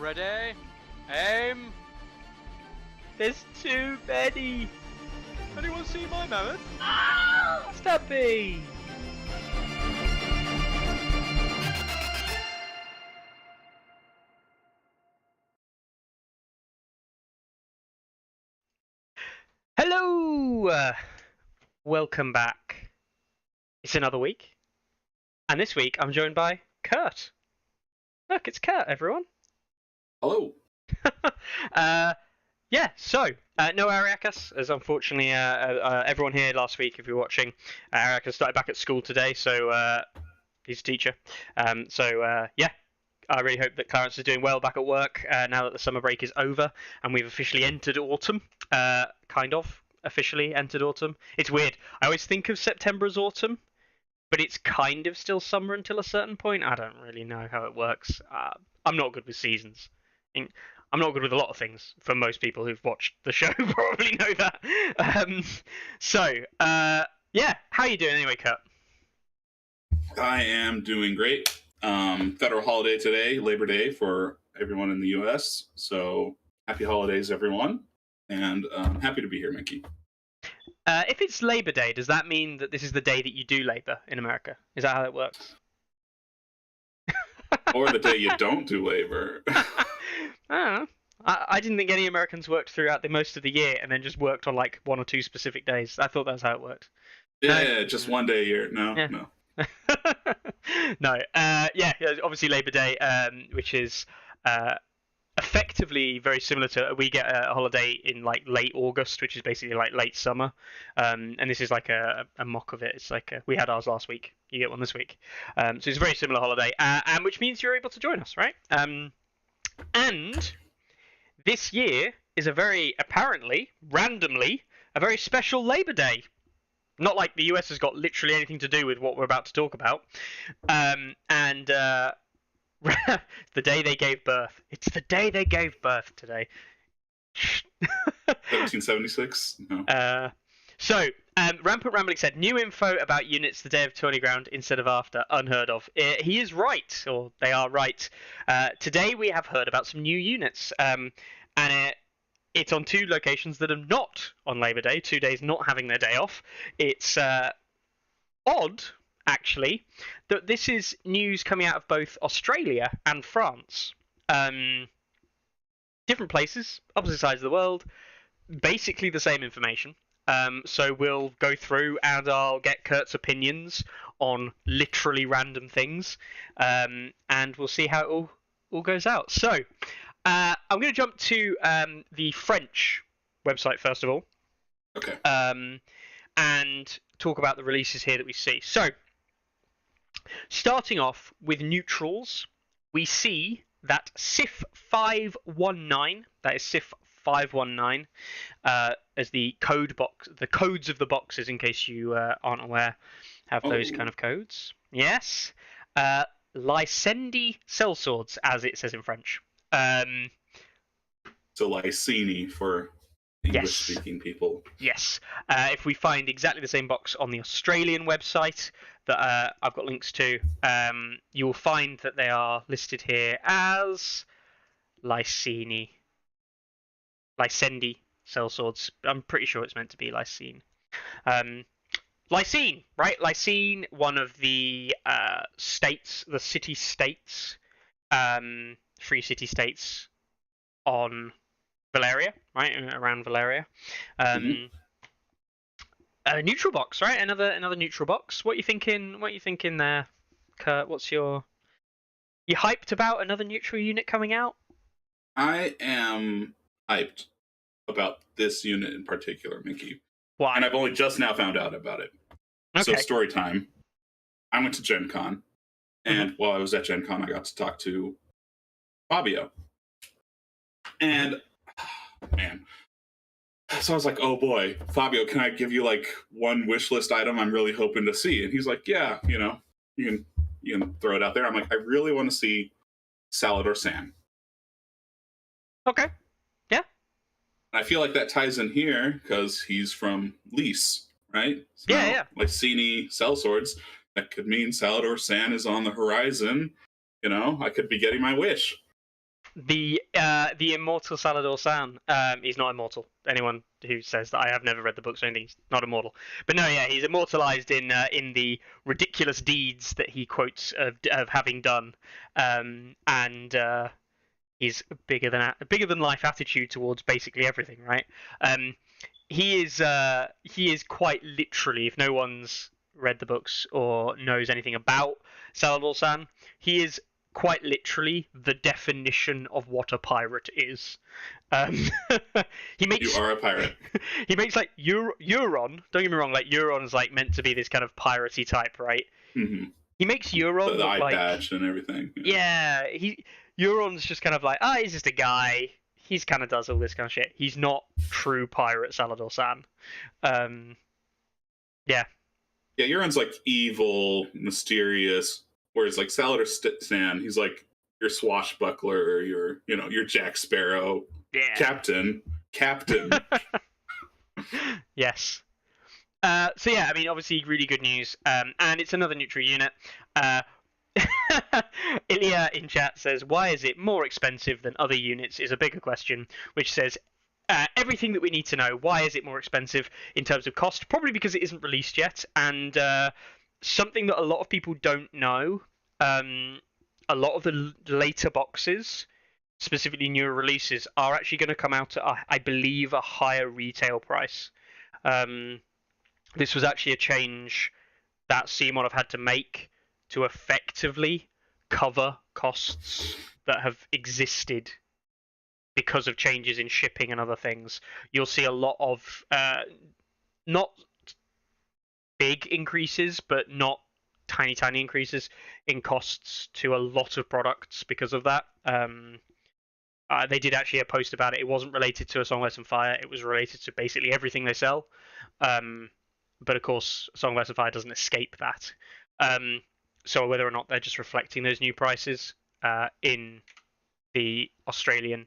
Ready? Aim! There's too many! Anyone see my mammoth? Stubby! Hello! Welcome back. It's another week. And this week I'm joined by Kurt. Look, it's Kurt, everyone. Hello. No Ariakas, as unfortunately everyone here last week, if you're watching, Ariakas started back at school today, so he's a teacher. I really hope that Clarence is doing well back at work now that the summer break is over and we've officially entered autumn. Kind of officially entered autumn. It's weird. I always think of September as autumn, but it's kind of still summer until a certain point. I don't really know how it works. I'm not good with seasons. I'm not good with a lot of things. For most people who've watched the show, probably know that. How you doing anyway, Kurt? I am doing great. Federal holiday today, Labor Day for everyone in the U.S. So happy holidays, everyone, and happy to be here, Mickey. If it's Labor Day, does that mean that this is the day that you do labor in America? Is that how it works? Or the day you don't do labor. I didn't think any Americans worked throughout the most of the year and then just worked on like one or two specific days. I thought that's how it worked. Yeah, just one day a year. No. No. Obviously Labor Day, which is effectively very similar to, we get a holiday in like late August, which is basically like late summer, and this is like a mock of it. It's like we had ours last week, you get one this week, so it's a very similar holiday, and which means you're able to join us, right? And this year is randomly a very special Labor Day. Not like the US has got literally anything to do with what we're about to talk about. The day they gave birth. It's the day they gave birth today. 1776? No. Rampant Rambling said, new info about units the day of Tourney ground instead of after. Unheard of. He is right, or they are right. Today we have heard about some new units. It's on two locations that are not on Labor Day, 2 days not having their day off. It's odd, actually, that this is news coming out of both Australia and France. Different places, opposite sides of the world, basically the same information. So we'll go through and I'll get Kurt's opinions on literally random things, and we'll see how it all goes out. So I'm going to jump to the French website first of all. Okay. And talk about the releases here that we see. So, starting off with neutrals, we see that SIF 519, that is SIF 519, as the code box, the codes of the boxes, in case you aren't aware, have those kind of codes. Yes. Lycendi sellswords, as it says in French. So Lycini for English-speaking people. Yes. If we find exactly the same box on the Australian website that I've got links to, you will find that they are listed here as Lycendi sellswords. I'm pretty sure it's meant to be Lycene. Lycene, right? Lycene, one of the states, the city-states, free city-states on Valeria, right? Around Valeria. A neutral box, right? Another neutral box. What are you thinking there, Kurt? You hyped about another neutral unit coming out? I am hyped about this unit in particular, Mickey. Why? And I've only just now found out about it. Okay. So story time. I went to Gen Con, and while I was at Gen Con, I got to talk to Fabio. And man, so I was like, oh boy, Fabio, can I give you like one wish list item I'm really hoping to see? And he's like, yeah, you can throw it out there. I'm like, I really want to see Salador San. Okay. Yeah. I feel like that ties in here because he's from Lys, right? So yeah. Lycini sellswords. That could mean Salador San is on the horizon. I could be getting my wish. The immortal Salador San. He's not immortal. Anyone who says that I have never read the books or anything, he's not immortal. But no, yeah, he's immortalized in the ridiculous deeds that he quotes of having done, and his bigger than life attitude towards basically everything. Right. He is quite literally, if no one's read the books or knows anything about Salador San, he is quite literally the definition of what a pirate is. He makes You are a pirate. he makes like Euron. Don't get me wrong, like Euron's like meant to be this kind of piratey type, right? Mm-hmm. He makes Euron The eye look like patch and everything. yeah. Euron's just kind of like he's just a guy. He's kind of does all this kind of shit. He's not true pirate Salador San. Yeah. Yeah, Euron's like evil, mysterious. Whereas like Salador Stan, he's like your swashbuckler, your Jack Sparrow, Yeah. captain. Yes. So yeah, I mean, obviously, really good news. And it's another neutral unit. Ilya in chat says, "Why is it more expensive than other units?" Is a bigger question, which says everything that we need to know. Why is it more expensive in terms of cost? Probably because it isn't released yet, and something that a lot of people don't know. A lot of the later boxes, specifically newer releases, are actually going to come out at, I believe, a higher retail price. This was actually a change that CMON have had to make to effectively cover costs that have existed because of changes in shipping and other things. You'll see a lot of not big increases, but not tiny increases in costs to a lot of products because of that. They did actually a post about it. It wasn't related to A Song of Ice and Fire. It was related to basically everything they sell. But of course, A Song of Ice and Fire doesn't escape that. So whether or not they're just reflecting those new prices in the Australian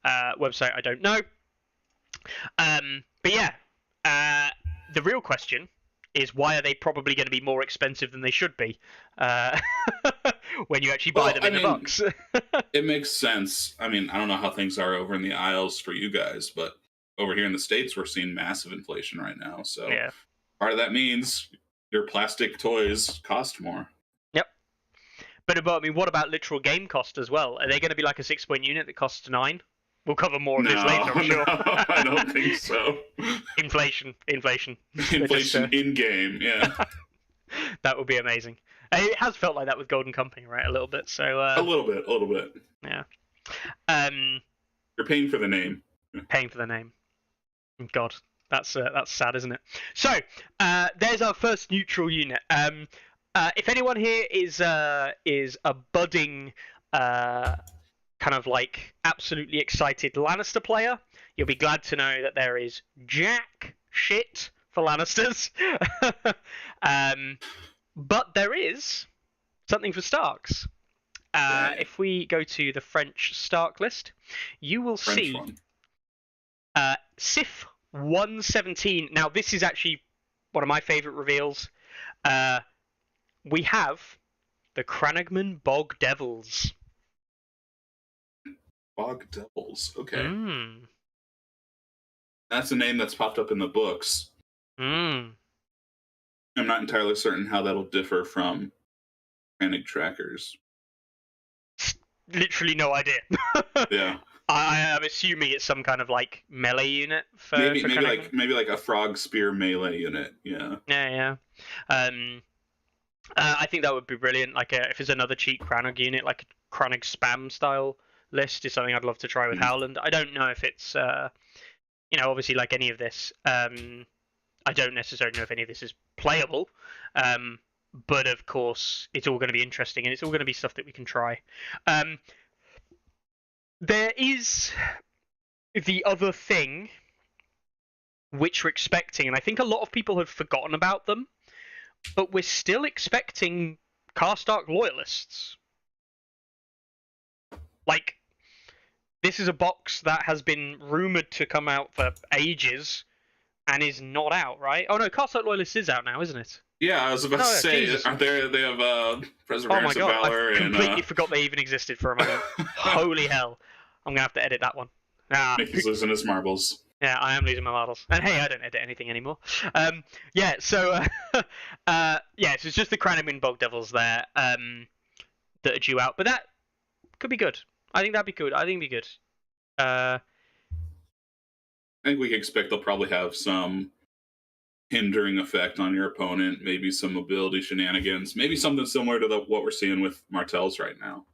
website, I don't know. But yeah, the real question is, why are they probably going to be more expensive than they should be when you actually buy them in the box? It makes sense. I mean, I don't know how things are over in the Isles for you guys, but over here in the States, we're seeing massive inflation right now. So yeah. Part of that means your plastic toys cost more. Yep. But I mean, what about literal game cost as well? Are they going to be like a 6-point unit that costs 9? We'll cover more of this later, I'm sure. No, I don't think so. Inflation. Inflation in game, yeah. That would be amazing. It has felt like that with Golden Company, right? A little bit. So a little bit. Yeah. You're paying for the name. Paying for the name. God, that's sad, isn't it? So there's our first neutral unit. If anyone here is a budding kind of like absolutely excited Lannister player, you'll be glad to know that there is jack shit for Lannisters. But there is something for Starks. If we go to the French Stark list, you will see Sif 117. Now, this is actually one of my favourite reveals. We have the Cranagman Bog Devils. Bog Devils, okay. Mm. That's a name that's popped up in the books. Mm. I'm not entirely certain how that'll differ from Cranag Trackers. Literally no idea. Yeah. I am assuming it's some kind of like melee unit for maybe Cranagman. like a frog spear melee unit. Yeah. Yeah. I think that would be brilliant. Like if it's another cheap Cranag unit, like a Cranag spam style list, is something I'd love to try with Howland. I don't know if it's obviously like any of this. I don't necessarily know if any of this is playable. But of course, it's all going to be interesting, and it's all going to be stuff that we can try. There is the other thing which we're expecting, and I think a lot of people have forgotten about them, but we're still expecting Karstark loyalists. Like, this is a box that has been rumored to come out for ages and is not out, right? Oh no, Karstark loyalists is out now, isn't it? Yeah, I was about to say, Jesus. aren't they have Perseverance Oh my of god, Valor I completely forgot they even existed for a moment. Holy hell. I'm gonna have to edit that one. Ah, Mickey's losing his marbles. yeah, I am losing my models. And hey, I don't edit anything anymore. Yeah, so so it's just the Cranamin Bog Devils there that are due out, but that could be good. I think that'd be good. I think it'd be good. I think we can expect they'll probably have some hindering effect on your opponent, maybe some mobility shenanigans, maybe something similar to what we're seeing with Martells right now.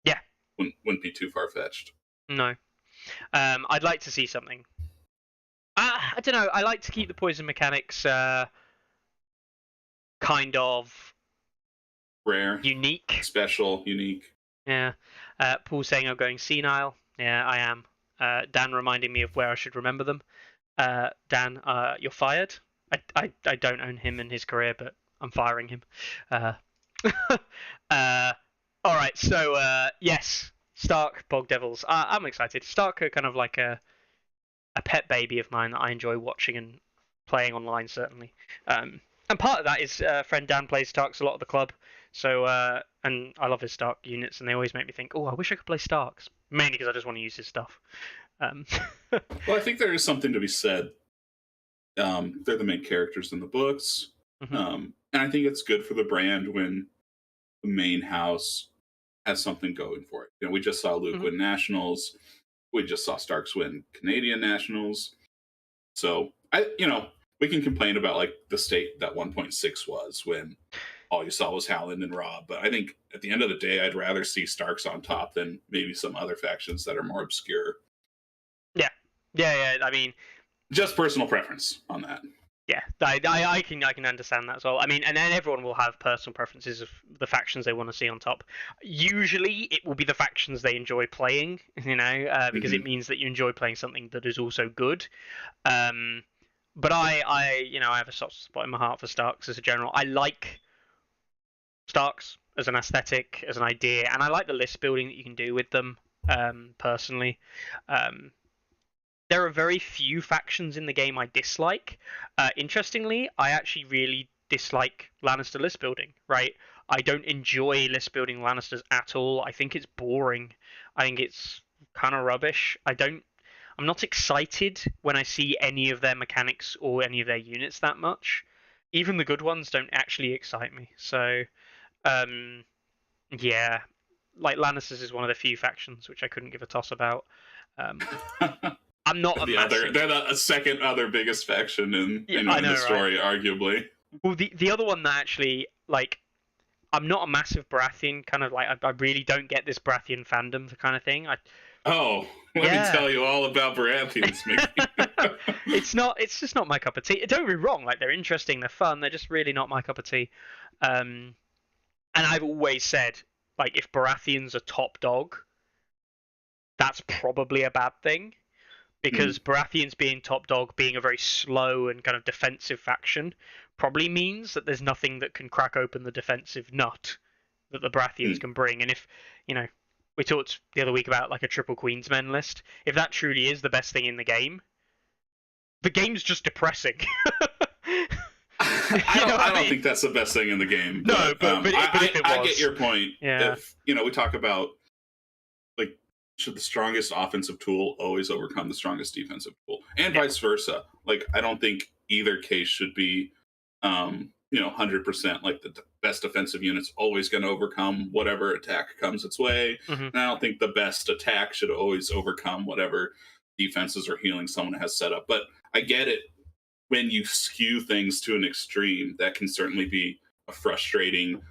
Yeah. Wouldn't be too far-fetched. No. I'd like to see something. I don't know. I like to keep the poison mechanics kind of Rare. unique. Special, unique. Yeah. Paul saying I'm going senile. Yeah, I am. Dan reminding me of where I should remember them. Dan, you're fired. I don't own him and his career, but I'm firing him. All right, so yes, Stark Bog Devils. I'm excited. Stark are kind of like a pet baby of mine that I enjoy watching and playing online, certainly. And part of that is friend Dan plays Starks a lot at the club, so and I love his Stark units, and they always make me think, oh, I wish I could play Starks, mainly because I just want to use his stuff. Well, I think there is something to be said. They're the main characters in the books, and I think it's good for the brand when the main house has something going for it. You know, we just saw Luke win Nationals. We just saw Starks win Canadian Nationals. So we can complain about like the state that 1.6 was when all you saw was Howland and Rob. But I think at the end of the day, I'd rather see Starks on top than maybe some other factions that are more obscure. Yeah. I mean, just personal preference on that. Yeah, I can understand that as well. I mean, and then everyone will have personal preferences of the factions they want to see on top. Usually, it will be the factions they enjoy playing, because it means that you enjoy playing something that is also good. But I have a soft spot in my heart for Starks as a general. I like Starks as an aesthetic, as an idea, and I like the list building that you can do with them. Personally, there are very few factions in the game I dislike. Interestingly, I actually really dislike Lannister list building, right? I don't enjoy list building Lannisters at all. I think it's boring. I think it's kind of rubbish. I'm not excited when I see any of their mechanics or any of their units that much. Even the good ones don't actually excite me. So, yeah. Like, Lannisters is one of the few factions which I couldn't give a toss about. I'm not they're the second other biggest faction in the story, right? Arguably. Well, the other one that actually, like, I'm not a massive Baratheon kind of like. I really don't get this Baratheon fandom kind of thing. Let me tell you all about Baratheons, Mickey. It's just not my cup of tea. Don't get me wrong. Like, they're interesting, they're fun. They're just really not my cup of tea. And I've always said, like, if Baratheon's a top dog, that's probably a bad thing. Because Baratheons being top dog, being a very slow and kind of defensive faction, probably means that there's nothing that can crack open the defensive nut that the Baratheons can bring. And if, we talked the other week about like a triple Queensmen list, if that truly is the best thing in the game's just depressing. I don't think that's the best thing in the game. No, but I get your point. Yeah. If, we talk about, like, should the strongest offensive tool always overcome the strongest defensive tool, and vice versa? Like, I don't think either case should be, 100%. Like, the best defensive unit's always going to overcome whatever attack comes its way. And I don't think the best attack should always overcome whatever defenses or healing someone has set up. But I get it. When you skew things to an extreme, that can certainly be a frustrating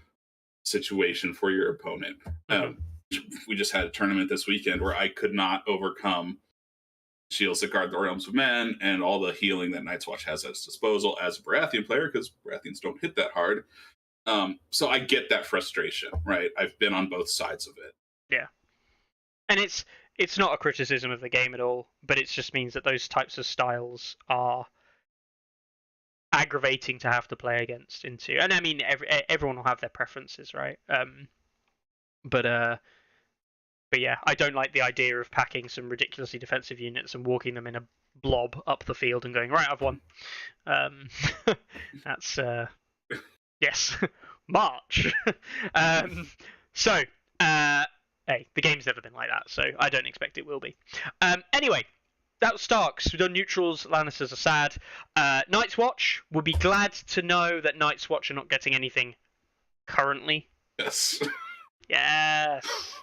situation for your opponent. We just had a tournament this weekend where I could not overcome shields that guard the realms of men and all the healing that Night's Watch has at its disposal as a Baratheon player, because Baratheons don't hit that hard. So I get that frustration, right? I've been on both sides of it. Yeah. And it's not a criticism of the game at all, but it just means that those types of styles are aggravating to have to play against into. And I mean, everyone will have their preferences, right? But yeah, I don't like the idea of packing some ridiculously defensive units and walking them in a blob up the field and going, right, I've won. That's yes, March. So hey, the game's never been like that, so I don't expect it will be. Anyway, that was Starks. We've done neutrals. Lannisters are sad. Night's Watch would be glad to know that Night's Watch are not getting anything currently. Yes. Yes.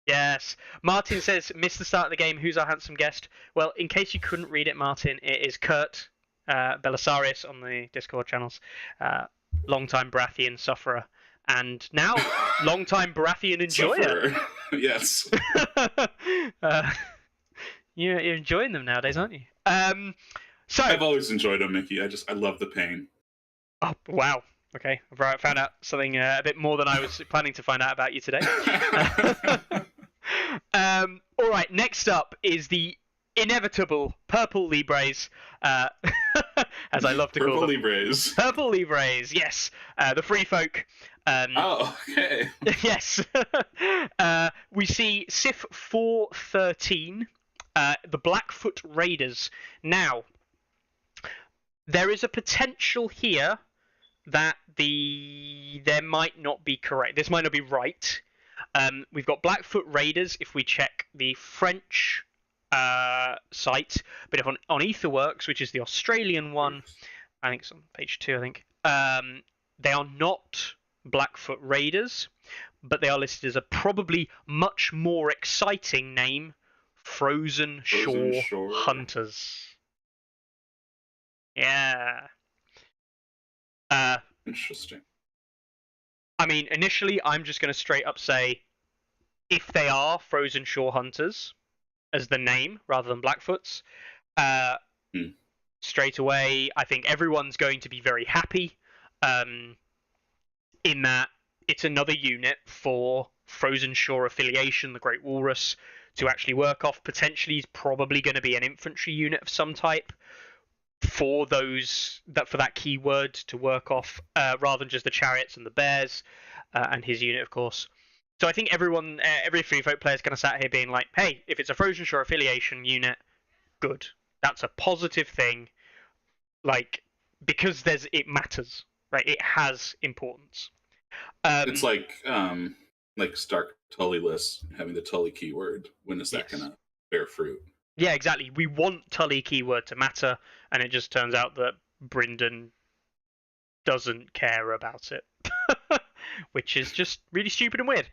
Yes. Martin says, missed the start of the game. Who's our handsome guest? Well, in case you couldn't read it, Martin, it is Kurt Belisarius on the Discord channels. Long-time Baratheon sufferer. And now, long-time Baratheon enjoyer. Yes. You're enjoying them nowadays, aren't you? So I've always enjoyed them, Mickey. I love the pain. Oh, wow. Okay, I've found out something a bit more than I was planning to find out about you today. All right, next up is the inevitable Purple Libres, as I love to call them. Libres. Purple Libres, yes. The Free Folk. Oh, okay. Yes. We see Sif 413, the Blackfoot Raiders. Now, there is a potential here that there might not be correct. This might not be right. We've got Blackfoot Raiders if we check the French site, but if on Etherworks, which is the Australian one, I think it's on page 2, I think, they are not Blackfoot Raiders, but they are listed as a probably much more exciting name, Frozen Shore Hunters. Yeah. Interesting. I mean, initially, I'm just going to straight up say, if they are Frozen Shore Hunters, as the name, rather than Blackfoots, straight away, I think everyone's going to be very happy, in that it's another unit for Frozen Shore affiliation, the Great Walrus, to actually work off. Potentially, is probably going to be an infantry unit of some type for that keyword to work off, rather than just the chariots and the bears, and his unit, of course. So I think every Free Folk player is kind of sat here being like, hey, if it's a Frozen Shore affiliation unit, good. That's a positive thing, like, because it matters, right? It has importance. It's like Stark Tully lists having the Tully keyword. When is that gonna bear fruit? Yeah, exactly. We want Tully keyword to matter, and it just turns out that Brynden doesn't care about it, which is just really stupid and weird.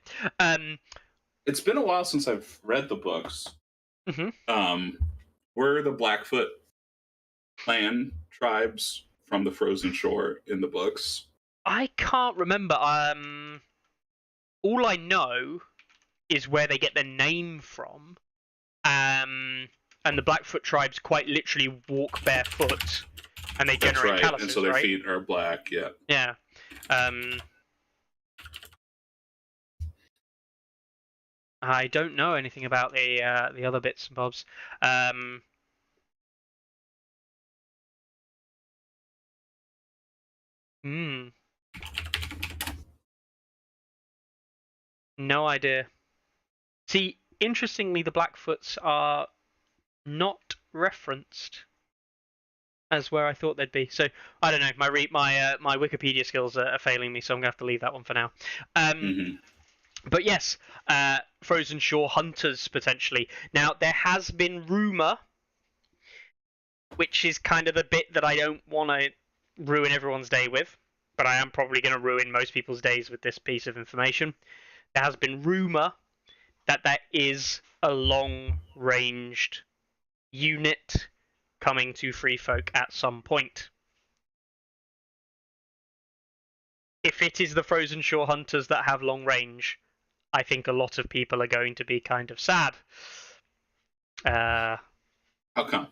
It's been a while since I've read the books. Mm-hmm. Were the Blackfoot clan tribes from the Frozen Shore in the books? I can't remember. All I know is where they get their name from. And the Blackfoot tribes quite literally walk barefoot, and they generate calluses, and so their feet are black. Yeah. Yeah. I don't know anything about the other bits and bobs. No idea. See, interestingly, the Blackfoots are not referenced as where I thought they'd be. So I don't know. My Wikipedia skills are failing me, so I'm gonna have to leave that one for now. But yes, Frozen Shore Hunters potentially. Now there has been rumor, which is kind of the bit that I don't want to ruin everyone's day with, but I am probably going to ruin most people's days with this piece of information. There has been rumor that there is a long-ranged unit coming to Free Folk at some point. If it is the Frozen Shore Hunters that have long range, I think a lot of people are going to be kind of sad. How come?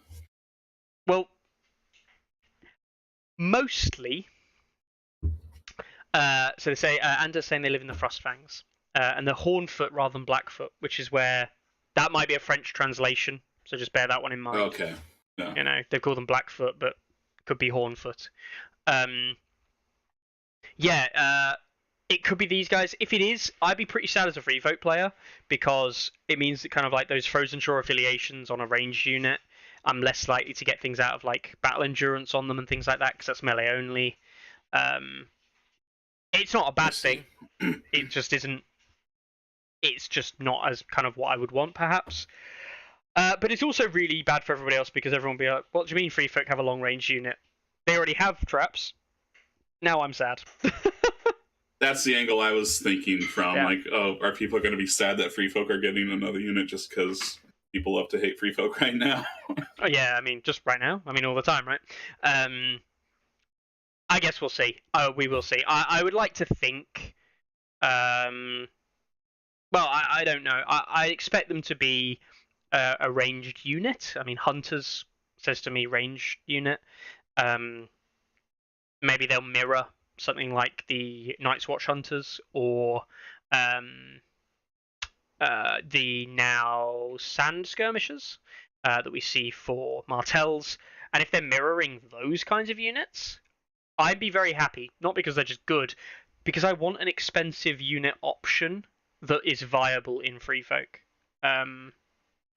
Well, mostly. So they say, Anders saying they live in the Frostfangs. And they're Hornfoot rather than Blackfoot, which is where that might be a French translation. So just bear that one in mind. Okay. Yeah. You know, they call them Blackfoot, but could be Hornfoot. It could be these guys. If it is, I'd be pretty sad as a Free Folk player, because it means that kind of like those Frozen Shore affiliations on a ranged unit, I'm less likely to get things out of like battle endurance on them and things like that, because that's melee only. It's not a bad thing. It just isn't it's just not as kind of what I would want, perhaps. But it's also really bad for everybody else because everyone will be like, what do you mean Free Folk have a long-range unit? They already have traps. Now I'm sad. That's the angle I was thinking from. Yeah. Like, oh, are people going to be sad that Free Folk are getting another unit just because people love to hate Free Folk right now? Oh, yeah, I mean, just right now. I mean, all the time, right? I guess we'll see. We will see. I would like to think. Well, I don't know. I expect them to be a ranged unit. I mean, Hunters says to me ranged unit. Maybe they'll mirror something like the Night's Watch Hunters or the now Sand Skirmishers that we see for Martells. And if they're mirroring those kinds of units, I'd be very happy. Not because they're just good, because I want an expensive unit option that is viable in Free Folk. A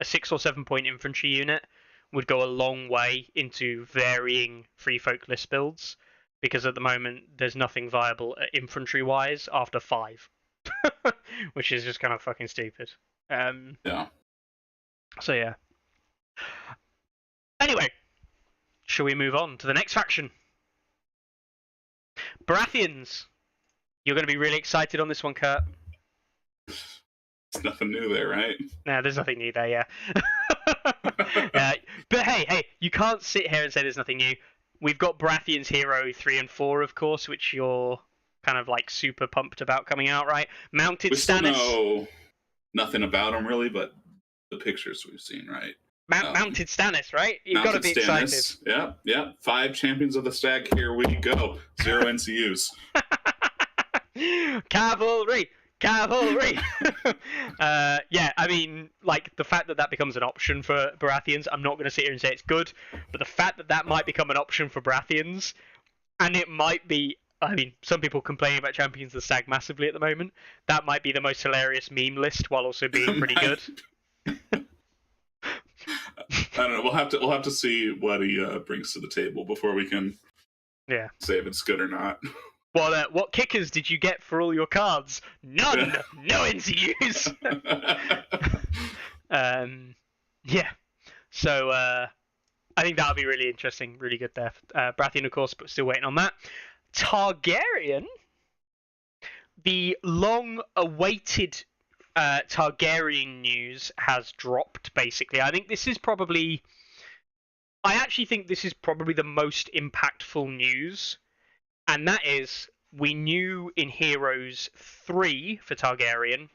6 or 7 point infantry unit would go a long way into varying Free Folk list builds, because at the moment there's nothing viable infantry wise after 5. Which is just kind of fucking stupid. Yeah. So yeah. Anyway, shall we move on to the next faction? Baratheons. You're going to be really excited on this one, Kurt. There's nothing new there, right? Nah, there's nothing new there, yeah. But hey, you can't sit here and say there's nothing new. We've got Baratheons Hero 3 and 4, of course, which you're kind of like super pumped about coming out, right? Mounted We still Stannis. know nothing about them really, but the pictures we've seen, right? Mounted Stannis, right? You've got to be excited. Yeah. 5 champions of the stag. Here we go. 0 NCUs. Cavalry. Yeah, I mean, like, the fact that that becomes an option for Baratheons, I'm not going to sit here and say it's good, but the fact that that might become an option for Baratheons, and it might be, I mean, some people complaining about Champions of the Stag massively at the moment, that might be the most hilarious meme list while also being pretty good. I don't know. We'll have to see what he brings to the table before we can say if it's good or not. What kickers did you get for all your cards? None. No NCUs. Yeah. So I think that'll be really interesting, really good there. Baratheon, of course, but still waiting on that. Targaryen, the long-awaited Targaryen news has dropped, basically. I actually think this is probably the most impactful news, and that is, we knew in Heroes 3 for Targaryen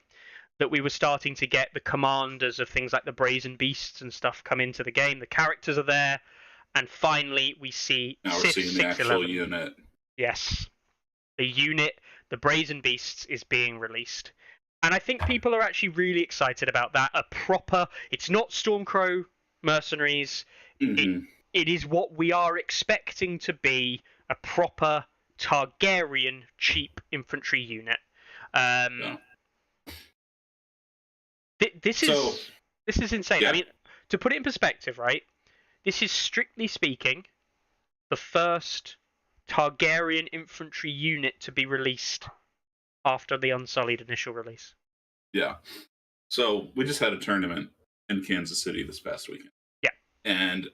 that we were starting to get the commanders of things like the Brazen Beasts and stuff come into the game. The characters are there, and finally we see now we're seeing the actual unit. Yes. The unit, the Brazen Beasts, is being released. And I think people are actually really excited about that. It's not Stormcrow mercenaries. Mm-hmm. It is what we are expecting to be a proper Targaryen cheap infantry unit. This is insane. Yeah. I mean, to put it in perspective, right? This is, strictly speaking, the first Targaryen infantry unit to be released after the Unsullied initial release. Yeah. So we just had a tournament in Kansas City this past weekend. Yeah. And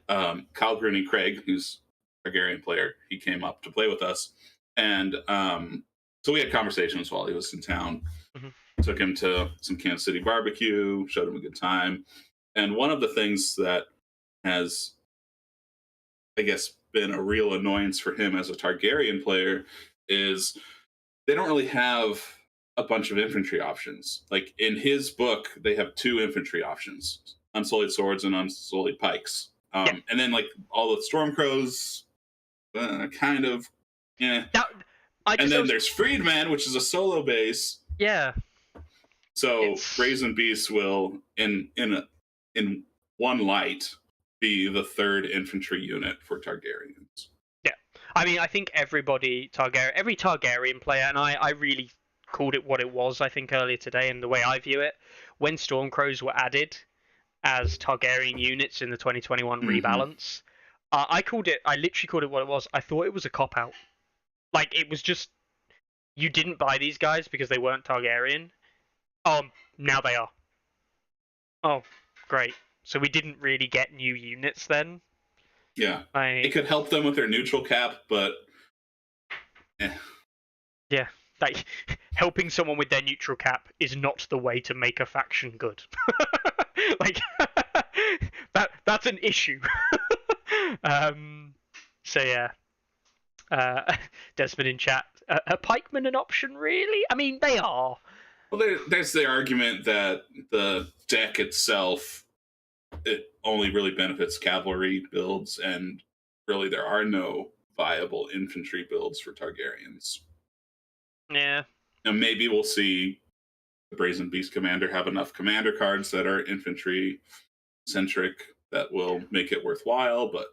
Kyle Grooney Craig, who's a Targaryen player, he came up to play with us. And so we had conversations while he was in town. Mm-hmm. Took him to some Kansas City barbecue, showed him a good time. And one of the things that has, I guess, been a real annoyance for him as a Targaryen player is they don't really have a bunch of infantry options. Like in his book, they have 2 infantry options: Unsullied Swords and Unsullied Pikes. And then like all the Stormcrows, kind of, yeah. And then there's Freedman, which is a solo base. Yeah. So Brazen Beasts will, in one light, be the 3rd infantry unit for Targaryens. Yeah. I mean, I think every Targaryen player, and I really called it what it was, I think, earlier today, and the way I view it, when Stormcrows were added as Targaryen units in the 2021 rebalance, I literally called it what it was. I thought it was a cop-out. Like, it was just, you didn't buy these guys because they weren't Targaryen. Now they are. Oh, great. So we didn't really get new units then? Yeah. It could help them with their neutral cap, but... Yeah, like, helping someone with their neutral cap is not the way to make a faction good. Like, that's an issue. So yeah. Desmond in chat. Are pikemen an option, really? I mean, they are. Well, there's the argument that the deck itself, it only really benefits cavalry builds, and really there are no viable infantry builds for Targaryens. Yeah. And maybe we'll see the Brazen Beast Commander have enough commander cards that are infantry centric that will make it worthwhile, but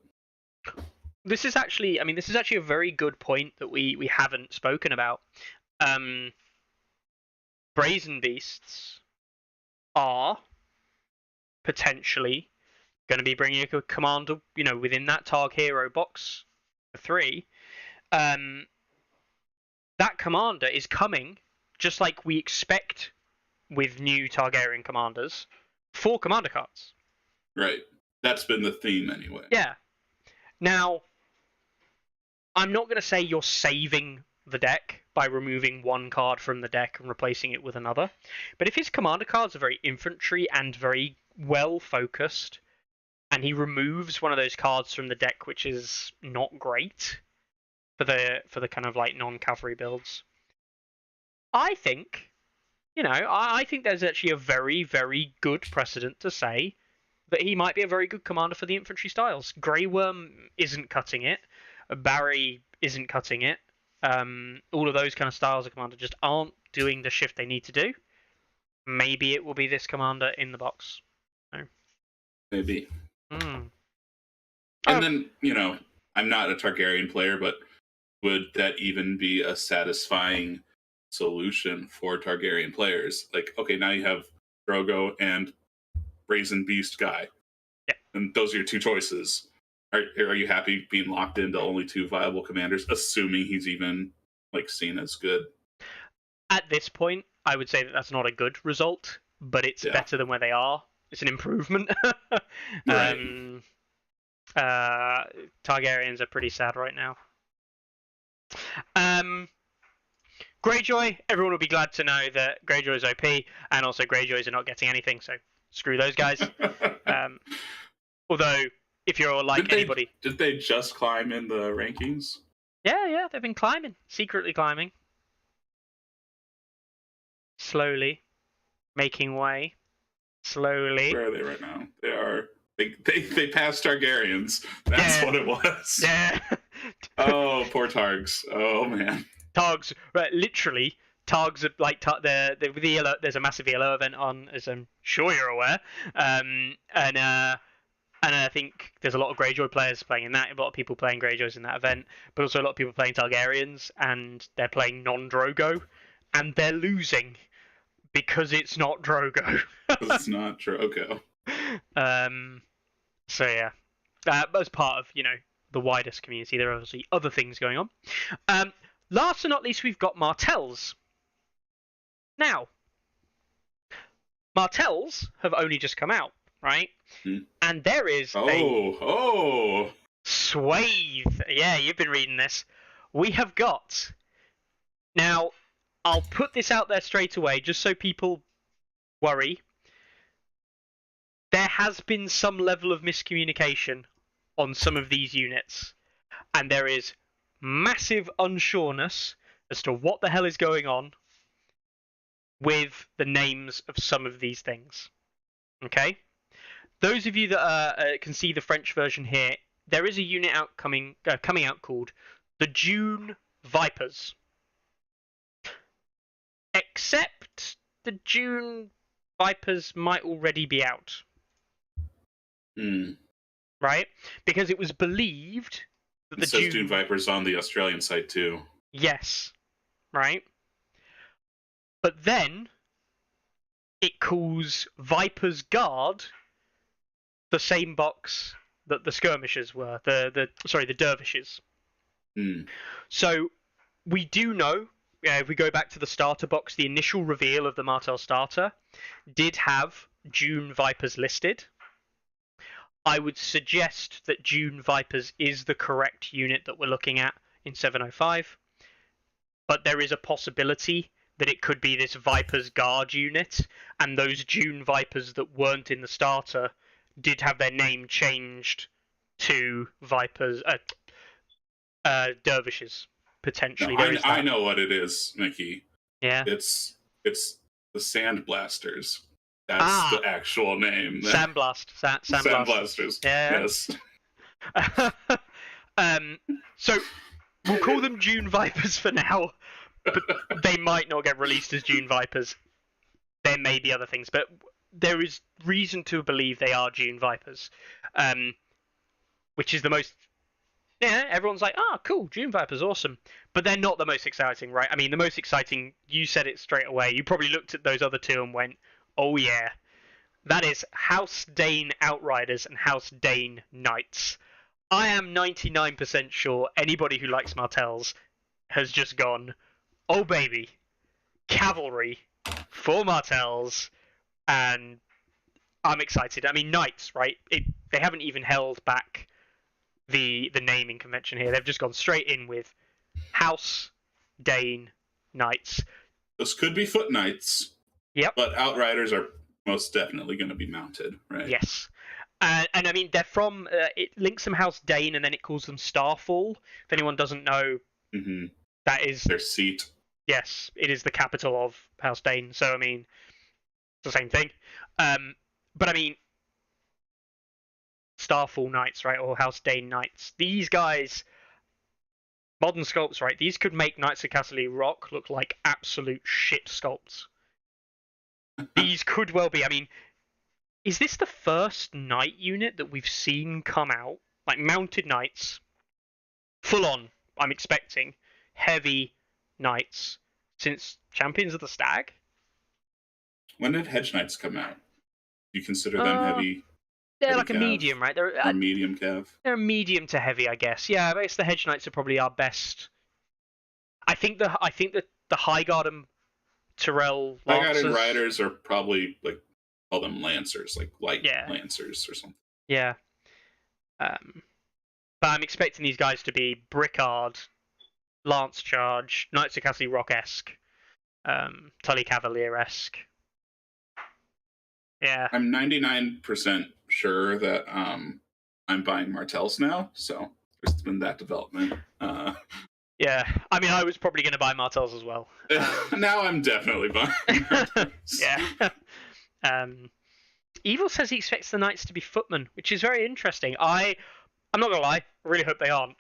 This is actually a very good point that we haven't spoken about. Brazen Beasts are potentially going to be bringing a commander, within that Targ Hero box for 3. That commander is coming, just like we expect with new Targaryen commanders, 4 commander cards. Right. That's been the theme anyway. Yeah. Now, I'm not going to say you're saving the deck by removing one card from the deck and replacing it with another, but if his commander cards are very infantry and very well focused, and he removes one of those cards from the deck which is not great for the kind of like non-cavalry builds, I think there's actually a very, very good precedent to say that he might be a very good commander for the infantry styles. Grey Worm isn't cutting it. Barry isn't cutting it. All of those kind of styles of commander just aren't doing the shift they need to do. Maybe it will be this commander in the box. No. Maybe. Mm. And then, I'm not a Targaryen player, but would that even be a satisfying solution for Targaryen players? Like, okay, now you have Drogo and Brazen Beast guy. Yeah. And those are your 2 choices. Are you happy being locked into only 2 viable commanders, assuming he's even seen as good? At this point, I would say that that's not a good result, but it's better than where they are. It's an improvement. Right. Targaryens are pretty sad right now. Greyjoy, everyone will be glad to know that Greyjoy is OP, and also Greyjoys are not getting anything, so screw those guys. Although, if you're anybody... Did they just climb in the rankings? Yeah, they've been climbing. Secretly climbing. Slowly. Making way. Slowly. Where are they right now? They are... They passed Targaryens. That's what it was. Yeah. Oh, poor Targs. Oh, man. Targs, right, literally, Targs are like the yellow. There's a massive yellow event on, as I'm sure you're aware, and I think there's a lot of Greyjoy players playing in that. A lot of people playing Greyjoys in that event, but also a lot of people playing Targaryens, and they're playing non-Drogo, and they're losing because it's not Drogo. It's not Drogo. So yeah, as part of the widest community, there are obviously other things going on. Last but not least, we've got Martells. Now, Martells have only just come out, right? And there is a swathe. Yeah, you've been reading this. We have got... Now, I'll put this out there straight away, just so people worry. There has been some level of miscommunication on some of these units. And there is massive unsureness as to what the hell is going on with the names of some of these things. Okay? Those of you that can see the French version here, there is a unit coming out called the June Vipers. Except the June Vipers might already be out. Right? Because it was believed that it says June Vipers on the Australian site too. Yes. Right? But then it calls Viper's Guard the same box that the skirmishers were. The dervishes. So we do know if we go back to the starter box, the initial reveal of the Martell starter did have June Vipers listed. I would suggest that June Vipers is the correct unit that we're looking at in 705, but there is a possibility that it could be this Vipers Guard unit, and those June Vipers that weren't in the starter did have their name changed to Vipers, Dervishes, potentially. No, I know what it is, Mickey. Yeah. It's the Sandblasters. That's the actual name. Sandblast. Sandblasters. Yeah. Yes. So we'll call them June Vipers for now, but they might not get released as June Vipers. There may be other things, but there is reason to believe they are June Vipers, which is the most. Yeah, everyone's like, cool, June Vipers, awesome. But they're not the most exciting, right? I mean, the most exciting, you said it straight away. You probably looked at those other two and went, oh yeah. That is House Dane Outriders and House Dane Knights. I am 99% sure anybody who likes Martells has just gone, oh baby, cavalry for Martells, and I'm excited. I mean, Knights, right? They haven't even held back the naming convention here. They've just gone straight in with House Dane Knights. This could be Foot Knights. Yep. But Outriders are most definitely going to be mounted, right? Yes. And I mean, they're from, it links them House Dane and then it calls them Starfall. If anyone doesn't know, that is their seat. Yes, it is the capital of House Dane. So, I mean, it's the same thing. But I mean, Starfall Knights, right? Or House Dane Knights. These guys, modern sculpts, right? These could make Knights of Castle Rock look like absolute shit sculpts. These could well be. I mean, is this the first knight unit that we've seen come out? Like mounted knights, full on, I'm expecting, heavy knights since Champions of the Stag? When did Hedge Knights come out? Do you consider them heavy? They're heavy like cav? a medium, right? They're a medium cav? They're medium to heavy, I guess. Yeah, I guess the Hedge Knights are probably our best. I think the High Guard and Tyrell High Guard Lancers... and Riders are probably, like, call them Lancers, like light Lancers or something. Yeah. But I'm expecting these guys to be Brickard, Lance Charge, Knights of Castle Rock-esque, Tully Cavalier-esque. Yeah. I'm 99% sure that I'm buying Martells now, so there's been that development. Yeah, I mean, I was probably going to buy Martells as well. Now I'm definitely buying Martells. Yeah. Evil says he expects the Knights to be footmen, which is very interesting. I'm not going to lie, I really hope they aren't.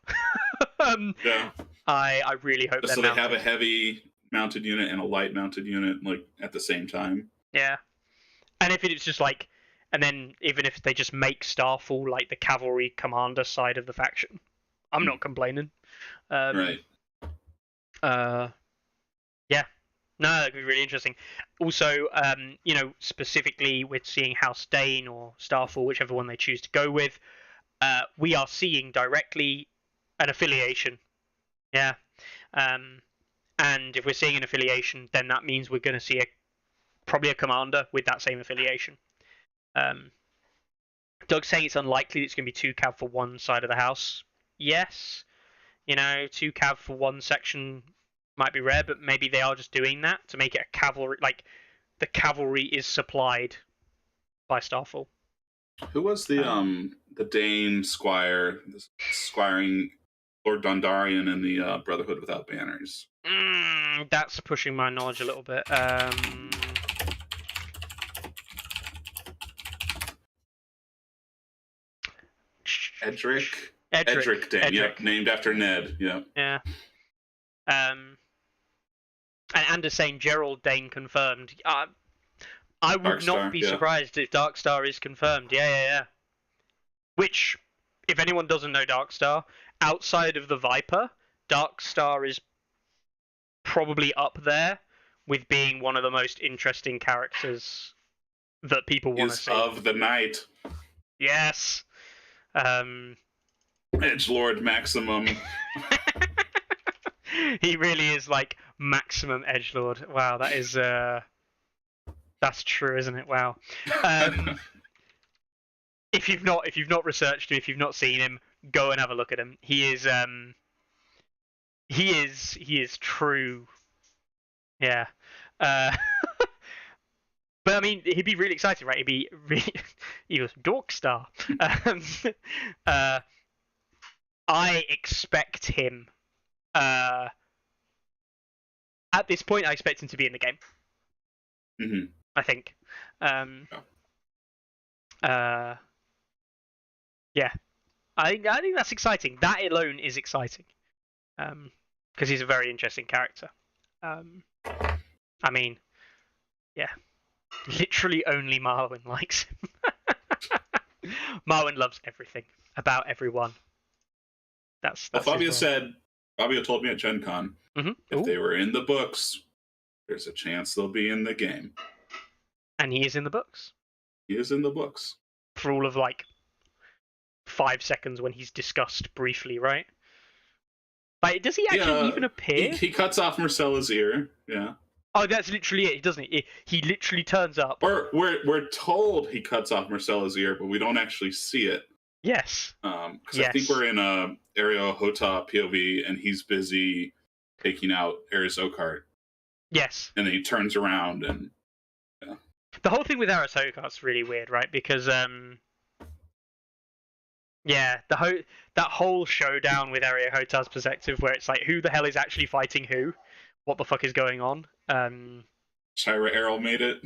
Yeah. I really hope so they have a heavy mounted unit and a light mounted unit, like, at the same time. Yeah. And if it's just like, and then even if they just make Starfall like the cavalry commander side of the faction, I'm not complaining. Right. Yeah. No, that could be really interesting. Also, specifically with seeing House Dane or Starfall, whichever one they choose to go with, we are seeing directly an affiliation. Yeah. And if we're seeing an affiliation, then that means we're going to see probably a commander with that same affiliation. Doug's saying it's unlikely it's going to be 2 cav for one side of the house. Yes. 2 cav for one section might be rare, but maybe they are just doing that to make it a cavalry. Like, the cavalry is supplied by Starfall. Who was the Dane squire, squiring Lord Dondarian in the Brotherhood Without Banners? That's pushing my knowledge a little bit. Edric Dane. Yep, named after Ned. Yeah. Yeah. And Anders saying Gerald Dane confirmed. I would not be surprised if Darkstar is confirmed. Yeah. Which, if anyone doesn't know Darkstar, outside of the Viper, Darkstar is probably up there with being one of the most interesting characters that people want to see. Of the night. Yes. Edgelord Maximum. He really is like maximum edgelord. Wow, that is that's true, isn't it? Wow. If you've not researched him, if you've not seen him, go and have a look at him. He is true. Yeah. Uh, but I mean, he'd be really exciting, right? He'd be really, he was Dorkstar. Um, I expect him. At this point, I expect him to be in the game. Mm-hmm. I think. Yeah. I think that's exciting. That alone is exciting. Because he's a very interesting character. I mean, yeah. Literally only Marwyn likes him. Marwyn loves everything about everyone. That's well, Fabio told me at Gen Con, if they were in the books, there's a chance they'll be in the game. And he is in the books. He is in the books. For all of like 5 seconds when he's discussed briefly, right? Like, does he actually even appear? He cuts off Marcella's ear, yeah. Oh, that's literally it, doesn't he? He literally turns up. Or we're told he cuts off Marcella's ear, but we don't actually see it. Yes. Because I think we're in a Ariel Hota POV, and he's busy taking out Ares Okart. Yes. And then he turns around and the whole thing with Ares Okart's really weird, right? Because that whole showdown with Ariel Hota's perspective, where it's like, who the hell is actually fighting who? What the fuck is going on? Shira Errol made it.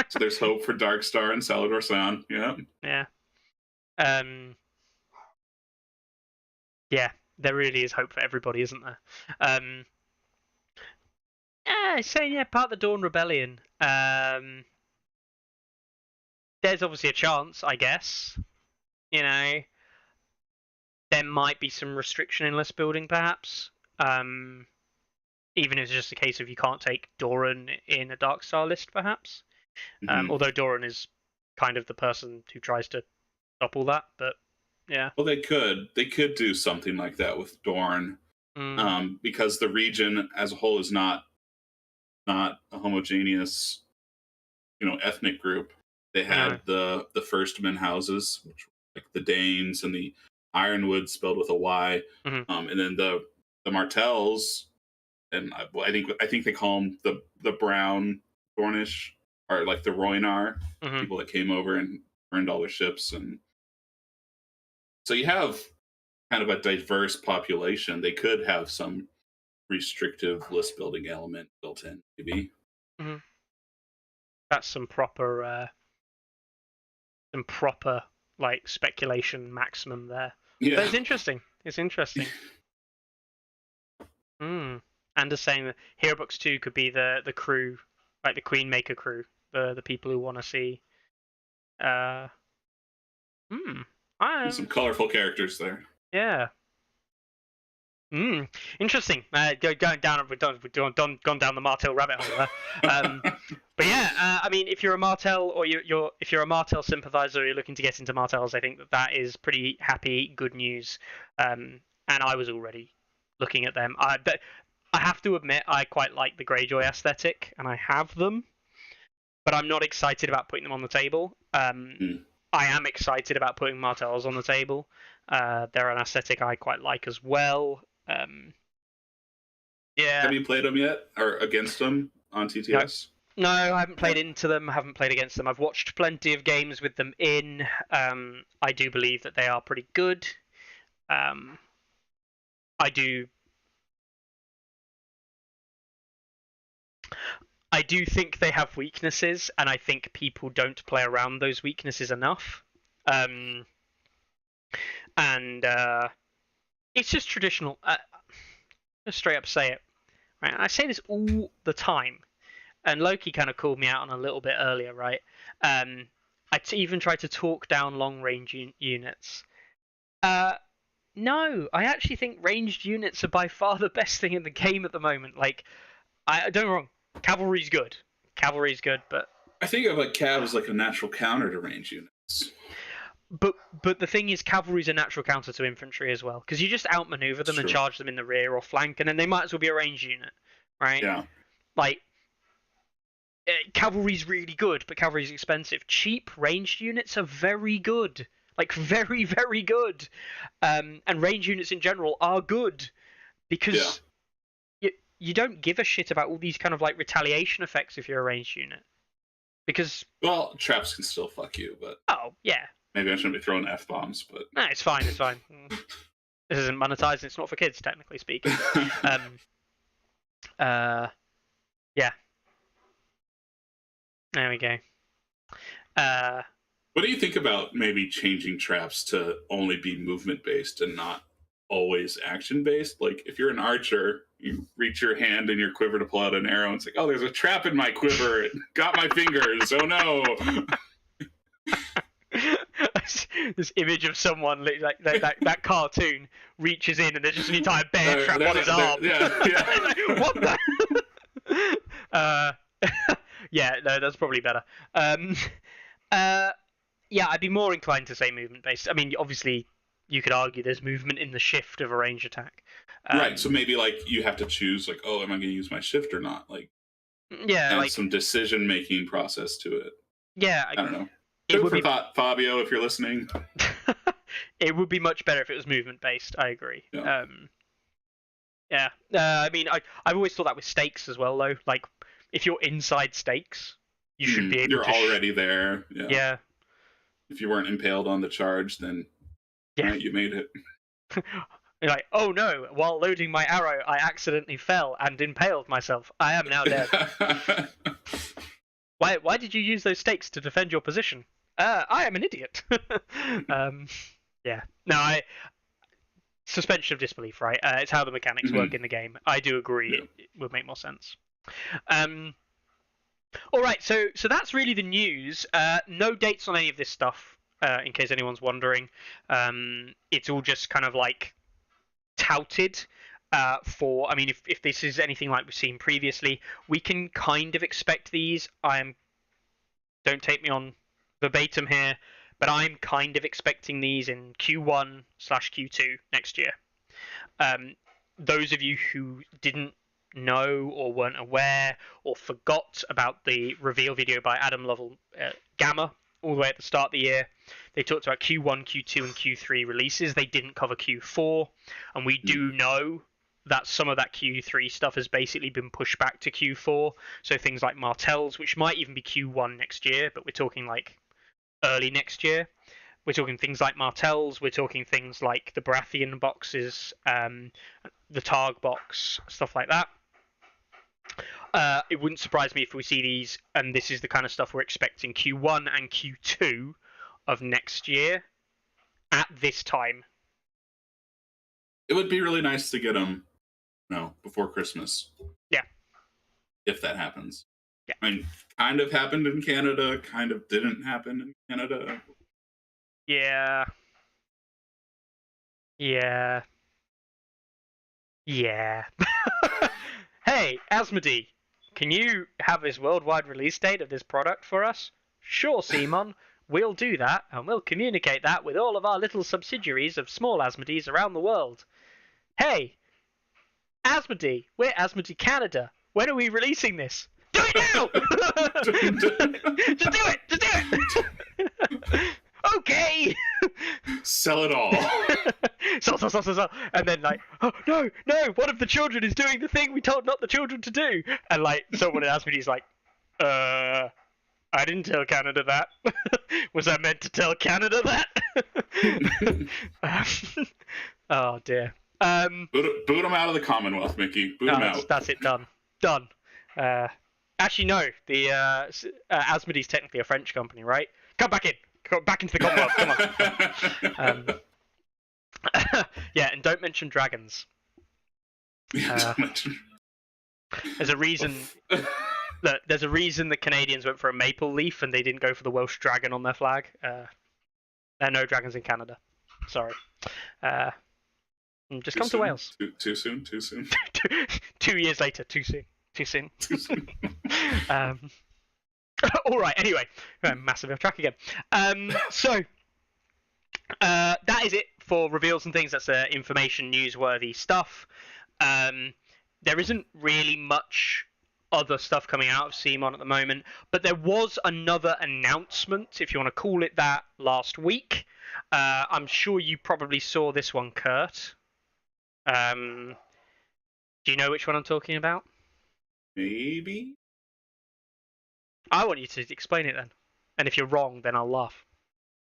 So there's hope for Darkstar and Salador San. Yeah. Yeah. Yeah, there really is hope for everybody, isn't there? Part of the Dawn Rebellion. There's obviously a chance, I guess. You know, there might be some restriction in list building, perhaps. Even if it's just a case of you can't take Doran in a Darkstar list, perhaps. Although Doran is kind of the person who tries to stop all that, but yeah. Well, they could do something like that with Dorn, because the region as a whole is not a homogeneous, ethnic group. They had the first men houses, which were like the Danes and the Ironwood spelled with a Y, and then the Martells, and I think they call them the Brown Dornish, or like the Roinar, people that came over and burned all their ships, and so you have kind of a diverse population. They could have some restrictive list building element built in, maybe. That's some proper like speculation maximum there. Yeah. But it's interesting. And just saying that Hero Books 2 could be the crew, like the Queenmaker crew, the people who want to see. Some colorful characters there. Yeah. Interesting. Going down, we've gone down the Martell rabbit hole there. But yeah, I mean, if you're a Martell or if you're a Martell sympathizer, or you're looking to get into Martells, I think that is pretty good news. And I was already looking at them. But I have to admit, I quite like the Greyjoy aesthetic, and I have them, but I'm not excited about putting them on the table. I am excited about putting Martells on the table. They're an aesthetic I quite like as well. Yeah. Have you played them yet, or against them on TTS? No, I haven't played into them. I haven't played against them. I've watched plenty of games with them in. I do believe that they are pretty good. I do think they have weaknesses, and I think people don't play around those weaknesses enough. And it's just traditional. Just straight up say it. Right? I say this all the time, and Loki kind of called me out on a little bit earlier, right? I even tried to talk down long-range units. No, I actually think ranged units are by far the best thing in the game at the moment. Like, don't get me wrong, cavalry's good, but I think of like cav as like a natural counter to ranged units. but the thing is, cavalry's a natural counter to infantry as well, because you just outmaneuver them and True. charge them in the rear or flank, and then they might as well be a ranged unit, right? Yeah. Like, cavalry's really good, but cavalry's expensive. Cheap ranged units are very good, like very, very good, and ranged units in general are good because you don't give a shit about all these kind of like retaliation effects if you're a ranged unit, because traps can still fuck you, but yeah. Maybe I shouldn't be throwing F-bombs, but... No, it's fine, it's fine. This isn't monetized, it's not for kids, technically speaking. Yeah. There we go. What do you think about maybe changing traps to only be movement-based and not always action-based? Like, if you're an archer, you reach your hand in your quiver to pull out an arrow, and it's like, oh, there's a trap in my quiver, it got my fingers, oh no! This image of someone like that cartoon reaches in and there's just an entire bear trap on his arm. Like, what the? Yeah, no, that's probably better. Yeah, I'd be more inclined to say movement based. I mean, obviously, you could argue there's movement in the shift of a range attack. Right. So maybe like you have to choose like, oh, am I going to use my shift or not? Like, yeah, add like some decision making process to it. Yeah, I don't know. It would be thought, Fabio, if you're listening. It would be much better if it was movement based. I agree. Yeah. I mean, I've always thought that with stakes as well, though. Like, if you're inside stakes, you should be able You're already there. Yeah. If you weren't impaled on the charge, then right, you made it. You're like, oh no, while loading my arrow, I accidentally fell and impaled myself. I am now dead. Why did you use those stakes to defend your position? I am an idiot. Yeah. No, suspension of disbelief, right? It's how the mechanics work in the game. I do agree. Yeah. It would make more sense. All right, so that's really the news. No dates on any of this stuff, in case anyone's wondering. It's all just kind of like touted for. I mean, if this is anything like we've seen previously, we can kind of expect these. Don't take me on verbatim here, but I'm kind of expecting these in Q1/Q2 next year. Those of you who didn't know or weren't aware or forgot about the reveal video by Adam Lovell Gamma all the way at the start of the year, they talked about Q1, Q2, and Q3 releases. They didn't cover Q4, and we do know that some of that Q3 stuff has basically been pushed back to Q4. So things like Martells, which might even be Q1 next year, but we're talking like early next year. We're talking things like Martells, we're talking things like the Baratheon boxes, the Targ box, stuff like that. It wouldn't surprise me if we see these, and this is the kind of stuff we're expecting Q1 and Q2 of next year at this time. It would be really nice to get them, before Christmas. Yeah. If that happens. Yeah. I mean, kind of happened in Canada, kind of didn't happen in Canada. Yeah. Hey, Asmodee, can you have this worldwide release date of this product for us? Sure, Simon. We'll do that, and we'll communicate that with all of our little subsidiaries of small Asmodees around the world. Hey, Asmodee, we're Asmodee Canada. When are we releasing this? Do it now! Just do it! Okay! Sell it all. Sell. And then like, oh, no, one of the children is doing the thing we told not the children to do. And like, someone in Asmodee's like, I didn't tell Canada that. Was I meant to tell Canada that? Oh dear. Boot them out of the Commonwealth, Mickey. Boot them out. That's it. Done. Actually, no. The Asmodee's technically a French company, right? Come back in. Go back into the Commonwealth. Come on. Yeah, and don't mention dragons. There's a reason. Look, there's a reason the Canadians went for a maple leaf and they didn't go for the Welsh dragon on their flag. There are no dragons in Canada. Sorry. Just come to Wales. Too soon? 2 years later. Too soon. All right. Anyway, massively off track again. So That is it for reveals and things. That's information, newsworthy stuff. There isn't really much other stuff coming out of CMON at the moment, but there was another announcement, if you want to call it that, last week. I'm sure you probably saw this one, Kurt. Do you know which one I'm talking about? Maybe. I want you to explain it then, and if you're wrong, then I'll laugh.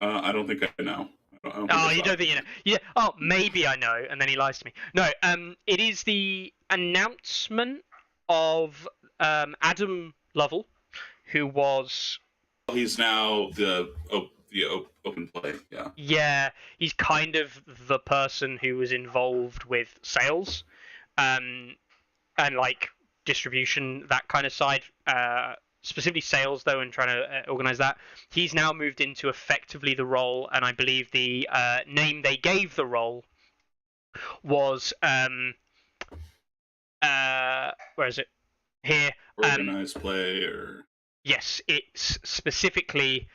I don't think I know. I don't think Oh, I you saw don't it. think you know? Yeah. Oh, maybe I know, and then he lies to me. No. It is the announcement of Adam Lovell, who was He's now the open play. Yeah. yeah, he's kind of the person who was involved with sales, and like distribution, that kind of side. Specifically sales though, and trying to organize that. He's now moved into effectively the role, and I believe the name they gave the role was where is it? Here. Organized play or Yes, it's specifically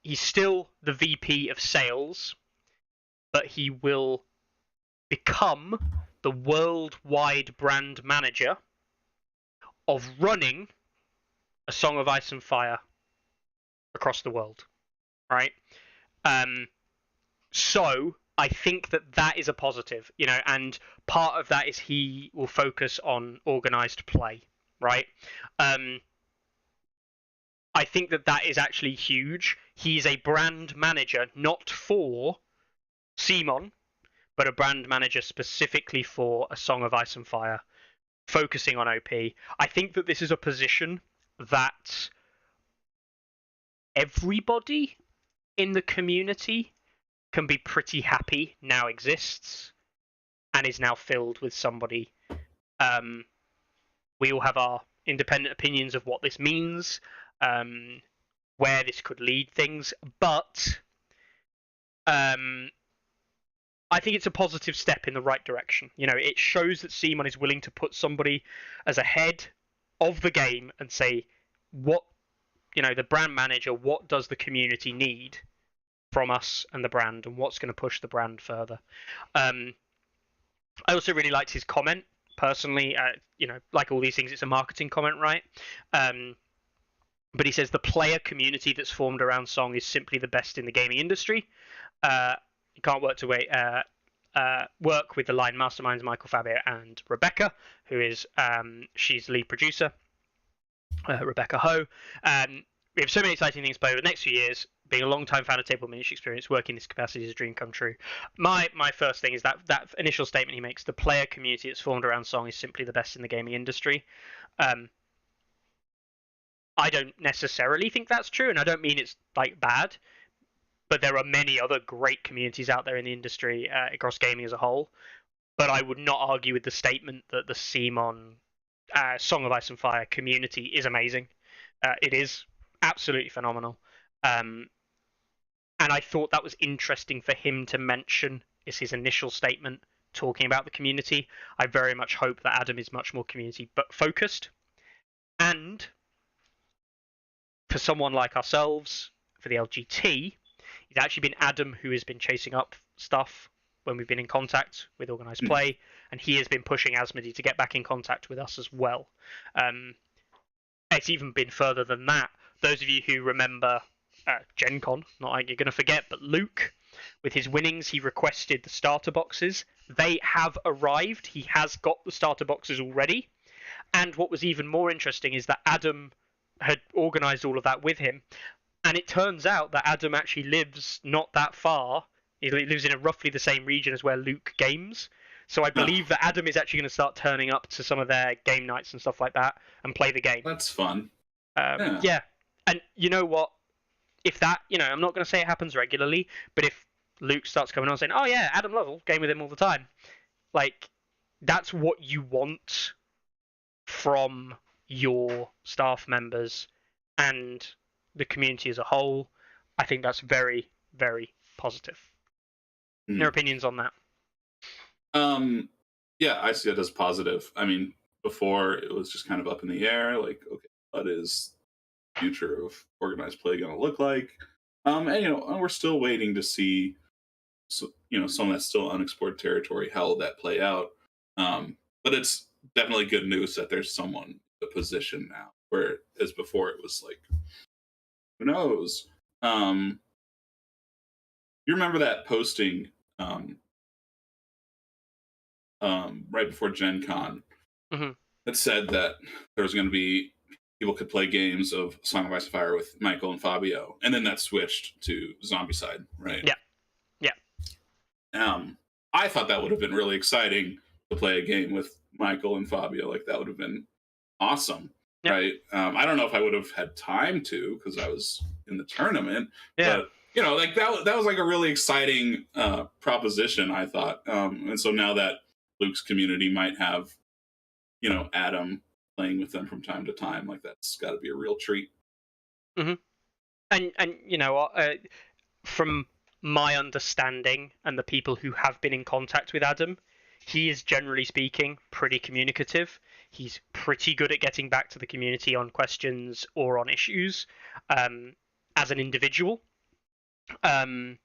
he's still the VP of sales, but he will become the worldwide brand manager of running A Song of Ice and Fire across the world. Right? So I think that is a positive, and part of that is he will focus on organized play, right? I think that is actually huge. He's a brand manager, not for CMON, but a brand manager specifically for A Song of Ice and Fire, focusing on OP. I think that this is a position that everybody in the community can be pretty happy now exists and is now filled with somebody. We all have our independent opinions of what this means, where this could lead things, but I think it's a positive step in the right direction. It shows that CMON is willing to put somebody as a head of the game and say, what, the brand manager, what does the community need from us and the brand, and what's going to push the brand further. I also really liked his comment personally. Like all these things, it's a marketing comment, right? But he says the player community that's formed around Song is simply the best in the gaming industry. You can't work with the line masterminds Michael, Fabio, and Rebecca, who is she's the lead producer, Rebecca Ho. We have so many exciting things planned over the next few years. Being a long-time fan of Table Miniature Experience, working in this capacity is a dream come true. My first thing is that initial statement he makes: the player community that's formed around Song is simply the best in the gaming industry. I don't necessarily think that's true, and I don't mean it's like bad, but there are many other great communities out there in the industry across gaming as a whole. But I would not argue with the statement that the CMON Song of Ice and Fire community is amazing. It is absolutely phenomenal. And I thought that was interesting for him to mention is his initial statement talking about the community. I very much hope that Adam is much more community but focused. And for someone like ourselves, for the LGT, it's actually been Adam who has been chasing up stuff when we've been in contact with Organised Play, and he has been pushing Asmodee to get back in contact with us as well. It's even been further than that. Those of you who remember Gen Con, not like you're going to forget, but Luke, with his winnings, he requested the starter boxes. They have arrived. He has got the starter boxes already. And what was even more interesting is that Adam had organised all of that with him. And it turns out that Adam actually lives not that far. He lives in roughly the same region as where Luke games. So I believe that Adam is actually going to start turning up to some of their game nights and stuff like that and play the game. That's fun. Yeah. And you know what? If that, I'm not going to say it happens regularly, but if Luke starts coming on saying, oh yeah, Adam Lovell, game with him all the time. Like, that's what you want from your staff members and the community as a whole. I think that's very, very positive. Your opinions on that? Yeah, I see it as positive. I mean, before it was just kind of up in the air, like, okay, what is the future of organized play going to look like? And and we're still waiting to see, some of that still unexplored territory, how will that play out. But it's definitely good news that there's someone in the position now, where as before it was like, who knows. You remember that posting, um, right before Gen Con, Hmm. that said that there was going to be people could play games of Song of Ice and Fire with Michael and Fabio, and then that switched to Zombicide, right? Yeah, yeah, Um, I thought that would have been really exciting to play a game with Michael and Fabio. Like that would have been awesome, yeah, right? I don't know if I would have had time to because I was in the tournament, yeah. but like that was like a really exciting proposition. I thought, and so now that Luke's community might have, Adam playing with them from time to time, like that's got to be a real treat. Hmm. And from my understanding and the people who have been in contact with Adam, he is generally speaking pretty communicative. He's pretty good at getting back to the community on questions or on issues, as an individual. Um,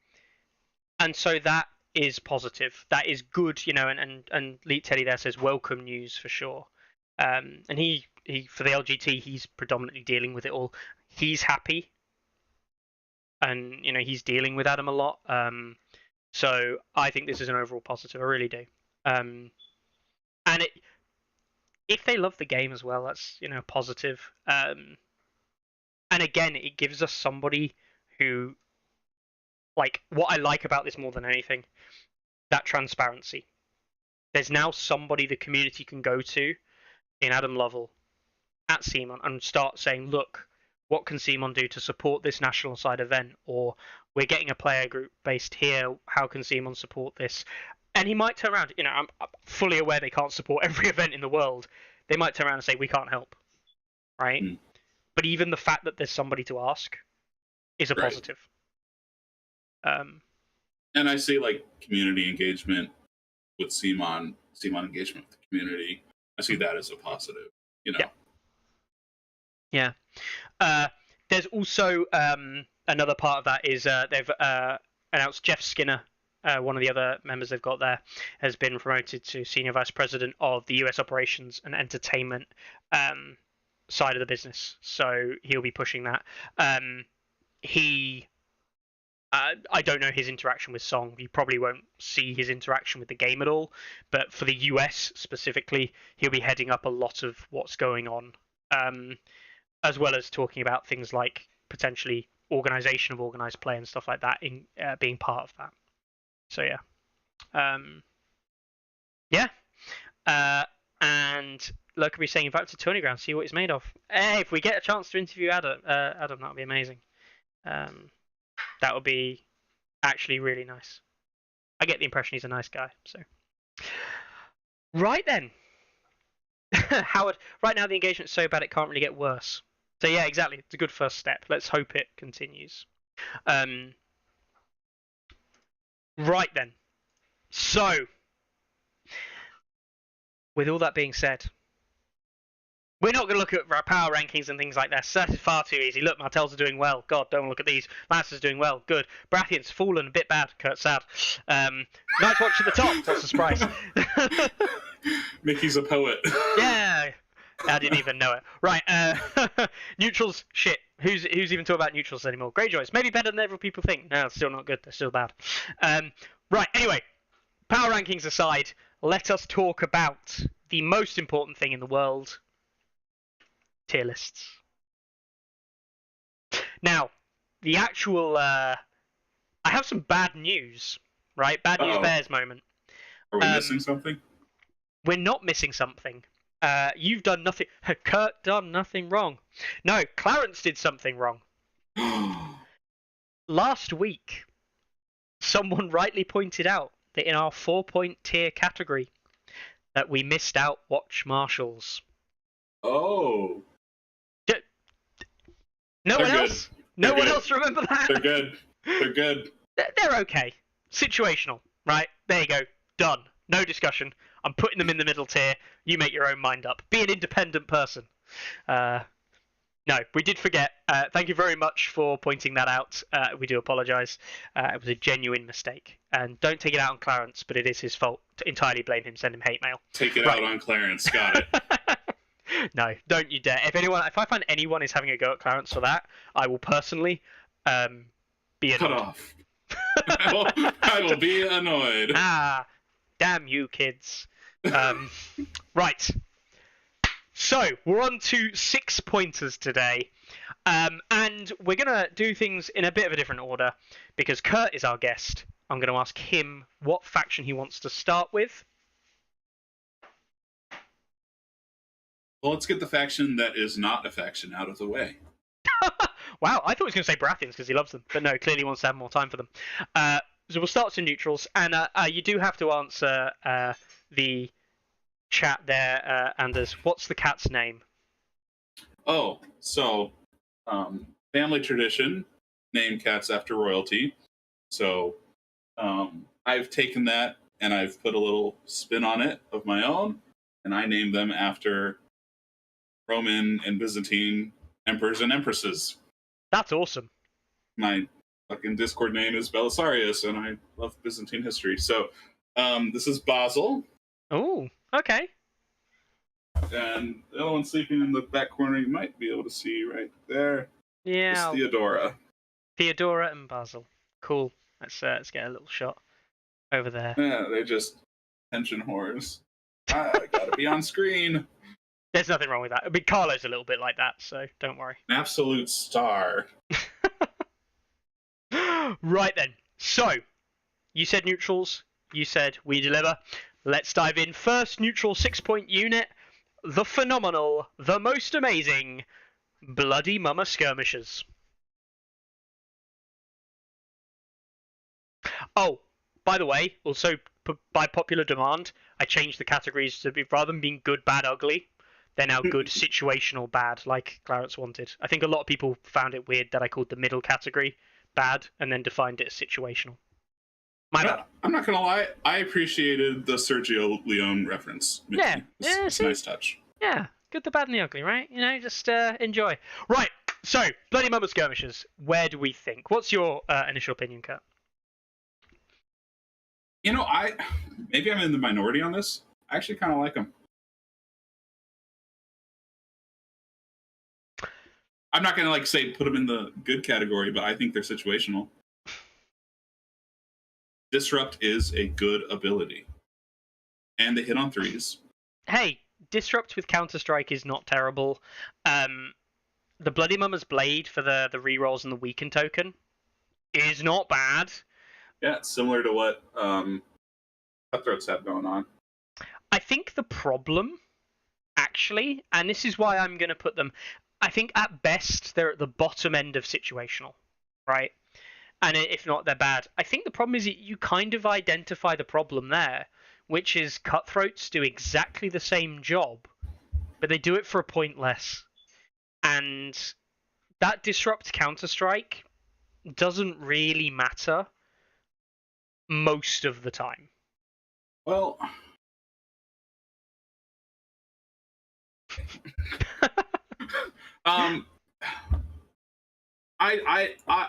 and so that is positive. That is good, and Leet Teddy there says welcome news for sure. And he for the LGT, he's predominantly dealing with it all. He's happy, and he's dealing with Adam a lot. So I think this is an overall positive. I really do. And if they love the game as well, that's positive. And again, it gives us somebody who, like, what I like about this more than anything, that transparency. There's now somebody the community can go to in Adam Lovell at CMON and start saying, look, what can CMON do to support this national side event? Or we're getting a player group based here. How can CMON support this? And he might turn around. I'm fully aware they can't support every event in the world. They might turn around and say, we can't help. Right? Mm. But even the fact that there's somebody to ask is a Right. positive. And I see like community engagement with CMON engagement with the community. I see that as a positive. Yeah. Yeah. There's also another part of that is they've announced Jeff Skinner, one of the other members they've got there, has been promoted to Senior Vice President of the US Operations and Entertainment side of the business. So he'll be pushing that. I don't know his interaction with Song. You probably won't see his interaction with the game at all. But for the US specifically, he'll be heading up a lot of what's going on. As well as talking about things like potentially organization of organized play and stuff like that in being part of that. So and Lurker be saying invite to Tourney Ground, see what it's made of. Hey, if we get a chance to interview Adam, that would be amazing. That would be actually really nice. I get the impression he's a nice guy. So right then, Howard. Right now the engagement's so bad it can't really get worse. So yeah, exactly. It's a good first step. Let's hope it continues. Right then. So, with all that being said, we're not going to look at our power rankings and things like that. That is far too easy. Look, Martells are doing well. God, don't look at these. Lancer's doing well. Good. Brathian's fallen a bit bad. Kurt sad. Nice watch at the top. What's the surprise? Mickey's a poet. Yeah. I didn't even know it. Right, neutrals, shit. Who's even talking about neutrals anymore? Greyjoys, maybe better than every people think. No, it's still not good. They're still bad. Right, anyway, power rankings aside, let us talk about the most important thing in the world, tier lists. Now, the actual... I have some bad news, right? Bad news bears moment. Are we missing something? We're not missing something. You've done nothing. Kurt done nothing wrong. No, Clarence did something wrong. Last week, someone rightly pointed out that in our 4-point tier category, that we missed out Watch Marshals. Oh. No one else. No one else remember that. They're good. They're good. They're okay. Situational, right? There you go. Done. No discussion. I'm putting them in the middle tier. You make your own mind up. Be an independent person. No, we did forget. Thank you very much for pointing that out. We do apologise. It was a genuine mistake. And don't take it out on Clarence, but it is his fault. To entirely blame him, send him hate mail. Take it Right. out on Clarence. Got it. No, don't you dare. If I find anyone is having a go at Clarence for that, I will personally be Cut annoyed. off. I will be annoyed. Ah, damn you, kids. Right. So, we're on to 6 pointers today. And we're going to do things in a bit of a different order because Kurt is our guest. I'm going to ask him what faction he wants to start with. Well, let's get the faction that is not a faction out of the way. Wow, I thought he was going to say Baratheons because he loves them. But no, clearly wants to have more time for them. So we'll start with neutrals. And you do have to answer the chat there, Anders. What's the cat's name? Oh, so family tradition, name cats after royalty. So I've taken that and I've put a little spin on it of my own, and I named them after Roman and Byzantine emperors and empresses. That's awesome. My fucking Discord name is Belisarius, and I love Byzantine history. So this is Basil. Oh, okay. And the other one sleeping in the back corner, you might be able to see right there. Yeah. It's Theodora. Theodora and Basil. Cool. Let's get a little shot over there. Yeah, they're just tension whores. I gotta be on screen. There's nothing wrong with that. I mean, Carlo's a little bit like that, so don't worry. An absolute star. Right then. So, you said neutrals. You said we deliver. Let's dive in. First neutral 6-point unit. The phenomenal, the most amazing, Bloody Mama Skirmishers. Oh, by the way, also by popular demand, I changed the categories to be, rather than being good, bad, ugly, they're now good, situational, bad, like Clarence wanted. I think a lot of people found it weird that I called the middle category bad and then defined it as situational. My bad. I'm not gonna lie, I appreciated the Sergio Leone reference. Yeah, it's a nice touch. Yeah, good, the bad, and the ugly, right? You know, just enjoy. Right, so, Bloody Mama Skirmishers, where do we think? What's your initial opinion, Kurt? You know, maybe I'm in the minority on this. I actually kind of like them. I'm not gonna say put them in the good category, but I think they're situational. Disrupt is a good ability, and they hit on threes. Hey, Disrupt with Counter-Strike is not terrible. The Bloody Mama's Blade for the rerolls and the weaken token is not bad. Yeah, it's similar to what Cutthroats have going on. I think the problem, actually, and this is why I'm going to put them, I think at best they're at the bottom end of situational, right? And if not, they're bad. I think the problem is you kind of identify the problem there, which is Cutthroats do exactly the same job, but they do it for a point less. And that Disrupt Counter-Strike doesn't really matter most of the time. Well, I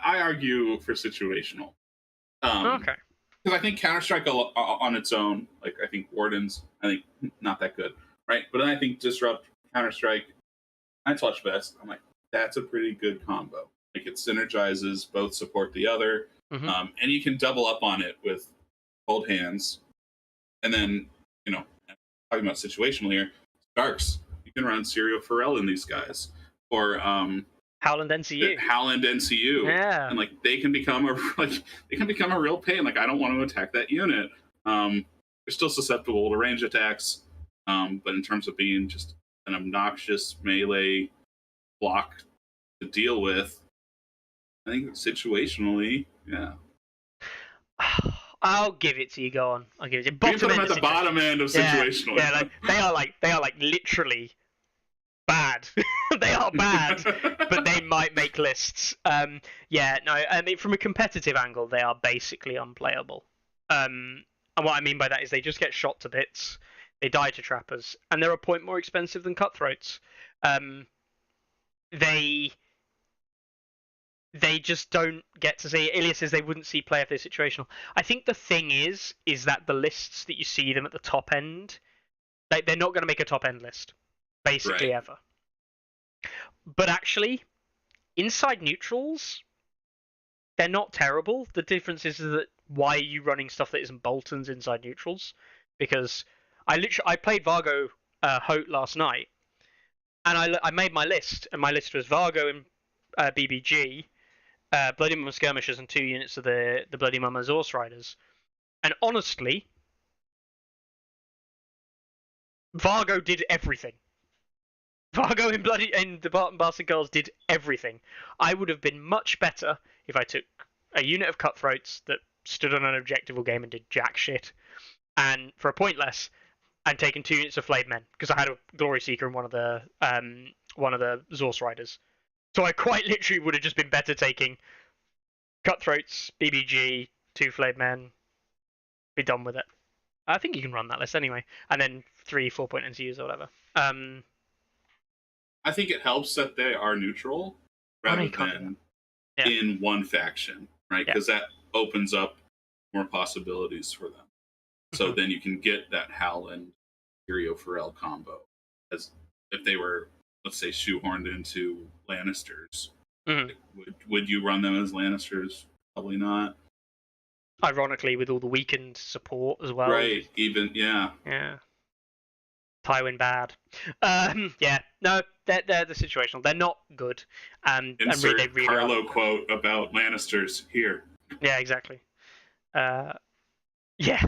argue for situational. Okay. Because I think Counter-Strike on its own, I think Wardens, not that good, right? But then I think Disrupt, Counter-Strike, I Touch Best. I'm like, that's a pretty good combo. It synergizes, both support the other, and you can double up on it with Cold Hands. And then, talking about situational here, Starks. You can run Serial Pharrell in these guys. Or Howland NCU. Howland NCU. Yeah. And they can become a real pain. I don't want to attack that unit. They're still susceptible to range attacks. But in terms of being just an obnoxious melee block to deal with, I think situationally, yeah. I'll give it to you. Go on. I'll give it to you. We can put them at the bottom end of situational. Yeah, they are literally bad. They are bad, but they might make lists. Yeah, no. I mean, from a competitive angle, they are basically unplayable. And what I mean by that is they just get shot to bits. They die to trappers, and they're a point more expensive than Cutthroats. they just don't get to see it. Ilya says they wouldn't see play if they're situational. I think the thing is that the lists that you see them at the top end, they're not going to make a top end list, basically Right. ever. But actually, inside neutrals, they're not terrible. The difference is that why are you running stuff that isn't Boltons inside neutrals? Because I played Vargo Hote last night, and I made my list, and my list was Vargo and BBG, Bloody Mama Skirmishers, and 2 units of the Bloody Mama Zorse Riders. And honestly, Vargo did everything. Vargo and the Bastard Girls did everything. I would have been much better if I took a unit of Cutthroats that stood on an objectival game and did jack shit, and for a point less, and taken 2 units of Flayed Men, because I had a Glory Seeker and one of the Zorse Riders. So I quite literally would have just been better taking Cutthroats, BBG, 2 Flayed Men, be done with it. I think you can run that list anyway, and then 3 4-point NCUs or whatever. I think it helps that they are neutral rather than in one faction, right? Because that opens up more possibilities for them. So then you can get that Howland Furio Pharrell combo, as if they were, let's say, shoehorned into Lannisters. Would you run them as Lannisters? Probably not. Ironically, with all the weakened support as well. Right. Even yeah. Tywin bad. Yeah. No, they're the situational. They're not good. Insert they really Carlo quote about Lannisters here. Yeah, exactly. Yeah.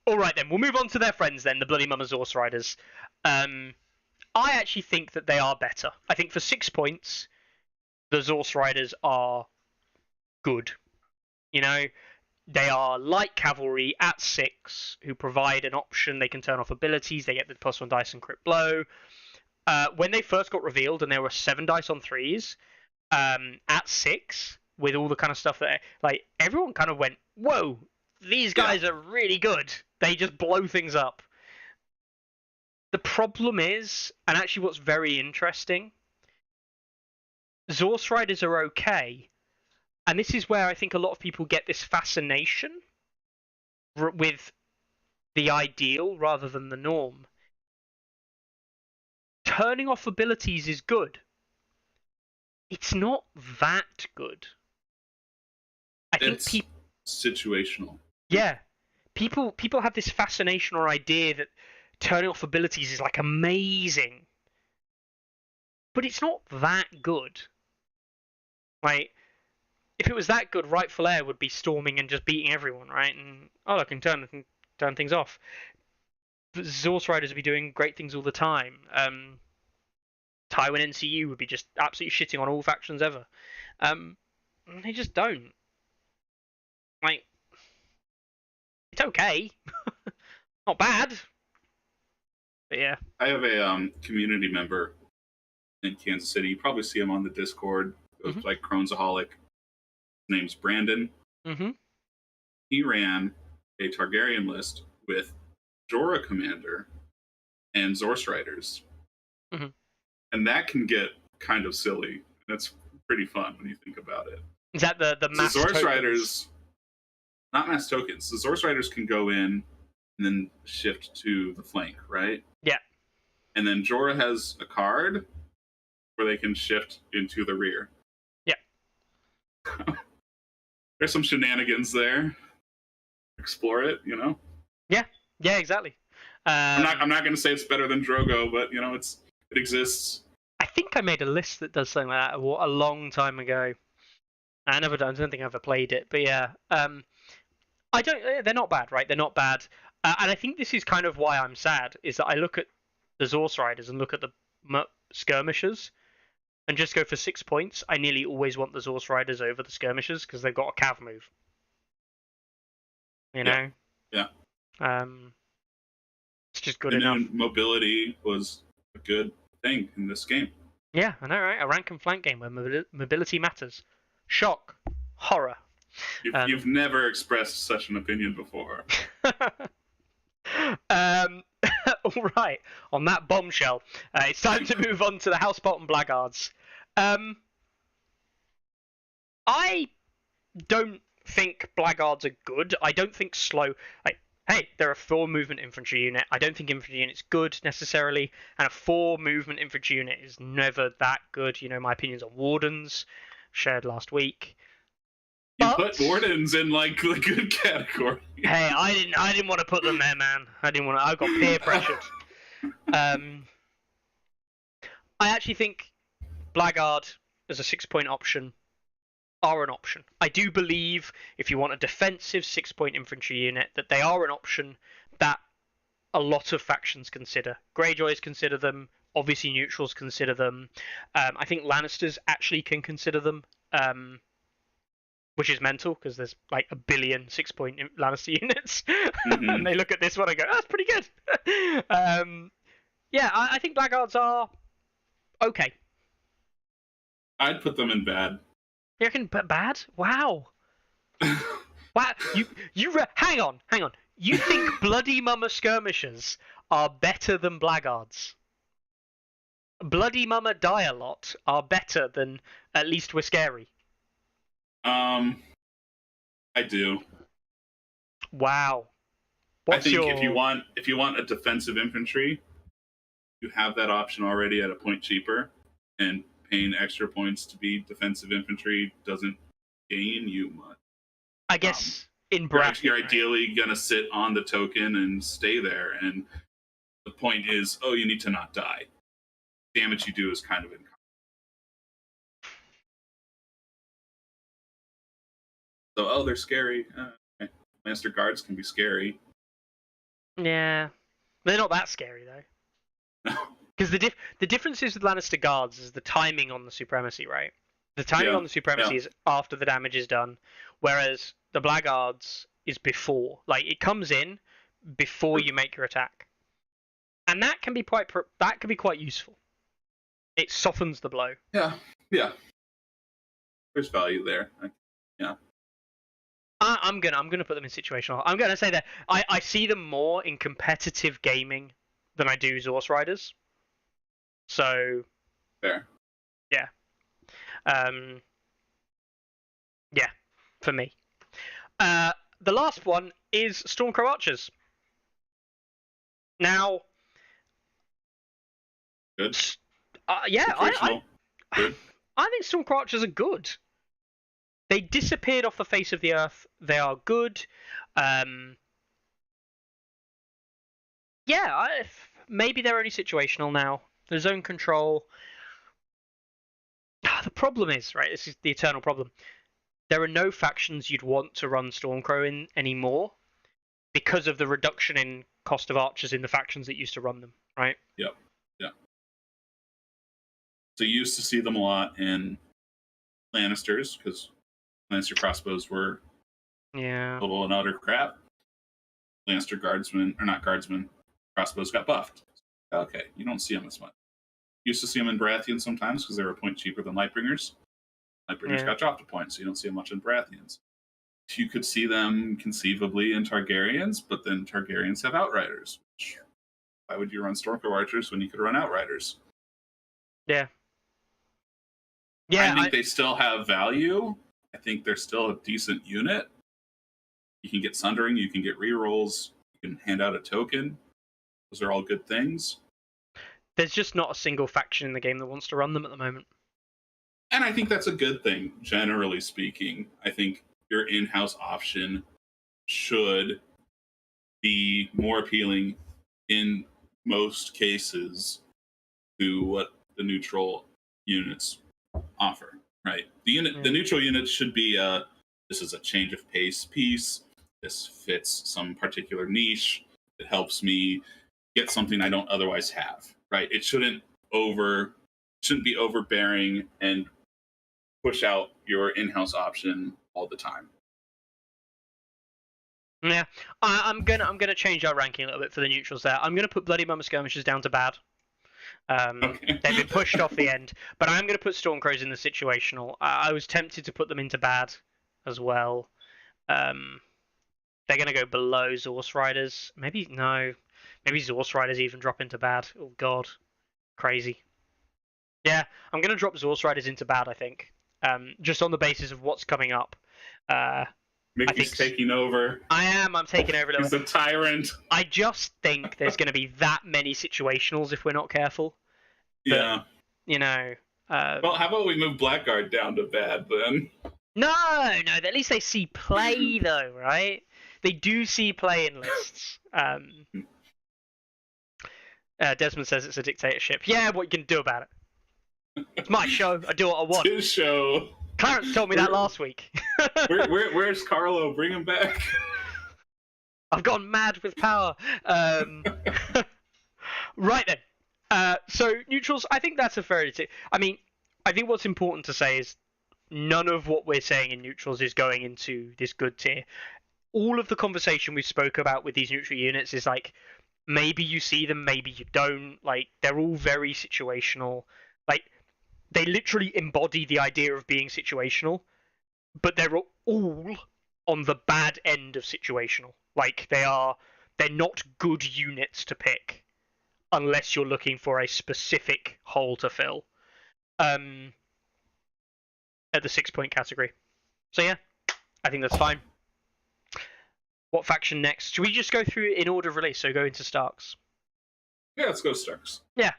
All right then, we'll move on to their friends then, the Bloody Mama Zorse Riders. I actually think that they are better. I think for 6 points, the Zorse Riders are good. You know, they are light cavalry at 6 who provide an option. They can turn off abilities. They get the +1 dice and crit blow. When they first got revealed and there were 7 dice on 3s at 6 with all the kind of stuff that like everyone kind of went, whoa, these guys are really good. They just blow things up. The problem is, and actually what's very interesting, Zorse Riders are okay. And this is where I think a lot of people get this fascination with the ideal rather than the norm. Turning off abilities is good. It's not that good. I think situational. Yeah. People have this fascination or idea that turning off abilities is like amazing. But it's not that good. Like, if it was that good, Rightful Heir would be storming and just beating everyone, right? And I can turn things off. But Zorse Riders would be doing great things all the time. Tywin NCU would be just absolutely shitting on all factions ever. They just don't. Like, it's okay. Not bad. But yeah. I have a community member in Kansas City. You probably see him on the Discord. It was like Cronesaholic. His name's Brandon. He ran a Targaryen list with Jorah Commander and Zorse Riders. And that can get kind of silly. That's pretty fun when you think about it. Is that the mass Zorse tokens? Riders, not mass tokens. The Zorse Riders can go in and then shift to the flank, right? Yeah. And then Jorah has a card where they can shift into the rear. Yeah. There's some shenanigans there. Explore it, you know? Yeah, exactly. I'm not going to say it's better than Drogo, but, you know, it exists. I think I made a list that does something like that a long time ago. I don't think I ever played it, but yeah. They're not bad, right? They're not bad. And I think this is kind of why I'm sad, is that I look at the Zorse Riders and look at the Skirmishers and just go for 6 points. I nearly always want the Zorse Riders over the Skirmishers because they've got a cav move. You know? Yeah. It's just good enough. Mobility was a good thing in this game. Yeah, I know, right? A rank and flank game where mobility matters. Shock. Horror. You've never expressed such an opinion before. All right. On that bombshell, it's time to move on to the House Bottom Blackguards. I don't think Blackguards are good. I don't think slow. Like, hey, they're a 4 movement infantry unit. I don't think infantry unit's good necessarily, and a 4 movement infantry unit is never that good. You know my opinions on Wardens, shared last week. You put Wardens in like the good category. Hey, I didn't want to put them there, man. I got peer pressured. I actually think Blackguard as a 6-point option are an option. I do believe if you want a defensive 6-point infantry unit, that they are an option that a lot of factions consider. Greyjoys consider them. Obviously, neutrals consider them. I think Lannisters actually can consider them. Which is mental because there's like a billion 6-point Lannister units, and they look at this one and go, "That's pretty good." Yeah, I think Blackguards are okay. I'd put them in bad. You reckon bad? Wow. Wow. Hang on. You think Bloody Mama skirmishers are better than Blackguards? Bloody Mama die a lot are better than At Least We're Scary. I do. Wow. I think if you want a defensive infantry, you have that option already at a point cheaper, and paying extra points to be defensive infantry doesn't gain you much. I guess in bracket, you're ideally gonna sit on the token and stay there, and the point is, oh, you need to not die. Damage you do is kind of income. So, oh, they're scary. Okay. Lannister guards can be scary. Yeah, they're not that scary though. Because the difference is with Lannister guards is the timing on the supremacy, right? The timing on the supremacy is after the damage is done, whereas the Blackguards is before. Like it comes in before you make your attack, and that can be quite useful. It softens the blow. Yeah. There's value there. Yeah. I'm gonna put them in situational. I'm gonna say that I see them more in competitive gaming than I do Zorse Riders. So fair. Yeah. Yeah, for me. The last one is Stormcrow Archers. Now, good. Yeah, good. I think Stormcrow Archers are good. They disappeared off the face of the earth. They are good. Yeah, maybe they're only situational now. The zone control. The problem is, right, this is the eternal problem. There are no factions you'd want to run Stormcrow in anymore because of the reduction in cost of archers in the factions that used to run them, right? Yep. So you used to see them a lot in Lannisters because Lannister crossbows were total and utter crap. Lannister guardsmen, or not guardsmen, crossbows got buffed. Okay, you don't see them as much. You used to see them in Baratheon sometimes because they were a point cheaper than Lightbringers. Lightbringers got dropped a point, so you don't see them much in Baratheons. You could see them conceivably in Targaryens, but then Targaryens have Outriders. Why would you run Stormcrow Archers when you could run Outriders? Yeah. I think they still have value. I think they're still a decent unit. You can get Sundering, you can get rerolls, you can hand out a token. Those are all good things. There's just not a single faction in the game that wants to run them at the moment. And I think that's a good thing, generally speaking. I think your in-house option should be more appealing in most cases to what the neutral units offer, right? The neutral units should be this is a change of pace piece. This fits some particular niche. It helps me get something I don't otherwise have, right? It shouldn't be overbearing and push out your in-house option all the time. Yeah, I'm gonna change our ranking a little bit for the neutrals there. I'm gonna put Bloody Mama Skirmishers down to bad. Okay. They've been pushed off the end, but I'm gonna put Stormcrows in the situational. I was tempted to put them into bad as well. They're gonna go below Zorse Riders. Maybe Maybe Zorse Riders even drop into bad. Oh god, crazy. Yeah, I'm gonna drop Zorse Riders into bad. I think, just on the basis of what's coming up. Mickey's taking over. I am. I'm taking over. He's a tyrant. I just think there's going to be that many situationals if we're not careful. But, Yeah. You know. Well, how about we move Blackguard down to bad then? No. At least they see play though, right? They do see play in lists. Desmond says it's a dictatorship. Yeah, what you can do about it? It's my show. I do what I want. It's his show. Clarence told me that last week. Where's Carlo? Bring him back. I've gone mad with power. Right then. So neutrals, I think that's a fair. I mean, I think what's important to say is none of what we're saying in neutrals is going into this good tier. All of the conversation we spoke about with these neutral units is like maybe you see them, maybe you don't. Like they're all very situational. Like they literally embody the idea of being situational, but they're all on the bad end of situational. Like they're not good units to pick unless you're looking for a specific hole to fill. At the 6-point category. So yeah, I think that's fine. What faction next? Should we just go through in order of release? So go into Starks. Yeah, let's go Starks. Yeah.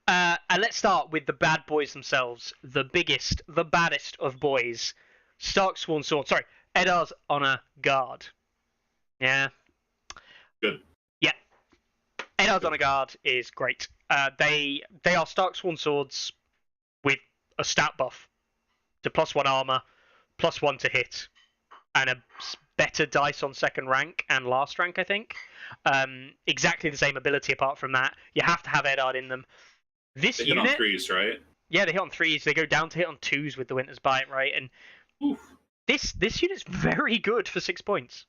And let's start with the bad boys themselves. The biggest, the baddest of boys. Stark Sworn Sword. Sorry, Eddar's Honor Guard. Yeah. Good. Yeah. Eddar's Honor Guard is great. They are Stark Sworn Swords with a stat buff to +1 armor, +1 to hit, and a better dice on second rank and last rank, I think. Exactly the same ability apart from that. You have to have Eddard in them. This they unit, hit on 3s, right? Yeah, they hit on 3s. They go down to hit on 2s with the Winter's Bite, right? And Oof. this unit's very good for 6 points.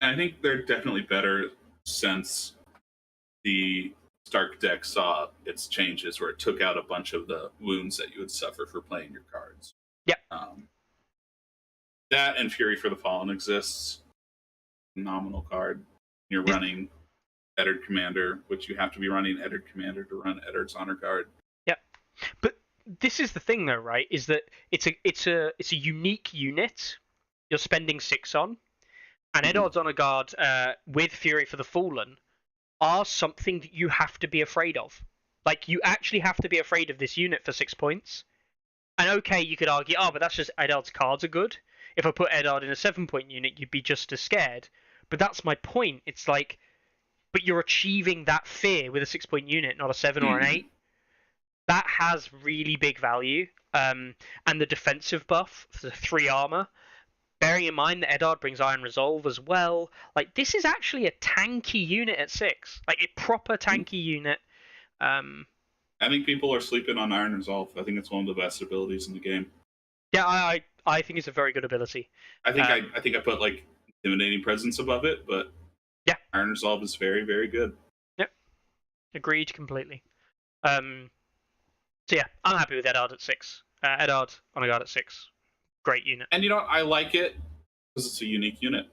I think they're definitely better since the Stark deck saw its changes where it took out a bunch of the wounds that you would suffer for playing your cards. Yeah. That and Fury for the Fallen exists. Phenomenal card. You're running Eddard Commander, which you have to be running Eddard Commander to run Eddard's Honor Guard. Yep. But this is the thing though, right? Is that it's a unique unit you're spending 6 on. And Eddard's Honor Guard with Fury for the Fallen are something that you have to be afraid of. Like, you actually have to be afraid of this unit for 6 points. And okay, you could argue, oh, but that's just Eddard's cards are good. If I put Eddard in a 7-point unit, you'd be just as scared. But that's my point. It's like, but you're achieving that fear with a 6-point unit, not a 7 or an 8. That has really big value. And the defensive buff for the 3 armor, bearing in mind that Eddard brings Iron Resolve as well. Like, this is actually a tanky unit at 6. Like, a proper tanky unit. I think people are sleeping on Iron Resolve. I think it's one of the best abilities in the game. Yeah, I think it's a very good ability. I think I put like Intimidating Presence above it, but yeah, Iron Resolve is very, very good. Yep, agreed completely. So yeah, I'm happy with Eddard at 6. Eddard Honor Guard at 6, great unit. And you know, I like it because it's a unique unit.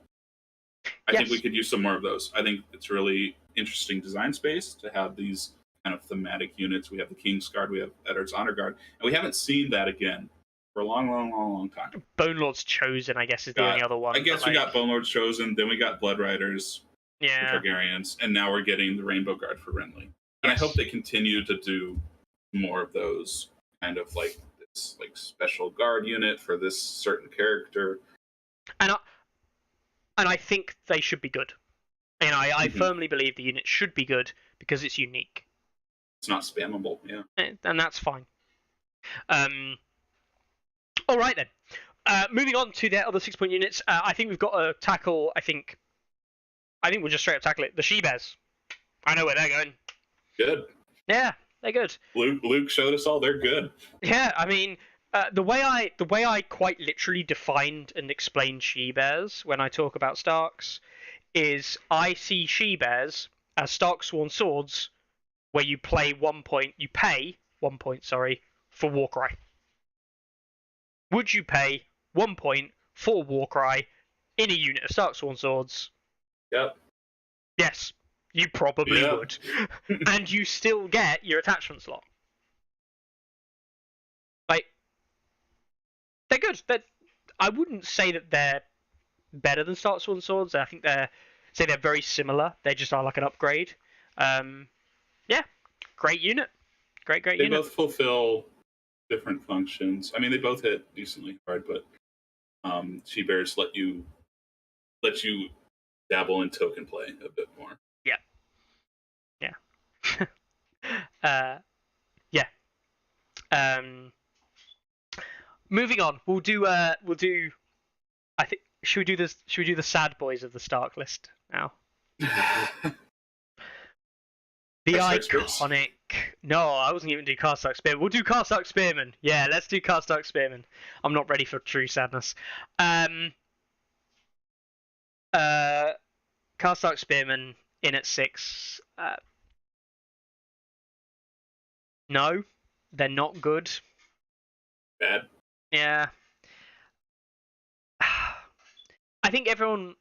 I think we could use some more of those. I think it's really interesting design space to have these kind of thematic units. We have the King's Guard, we have Eddard's Honor Guard, and we haven't seen that again for a long time. Bone Lord's Chosen, I guess, is the only other one. I guess we got Bone Lord's Chosen, then we got Blood Riders, yeah, Targaryens, and now we're getting the Rainbow Guard for Renly. And I hope they continue to do more of those kind of like this like special guard unit for this certain character. And I think they should be good. And I firmly believe the unit should be good because it's unique. It's not spammable, yeah. And that's fine. All right then. Moving on to the other 6-point units, I think we've got to tackle. I think we'll just straight up tackle it. The She-Bears. I know where they're going. Good. Yeah, they're good. Luke showed us all. They're good. Yeah, I mean, the way I quite literally defined and explained She-Bears when I talk about Starks is I see She-Bears as Stark Sworn Swords, where you pay 1 point, for Warcry. Would you pay 1 point for Warcry in a unit of Stark Sworn Swords? Yep. Yes. You probably Yeah. would. And you still get your attachment slot. Like, they're good. I wouldn't say that they're better than Stark Sword and Swords. I think they're very similar. They just are like an upgrade. Yeah, great unit. Great They unit. both fulfill different functions. I mean, they both hit decently hard, but She Bears let you dabble in token play a bit more. Yeah. Yeah. Moving on, we'll do. I think should we do this? Should we do the sad boys of the Stark list now? The iconic. No, I wasn't even do Karstark Spearman. We'll do Karstark Spearman. Yeah, let's do Karstark Spearman. I'm not ready for true sadness. Karstark Spearman in at 6. No, they're not good. Bad. Yeah. I think everyone.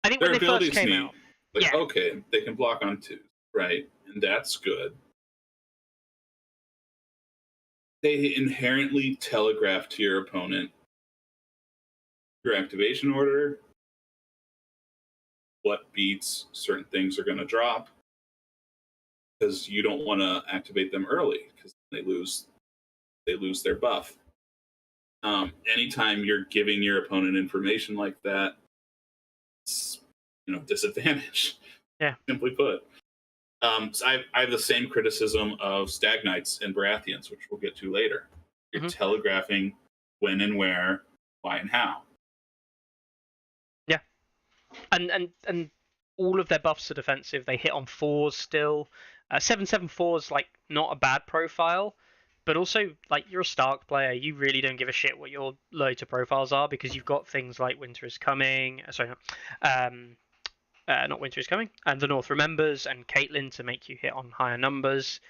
I think Their when they first came neat. out. Like, yeah. okay, they can block on 2, right? And that's good. They inherently telegraph to your opponent your activation order, what beats certain things are going to drop, because you don't want to activate them early because they lose their buff. Anytime you're giving your opponent information like that, it's disadvantage. Yeah. Simply put. So I have the same criticism of Stag Knights and Baratheons, which we'll get to later. You're telegraphing when and where, why and how. Yeah. And all of their buffs are defensive. They hit on 4s still. 7/7/4 is like not a bad profile, but also like you're a Stark player, you really don't give a shit what your low to profiles are because you've got things like Winter is Coming. Not Winter is Coming, and the North Remembers and Caitlyn to make you hit on higher numbers.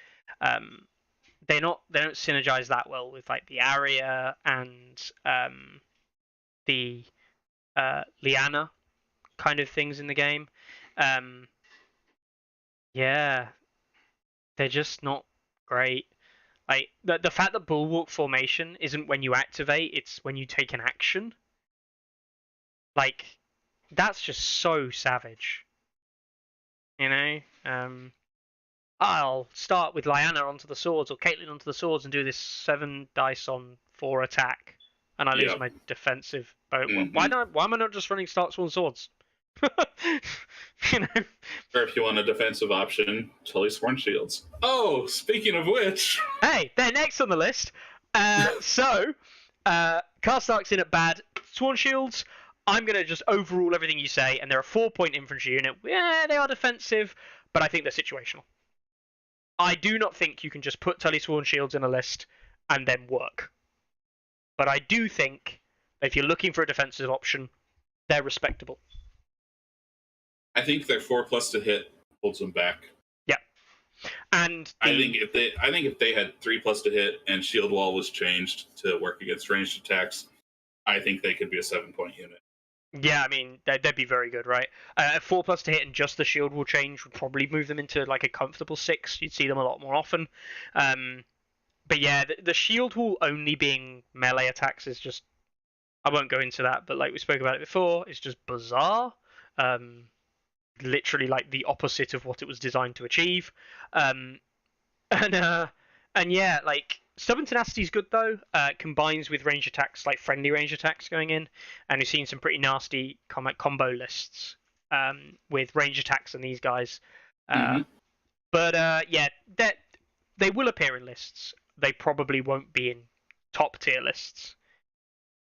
They don't synergize that well with like the Arya and the Lyanna kind of things in the game. Yeah, they're just not great. Like the fact that Bulwark formation isn't when you activate, it's when you take an action. Like that's just so savage. I'll start with Lyanna onto the swords or Caitlyn onto the swords and do this 7 dice on 4 attack, and I lose my defensive. Why am I not just running Stark Sworn Swords? Or if you want a defensive option, Tully Sworn Shields. Oh, speaking of which, hey, they're next on the list. So, Karstark's in at bad. Sworn Shields. I'm gonna just overrule everything you say, and they're a 4-point infantry unit. Yeah, they are defensive, but I think they're situational. I do not think you can just put Tully Sworn Shields in a list and then work. But I do think that if you're looking for a defensive option, they're respectable. I think their 4+ to hit holds them back. Yeah, and I think if they had 3+ to hit and Shield Wall was changed to work against ranged attacks, I think they could be a 7-point unit. Yeah, I mean they'd be very good, right? 4+ to hit and just the shield will change would probably move them into like a comfortable 6. You'd see them a lot more often. But yeah, the shield wall only being melee attacks is just, I won't go into that, but like we spoke about it before, it's just bizarre. Literally like the opposite of what it was designed to achieve. And yeah, like Stubborn Tenacity is good though. Combines with range attacks, like friendly range attacks going in, and we've seen some pretty nasty combo lists with range attacks and these guys. But yeah, they will appear in lists. They probably won't be in top tier lists,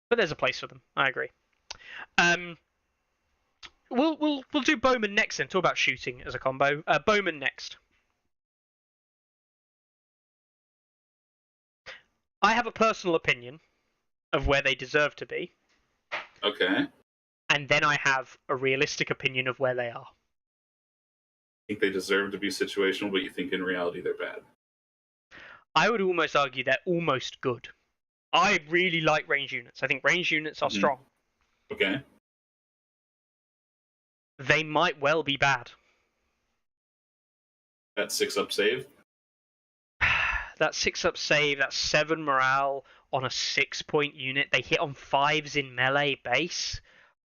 but there's a place for them. I agree. We'll do Bowman next then. Talk about shooting as a combo. Bowman next. I have a personal opinion of where they deserve to be. Okay. And then I have a realistic opinion of where they are. I think they deserve to be situational, but you think in reality they're bad. I would almost argue they're almost good. I really like range units. I think range units are strong. Okay. They might well be bad. That 6-up save. That 6-up save, that 7 morale on a 6-point unit. They hit on 5s in melee base.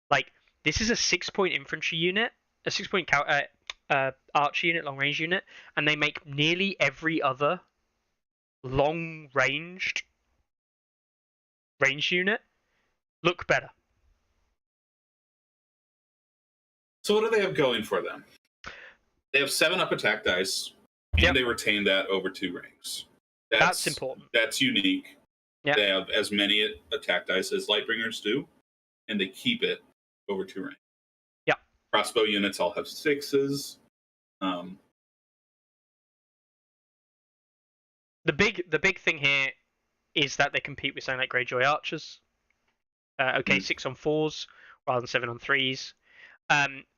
Like, this is a 6-point infantry unit, a 6-point archer unit, long range unit, and they make nearly every other long ranged unit look better. So what do they have going for them? They have 7-up attack dice, and they retain that over 2 ranks. That's important. That's unique. Yep. They have as many attack dice as Lightbringers do, and they keep it over 2 ranks. Yeah. Crossbow units all have 6s. The big thing here is that they compete with something like Greyjoy archers. 6 on 4s rather than 7 on 3s.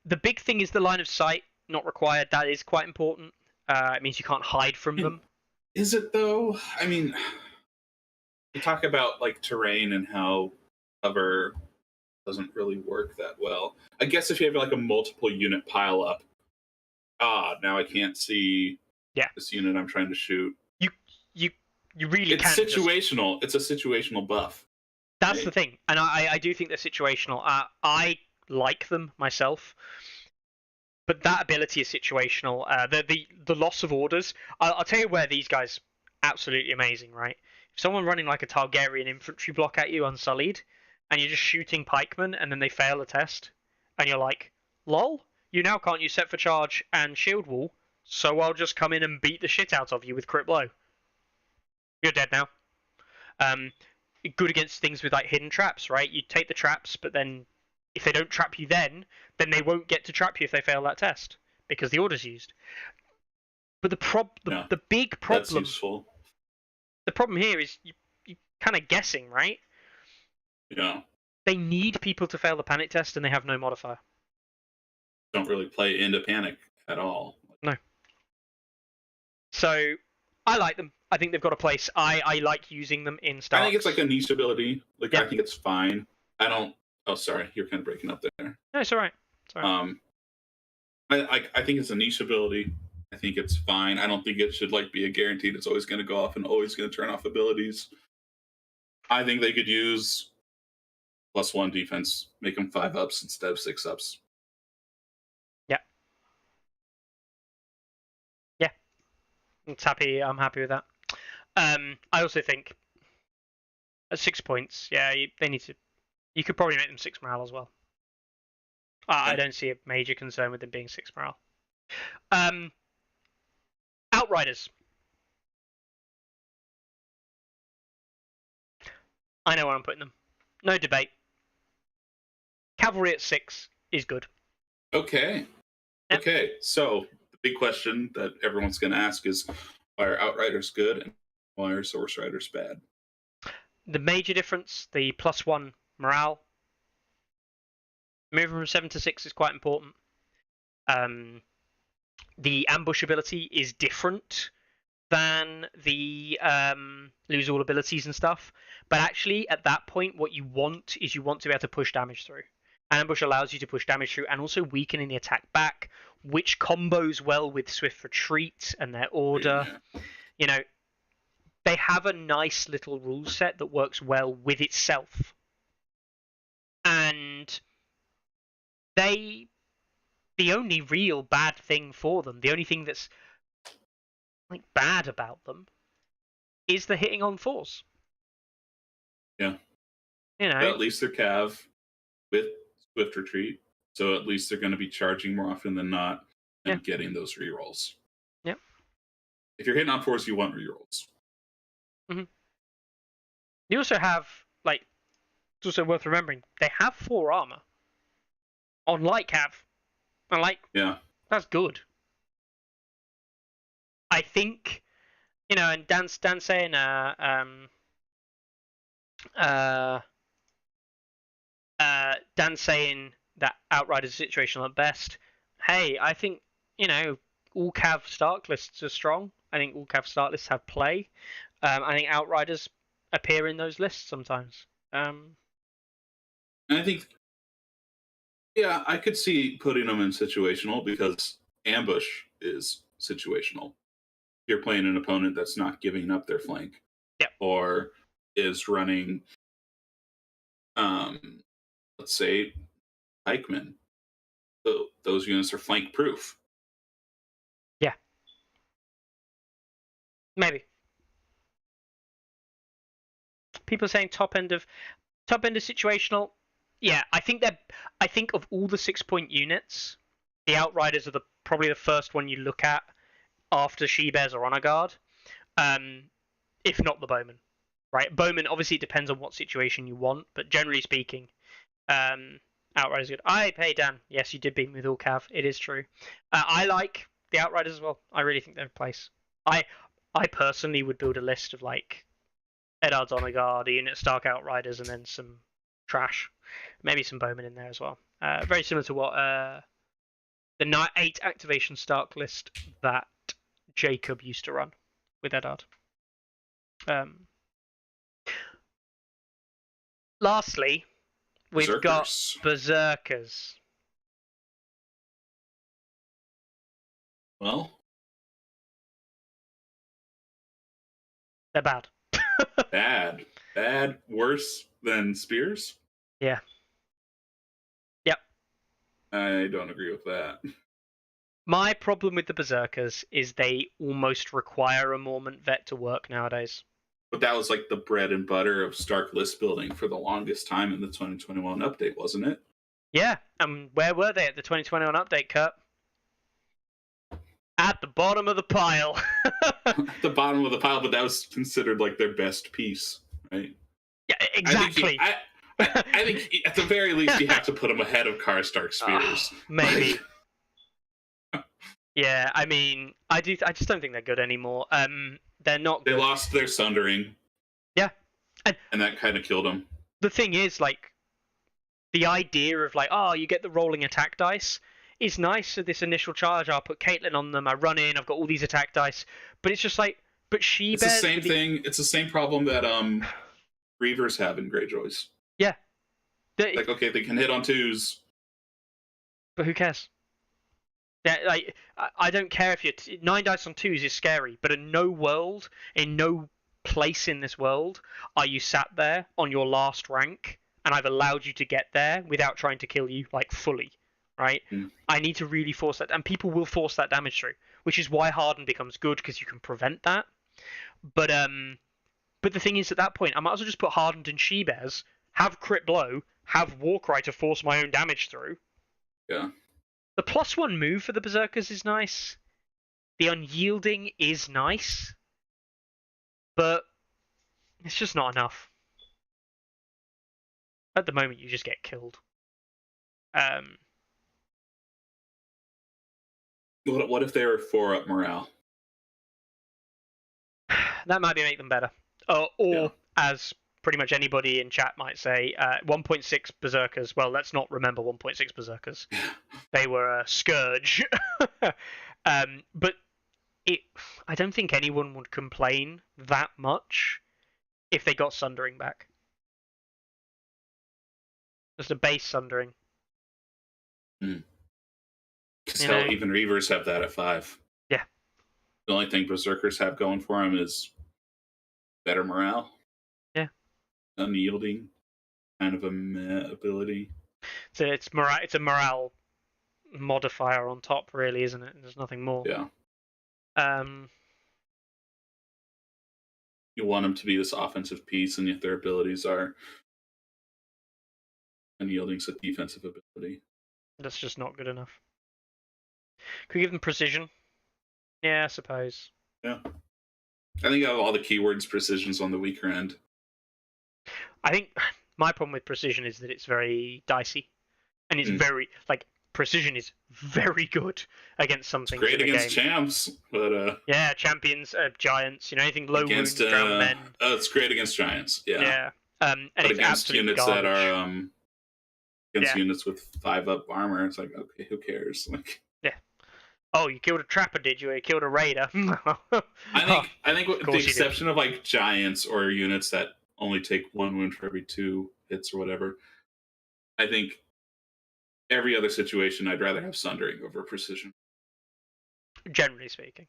The big thing is the line of sight not required. That is quite important. It means you can't hide from them. Is it though? I mean, you talk about like terrain and how cover doesn't really work that well. I guess if you have like a multiple unit pile up, now I can't see this unit I'm trying to shoot. You really it's can. Situational. It's a situational buff. That's the thing, and I do think they're situational. I like them myself, but that ability is situational. The loss of orders. I'll tell you where these guys absolutely amazing, right? If someone running like a Targaryen infantry block at you unsullied, and you're just shooting pikemen, and then they fail a test, and you're like, lol, you now can't use set for charge and shield wall, so I'll just come in and beat the shit out of you with crit blow. You're dead now. Good against things with like hidden traps, right? You take the traps, but then if they don't trap you then they won't get to trap you if they fail that test because the order's used. But the big problem. That's useful. The problem here is you kind of guessing, right? Yeah. They need people to fail the panic test, and they have no modifier. Don't really play into panic at all. No. So I like them. I think they've got a place. I like using them in Starks. I think it's like a niche ability. Like I think it's fine. I don't. Oh, sorry, you're kind of breaking up there. No, it's all right. It's all right. I think it's a niche ability. I think it's fine. I don't think it should like be a guaranteed. It's always going to go off and always going to turn off abilities. I think they could use +1 defense, make them 5-ups instead of 6-ups. Yeah. Yeah. I'm happy with that. I also think at 6 points, they need to. You could probably make them 6 morale as well. I don't see a major concern with them being 6 morale. Outriders. I know where I'm putting them. No debate. Cavalry at 6 is good. Okay. Yep. Okay, so the big question that everyone's going to ask is, why are Outriders good and why are Source Riders bad? The major difference, the +1 morale. Moving from 7 to 6 is quite important. The ambush ability is different than the lose all abilities and stuff. But actually, at that point, what you want is to be able to push damage through. Ambush allows you to push damage through and also weakening the attack back, which combos well with Swift Retreat and their order. Yeah. You know, they have a nice little rule set that works well with itself. And the only real bad thing for them, the only thing that's like bad about them, is the hitting on 4s. Yeah. You know, but at least they're Cav with Swift Retreat, so at least they're going to be charging more often than not and getting those rerolls. Yep. If you're hitting on 4s, you want rerolls. Mm-hmm. You also have, like, it's also worth remembering, they have 4 armor on light Cav. And that's good. I think, you know, and Dan's saying Dan's saying that Outriders are situational at best. Hey, I think, you know, all Cav Stark lists are strong. I think all Cav Stark lists have play. I think Outriders appear in those lists sometimes. And I think, I could see putting them in situational because ambush is situational. You're playing an opponent that's not giving up their flank, Yep. or is running, let's say, pikemen. So those units are flank proof. Yeah. Maybe. People are saying top end of situational. Yeah, I think of all the 6-point units, the Outriders are probably the first one you look at after She-Bears or Honor Guard, if not the Bowman. Right, Bowman, obviously it depends on what situation you want, but generally speaking, Outriders good. I pay Dan. Yes, you did beat me with all cav. It is true. I like the Outriders as well. I really think they're in place. I personally would build a list of like Eddard's Honor Guard, a unit of Stark Outriders, and then some trash. Maybe some Bowman in there as well. Very similar to what the 8 activation Stark list that Jacob used to run with Eddard. Lastly, we've got Berserkers. Well, they're bad. Bad. Worse than Spears? Yeah. Yep. I don't agree with that. My problem with the Berserkers is they almost require a Mormont vet to work nowadays. But that was like the bread and butter of Stark list building for the longest time in the 2021 update, wasn't it? Yeah, and where were they at the 2021 update, Kurt? At the bottom of the pile. At the bottom of the pile, but that was considered like their best piece, right? Yeah, exactly. I think at the very least you have to put them ahead of Karstark Spears. Maybe. Yeah, I mean, I just don't think they're good anymore. They're not good. They lost their Sundering. Yeah. And that kind of killed them. The thing is, like, the idea of, like, oh, you get the rolling attack dice is nice. So this initial charge, I'll put Caitlyn on them, I run in, I've got all these attack dice. But it's just like, but It's the same thing. It's the same problem that Reavers have in Greyjoys. Yeah. Like, okay, they can hit on 2s. But who cares? Yeah, like, I don't care if you're 9 dice on 2s is scary, but in no place in this world are you sat there on your last rank and I've allowed you to get there without trying to kill you, like, fully, right? I need to really force that, and people will force that damage through, which is why Harden becomes good, because you can prevent that. But the thing is, at that point, I might as well just put Hardened and She-Bears, have crit blow, have Warcry to force my own damage through. Yeah. The +1 move for the Berserkers is nice. The Unyielding is nice. But it's just not enough. At the moment, you just get killed. What if they were 4-up morale? That might make them better. As pretty much anybody in chat might say, 1.6 Berserkers. Well, let's not remember 1.6 Berserkers. They were a scourge. But I don't think anyone would complain that much if they got Sundering back. Just a base Sundering. Because even Reavers have that at 5. Yeah. The only thing Berserkers have going for them is better morale. Yeah. Unyielding, kind of a meh ability. So it's a morale modifier on top, really, isn't it? There's nothing more. Yeah. You want them to be this offensive piece, and yet their abilities are Unyielding's a defensive ability. That's just not good enough. Could we give them precision? Yeah, I suppose. Yeah. I think out of all the keywords, precision's on the weaker end. I think my problem with precision is that it's very dicey. And it's very, like, precision is very good against something. It's great against champs, but yeah, champions, giants, anything low wound, drowned men. It's great against giants. Yeah. Yeah. And but it's against units garbage. that are units with 5-up armor, it's like, okay, who cares? Like, yeah. Oh, you killed a trapper, did you? You killed a raider. I think with the exception of like giants or units that only take 1 wound for every 2 hits or whatever, I think every other situation I'd rather have Sundering over precision. generally speaking.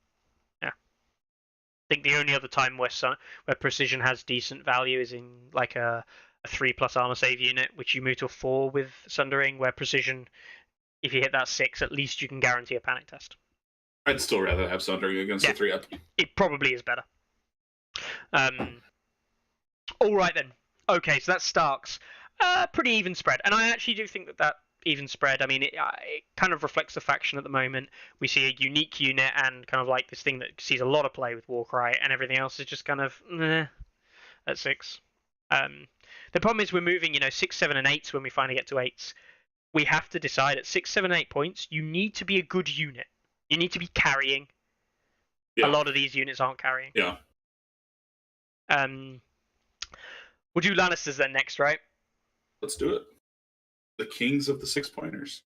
Yeah. I think the only other time where precision has decent value is in like a 3+ armor save unit, which you move to a 4 with Sundering, where precision, if you hit that 6, at least you can guarantee a panic test. I'd still rather have Sundering against the 3 up. It probably is better. All right then. Okay, so that's Stark's. Pretty even spread, and I actually do think that even spread. I mean, it kind of reflects the faction at the moment. We see a unique unit and kind of like this thing that sees a lot of play with Warcry, and everything else is just kind of at 6. The problem is we're moving, 6, 7, and 8s when we finally get to 8s. We have to decide at 6, 7, 8 points. You need to be a good unit. You need to be carrying. Yeah. A lot of these units aren't carrying. Yeah. We'll do Lannisters then next, right? Let's do it. The kings of the 6-pointers.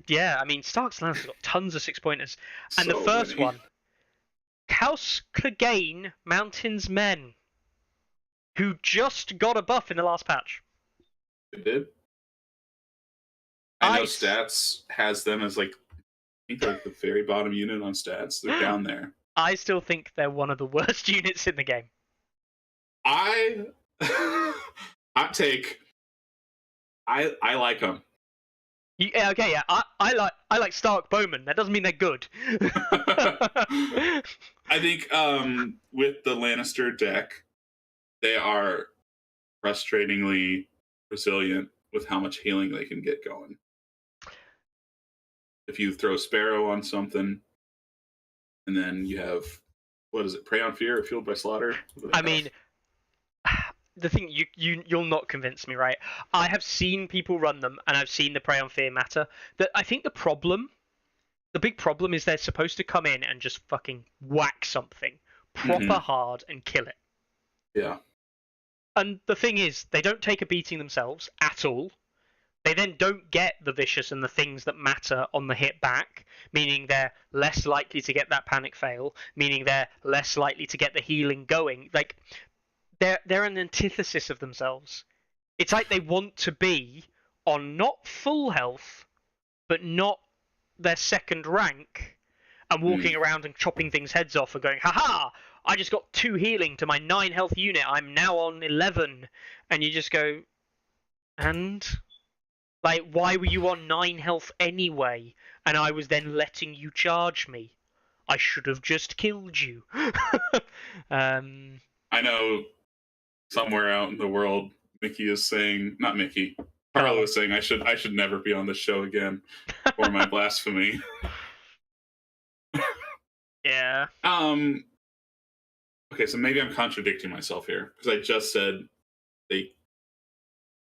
Yeah, I mean, Stark's Lannisters got tons of 6-pointers. And So the first many. one, House Clegane Mountain's Men, who just got a buff in the last patch. It did. I know Stats has them as like, I think they're the very bottom unit on Stats. They're down there. I still think they're one of the worst units in the game. Hot take. I like them. Yeah, okay, yeah. I like Stark Bowman. That doesn't mean they're good. I think with the Lannister deck, they are frustratingly resilient with how much healing they can get going. If you throw Sparrow on something, and then you have, what is it, Prey on Fear or Fueled by Slaughter? I mean, the thing, you'll not convince me, right? I have seen people run them, and I've seen the Prey on Fear matter. That I think the big problem is they're supposed to come in and just fucking whack something proper hard and kill it. Yeah. And the thing is, they don't take a beating themselves at all. They then don't get the vicious and the things that matter on the hit back, meaning they're less likely to get that panic fail, meaning they're less likely to get the healing going. Like, they're an antithesis of themselves. It's like they want to be on not full health, but not their second rank, and walking around and chopping things heads off and going, haha, I just got 2 healing to my 9 health unit, I'm now on 11. And you just go, and? Like, why were you on 9 health anyway? And I was then letting you charge me. I should have just killed you. I know somewhere out in the world, Mickey is saying, not Mickey, Carlo is saying I should never be on this show again for my blasphemy. Yeah. Okay, so maybe I'm contradicting myself here because I just said they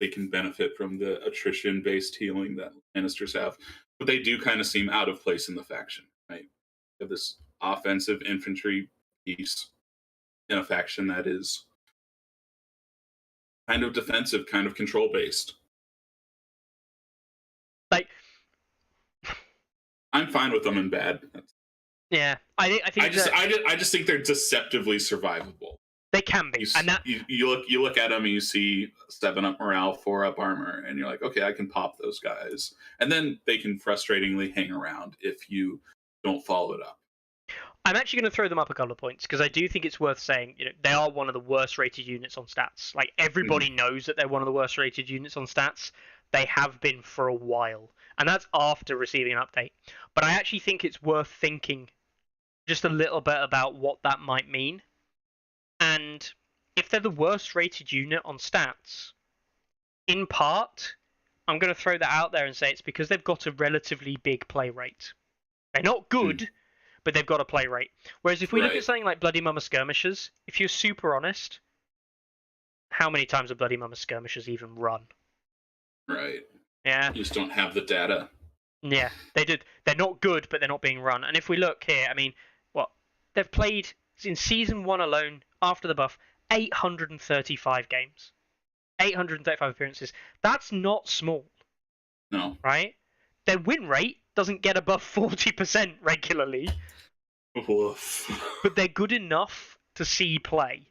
can benefit from the attrition-based healing that Lannisters have, but they do kind of seem out of place in the faction, right? You have this offensive infantry piece in a faction that is kind of defensive, kind of control-based. Like, I'm fine with them in bad. Yeah, I think I just think they're deceptively survivable. They can be, you look at them and you see 7-up morale, 4-up armor, and you're like, okay, I can pop those guys, and then they can frustratingly hang around if you don't follow it up. I'm actually going to throw them up a couple of points because I do think it's worth saying, they are one of the worst rated units on stats. Like, everybody knows that they're one of the worst rated units on stats. They have been for a while, and that's after receiving an update. But I actually think it's worth thinking just a little bit about what that might mean. And if they're the worst rated unit on stats, in part, I'm going to throw that out there and say it's because they've got a relatively big play rate. They're not good, but they've got a play rate. Whereas if we look at something like Bloody Mama Skirmishers, if you're super honest, how many times have Bloody Mama Skirmishers even run? Right. Yeah. You just don't have the data. Yeah, they did. They're not good, but they're not being run. And if we look here, I mean, they've played in Season 1 alone, after the buff, 835 games. 835 appearances. That's not small. No. Right? Their win rate doesn't get above 40% regularly. Woof. But they're good enough to see play.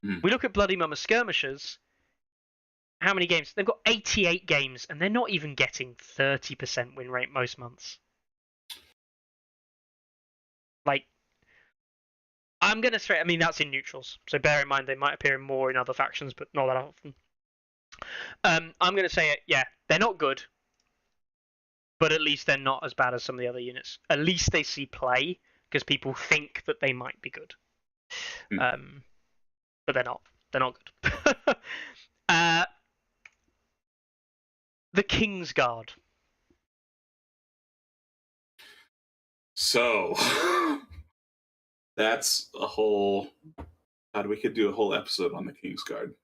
We look at Bloody Mama Skirmishers. How many games? They've got 88 games, and they're not even getting 30% win rate most months. Like, I'm gonna say, I mean, that's in neutrals, so bear in mind they might appear more in other factions, but not that often. I'm gonna say it. Yeah, they're not good, but at least they're not as bad as some of the other units. At least they see play because people think that they might be good. But they're not. They're not good. The King's Guard. So that's a whole. God, we could do a whole episode on the King's Guard.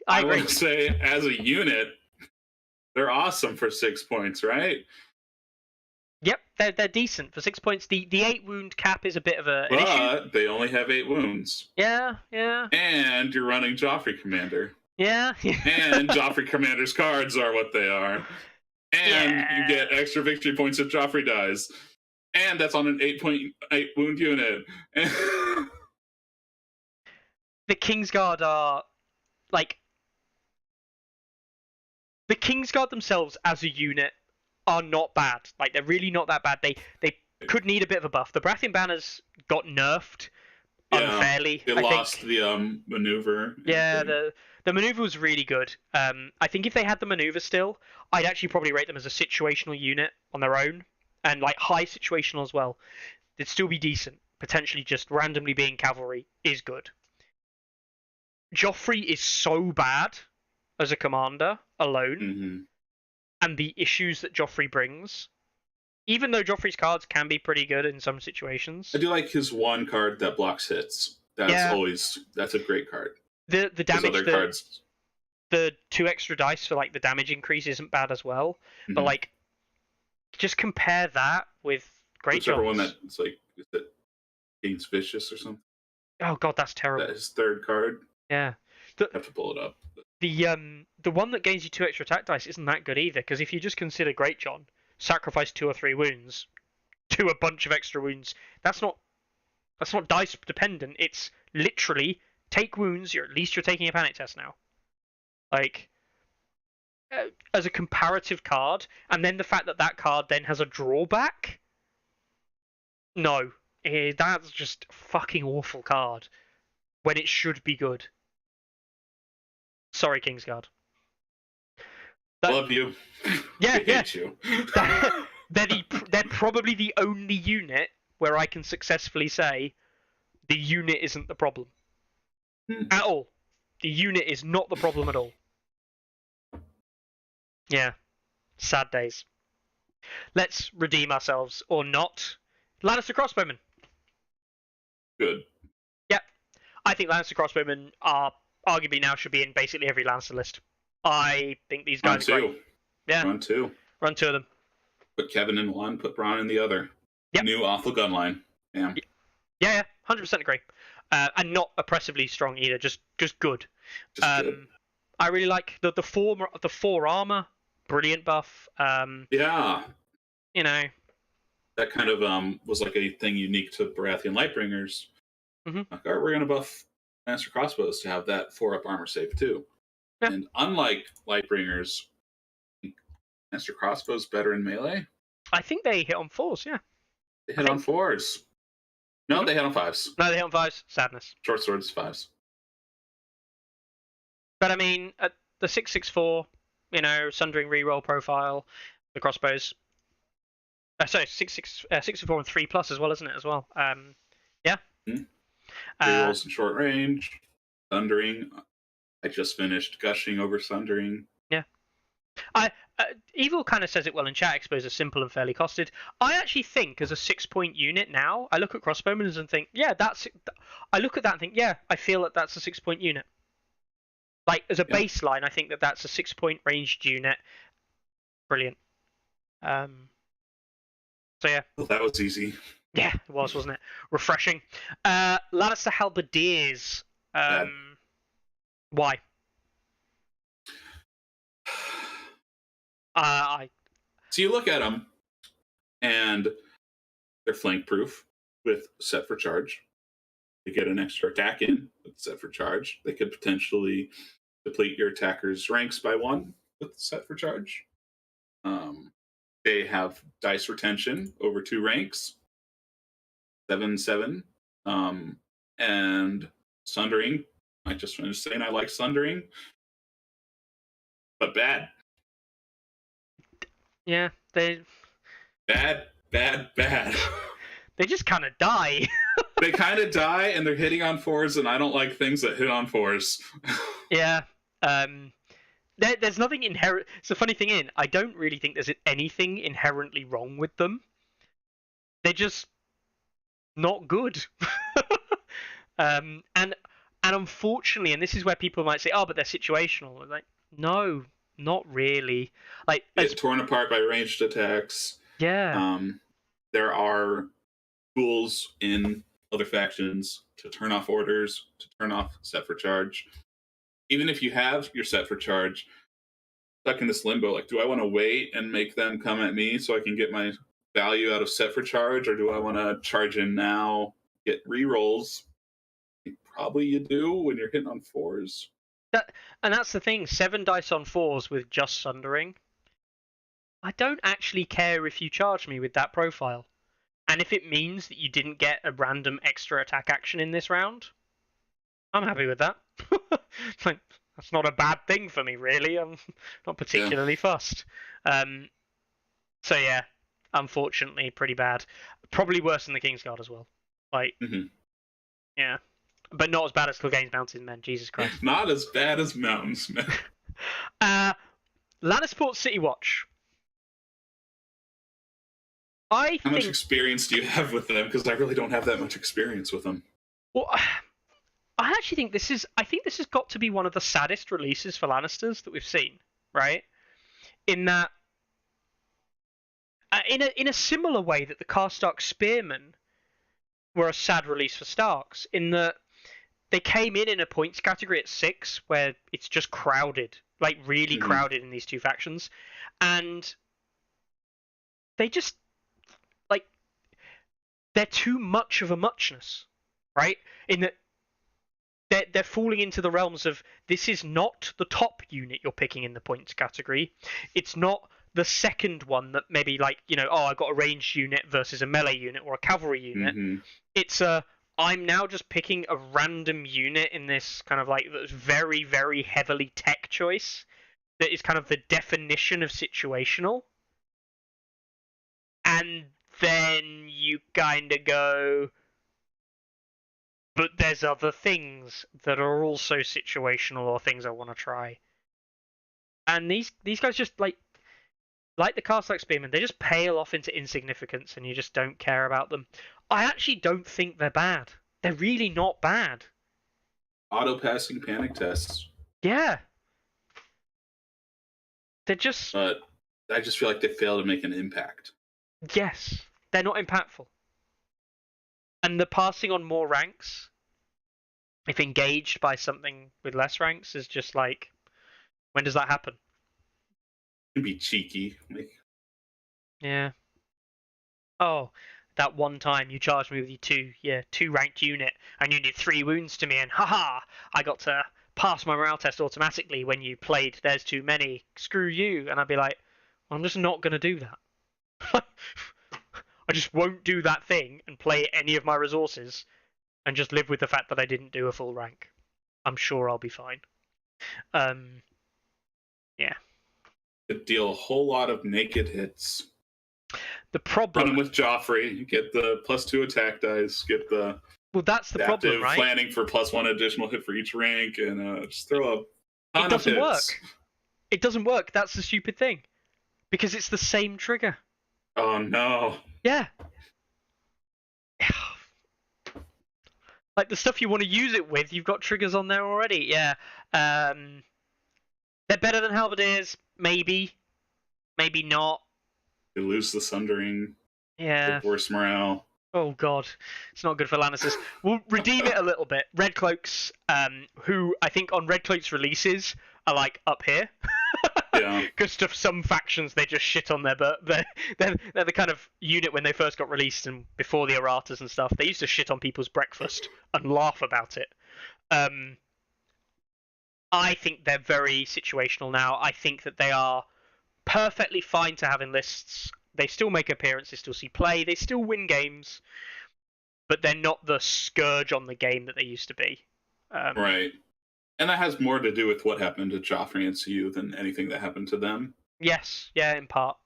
I agree. would say, as a unit, they're awesome for 6 points, right? Yep, they're decent for 6 points. The 8 wound cap is a bit of an issue. But they only have 8 wounds. Yeah. And you're running Joffrey Commander. Yeah. And Joffrey Commander's cards are what they are. And you get extra victory points if Joffrey dies. And that's on an 8.8 wound unit. The Kingsguard are, like... The Kingsguard themselves as a unit are not bad. Like, they're really not that bad. They could need a bit of a buff. The Baratheon banners got nerfed unfairly. They lost the maneuver. Yeah, the maneuver was really good. I think if they had the maneuver still, I'd actually probably rate them as a situational unit on their own, and like high situational as well. They'd still be decent. Potentially just randomly being cavalry is good. Joffrey is so bad as a commander alone, and the issues that Joffrey brings. Even though Joffrey's cards can be pretty good in some situations. I do like his one card that blocks hits. That's a great card. The damage, cards. The 2 extra dice for like the damage increase isn't bad as well. But like, just compare that with Whichever one that's like, is it Auspicious or something? Oh god, that's terrible. That's his 3rd card. Yeah. I have to pull it up. The one that gains you 2 extra attack dice isn't that good either, because if you just consider Great John, sacrifice 2 or 3 wounds to a bunch of extra wounds, that's not dice dependent. It's literally take wounds. At least you're taking a panic test now. Like, as a comparative card, and then the fact that card then has a drawback. No, that's just a fucking awful card when it should be good. Sorry, Kingsguard. Love you. Yeah, I hate you. They're probably the only unit where I can successfully say the unit isn't the problem. At all. The unit is not the problem at all. Yeah. Sad days. Let's redeem ourselves, or not. Lannister Crossbowmen. Good. Yep. I think Lannister Crossbowmen are arguably now should be in basically every Lannister list. I think these guys are great. Yeah. Run 2. Run 2 of them. Put Kevin in one, put Bronn in the other. Yep. New awful gun line. Yeah. Yeah, 100% agree. And not oppressively strong either, just good. Good. I really like the 4 armor, brilliant buff. Yeah. You know. That kind of was like a thing unique to Baratheon Lightbringers. Like, all right, we're going to buff Master Crossbows to have that 4-up armor save too. Yeah. And unlike Lightbringers, Master Crossbows better in melee? I think they hit on 4s, yeah. They hit on 4s. No, they hit on 5s. No, they hit on 5s. Sadness. Short swords, 5s. But I mean, at the 664, Sundering reroll profile, the crossbows. Sorry, 664 and 3+ as well, isn't it? As well. Yeah. Rerolls in short range. Sundering. I just finished gushing over Sundering. Yeah. Evil kind of says it well in chat. Expos are simple and fairly costed. I actually think, as a 6-point unit now, I look at crossbowmen and think, yeah, I look at that and think, yeah, I feel that that's a 6-point unit. Like, as a baseline, I think that that's a 6-point ranged unit. Brilliant. So yeah. Well, that was easy. Yeah, it was, wasn't it? Refreshing. Lannister Halberdiers. Why? So you look at them, and they're flank proof with set for charge. They get an extra attack in with set for charge. They could potentially deplete your attacker's ranks by 1 with set for charge. They They have dice retention over 2 ranks, 7/7, and sundering. I just finished saying I like sundering, but bad. Yeah, they Bad. they just kind of die. They kind of die, and they're hitting on 4s, and I don't like things that hit on 4s. Yeah. There's nothing inherent. It's the funny thing I don't really think there's anything inherently wrong with them. They're just not good. And unfortunately, and this is where people might say, "Oh, but they're situational." Like, no, not really. Like, Get torn apart by ranged attacks. yeah, There are tools in other factions to turn off orders, to turn off set for charge. Even if you have your set for charge, stuck in this limbo, like, do I want to wait and make them come at me so I can get my value out of set for charge, or do I want to charge in now, get rerolls? Probably you do when you're hitting on 4s. and that's the thing. 7 dice on 4s with just sundering. I don't actually care if you charge me with that profile. And if it means that you didn't get a random extra attack action in this round, I'm happy with that. Like, that's not a bad thing for me, really. I'm not particularly fussed. So yeah, unfortunately, pretty bad. Probably worse than the Kingsguard as well. Like, yeah. But not as bad as Clegane's Mountain Men, Jesus Christ. Not as bad as Mountains Men. Lannisport City Watch. How much experience do you have with them? Because I really don't have that much experience with them. Well, I actually think this is. I think this has got to be one of the saddest releases for Lannisters that we've seen, right? In that, in a similar way that the Karstark Spearmen were a sad release for Starks, in that they came in a points category at 6, where it's just crowded, like really crowded in these two factions, and they just like they're too much of a muchness, right? In that they're falling into the realms of, this is not the top unit you're picking in the points category. It's not the second one that maybe, like, you know, oh, I got a ranged unit versus a melee unit or a cavalry unit. It's I'm now just picking a random unit in this kind of like very, very heavily tech choice that is kind of the definition of situational. And then you kind of go, but there's other things that are also situational or things I want to try. And these guys just like the Karstark Spearmen, they just pale off into insignificance and you just don't care about them. I actually don't think they're bad. They're really not bad. Auto-passing panic tests. Yeah. They're just... But I just feel like they fail to make an impact. Yes. They're not impactful. And the passing on more ranks, if engaged by something with less ranks, is just like, when does that happen? It can be cheeky. Yeah. Oh, that one time you charged me with your 2 ranked unit, and you did 3 wounds to me, and haha, I got to pass my morale test automatically when you played There's Too Many. Screw you. And I'd be like, well, I'm just not going to do that. I just won't do that thing and play any of my resources and just live with the fact that I didn't do a full rank. I'm sure I'll be fine. Yeah. It deal a whole lot of naked hits. The problem... Run with Joffrey, you get the +2 attack dice, get the... Well, that's the problem, right? Planning for +1 additional hit for each rank, and just throw a ton of hits. It doesn't work. It doesn't work. That's the stupid thing. Because it's the same trigger. Oh, no. Yeah. Like, the stuff you want to use it with, you've got triggers on there already. Yeah. They're better than Halberdiers. Maybe. Maybe not. You lose the Sundering. Yeah. Worse morale. Oh, God. It's not good for Lannisters. We'll redeem it a little bit. Red Cloaks, who I think on Red Cloaks releases are, like, up here. Yeah. Because to some factions, they just shit on but they're the kind of unit when they first got released and before the erratas and stuff, they used to shit on people's breakfast and laugh about it. I think they're very situational now. I think that they are perfectly fine to have in lists. They still make appearances, they still see play, they still win games, but they're not the scourge on the game that they used to be. Right. And that has more to do with what happened to Joffrey and Siu than anything that happened to them. Yes, yeah, in part.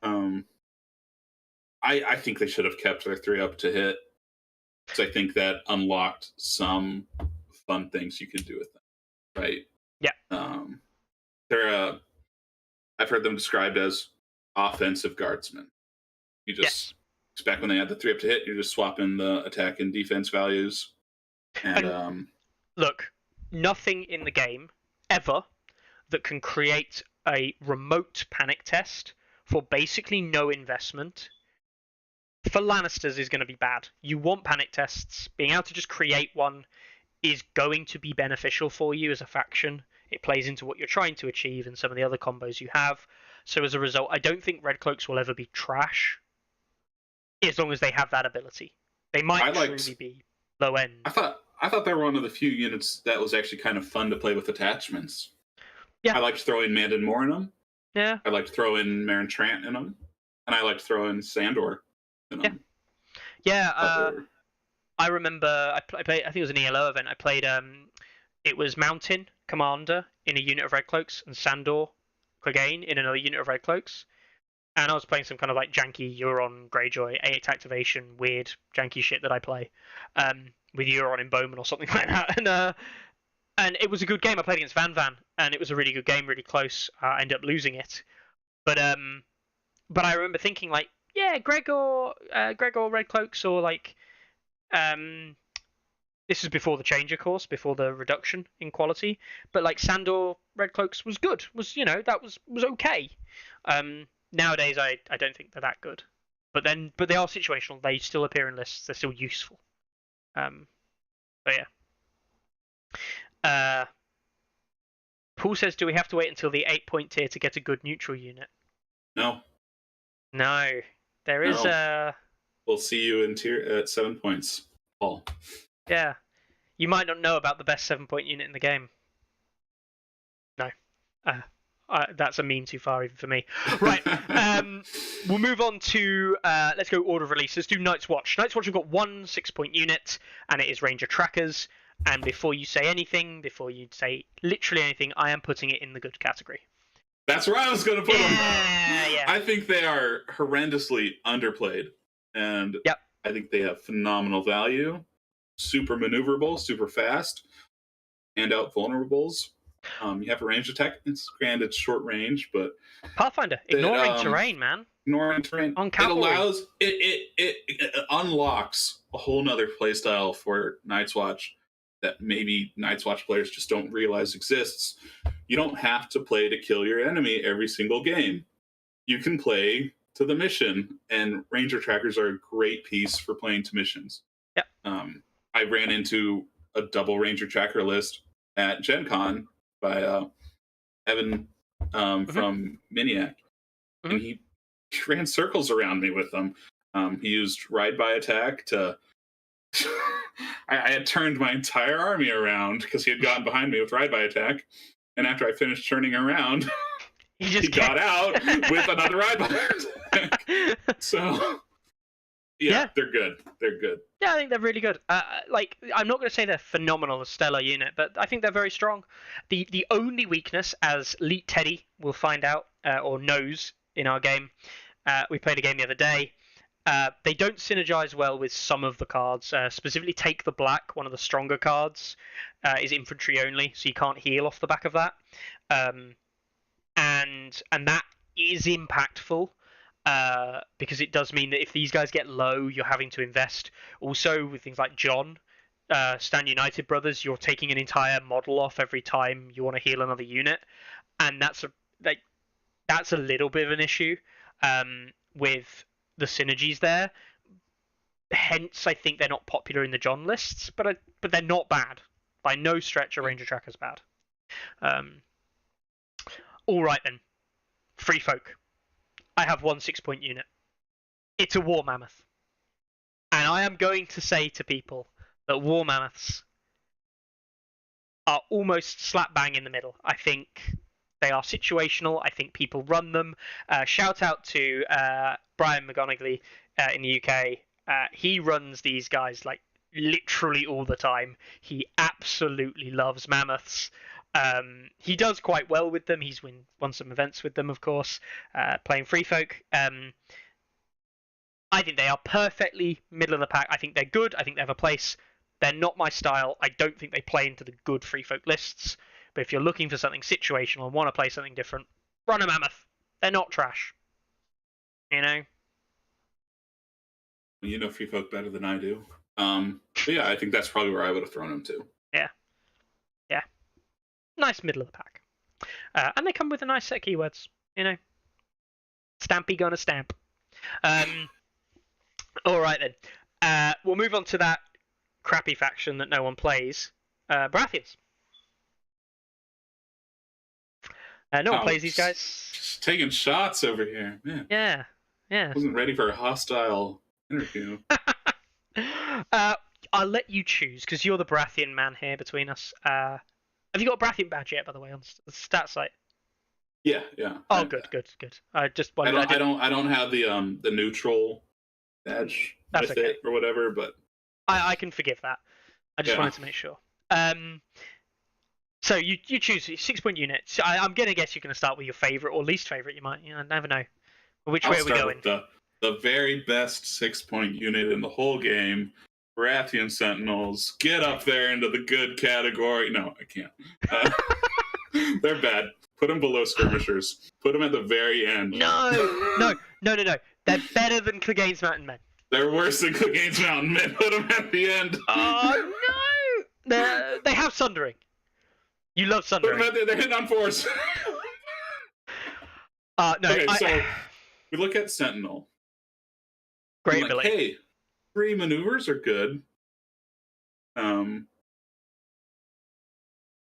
I think they should have kept their 3-up to hit. So I think that unlocked some fun things you can do with them. Right? Yeah. They're I've heard them described as offensive guardsmen. You just back when they had the 3-up to hit, you're just swapping the attack and defense values. And look, nothing in the game ever that can create a remote panic test for basically no investment for Lannisters is going to be bad. You want panic tests. Being able to just create one is going to be beneficial for you as a faction. It plays into what you're trying to achieve and some of the other combos you have. So as a result, I don't think Red Cloaks will ever be trash as long as they have that ability. They might truly be low end. I thought they were one of the few units that was actually kind of fun to play with attachments. Yeah. I liked throwing Mandan Moore in them. Yeah. I liked throwing Marin Trant in them. And I liked throwing Sandor in them. Yeah. I remember I played, I think it was an ELO event. I played it was Mountain Commander in a unit of Red Cloaks and Sandor Clegane in another unit of Red Cloaks. And I was playing some kind of like janky Euron Greyjoy 8 activation weird janky shit that I play with Euron in Bowman or something like that. And it was a good game. I played against Van Van, and it was a really good game, really close. I ended up losing it, but I remember thinking like, yeah, Gregor Red Cloaks, or like, this is before the change, of course, before the reduction in quality. But like Sandor Red Cloaks was good. That was okay. Nowadays, I don't think they're that good. But they are situational. They still appear in lists. They're still useful. But yeah. Paul says, do we have to wait until the 8-point tier to get a good neutral unit? No. There is We'll see you in tier at 7 points, Paul. Yeah. You might not know about the best 7-point unit in the game. No. That's a meme too far even for me. Right. We'll move on to let's go order of release. Let's do Night's Watch. Night's Watch have got one 6-point unit, and it is Ranger Trackers. And before you say anything, before you say literally anything, I am putting it in the good category. That's where I was going to put them. Yeah. I think they are horrendously underplayed, and I think they have phenomenal value. Super maneuverable, super fast, and out vulnerables. You have a range attack. It's granted short range, but Pathfinder ignoring terrain, man. Ignoring terrain. On cavalry. It allows it unlocks a whole nother playstyle for Night's Watch that maybe Night's Watch players just don't realize exists. You don't have to play to kill your enemy every single game. You can play to the mission, and Ranger Trackers are a great piece for playing to missions. Yep. I ran into a double Ranger Tracker list at Gen Con by Evan from Miniac, and he ran circles around me with them. He used Ride by Attack to... I had turned my entire army around because he had gotten behind me with Ride by Attack, and after I finished turning around, he got out with another Ride by Attack. So, yeah, they're good. They're good. Yeah, I think they're really good. I'm not going to say they're phenomenal, a stellar unit, but I think they're very strong. The only weakness, as Leet Teddy will find out or knows in our game, we played a game the other day. They don't synergize well with some of the cards. Specifically, Take the Black, one of the stronger cards, is infantry only, so you can't heal off the back of that. And that is impactful because it does mean that if these guys get low, you're having to invest. Also, with things like John, Stand United Brothers, you're taking an entire model off every time you want to heal another unit, and that's a little bit of an issue with the synergies there. Hence, I think they're not popular in the John lists, but they're not bad. By no stretch are Ranger Trackers bad. All right then, Free Folk. I have one 6-point unit. It's a War Mammoth, and I am going to say to people that War Mammoths are almost slap bang in the middle. I think They are situational. I think people run them. Shout out to Brian McGonigal in the UK. He runs these guys like literally all the time. He absolutely loves mammoths. He does quite well with them. He's won some events with them, of course, playing free folk. I think they are perfectly middle of the pack. I think they're good. I think they have a place. They're not my style. I don't think they play into the good free folk lists. But if you're looking for something situational and want to play something different, run a mammoth. They're not trash. You know? You know free folk better than I do. But yeah, I think that's probably where I would have thrown them to. Yeah. Yeah. Nice middle of the pack. And they come with a nice set of keywords. You know? Stampy gonna stamp. Alright then. We'll move on to that crappy faction that no one plays. Baratheons. No one plays these guys. Just taking shots over here. Man. Yeah. I wasn't ready for a hostile interview. I'll let you choose, because you're the Baratheon man here between us. Have you got a Baratheon badge yet, by the way, on the stat site? Yeah. Oh, good. I just wondered. I don't have the neutral badge That's with okay. it or whatever, but I can forgive that. I just wanted to make sure. So you choose 6-point unit. So I'm gonna guess you're gonna start with your favorite or least favorite. You might, I never know. Which way are we going? With the very best 6-point unit in the whole game, Baratheon Sentinels. Get up there into the good category. No, I can't. They're bad. Put them below skirmishers. Put them at the very end. No. They're better than Clegane's Mountain Men. They're worse than Clegane's Mountain Men. Put them at the end. Oh no! They have Sundering. You love Sundering. They're hitting on 4s. No. Okay, so we look at Sentinel. Great like, ability. Hey, 3 maneuvers are good.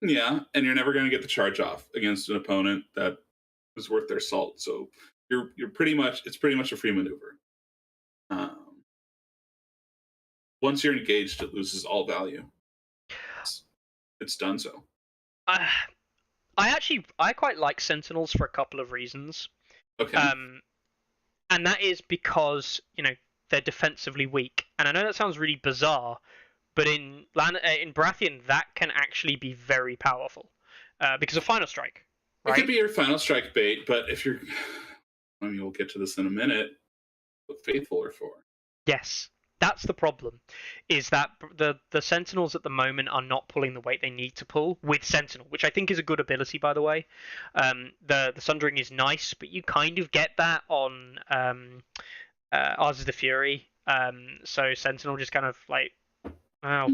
Yeah, and you're never going to get the charge off against an opponent that is worth their salt. So it's pretty much a free maneuver. Once you're engaged, it loses all value. It's done so. I quite like Sentinels for a couple of reasons. Okay. And that is because they're defensively weak, and I know that sounds really bizarre, but in Baratheon that can actually be very powerful because of Final Strike. Right? It could be your Final Strike bait, but if you're, we'll get to this in a minute. What Faithful are for? Yes. That's the problem, is that the Sentinels at the moment are not pulling the weight they need to pull with Sentinel, which I think is a good ability, by the way. The Sundering is nice, but you kind of get that on Ours is the Fury. So Sentinel just kind of like,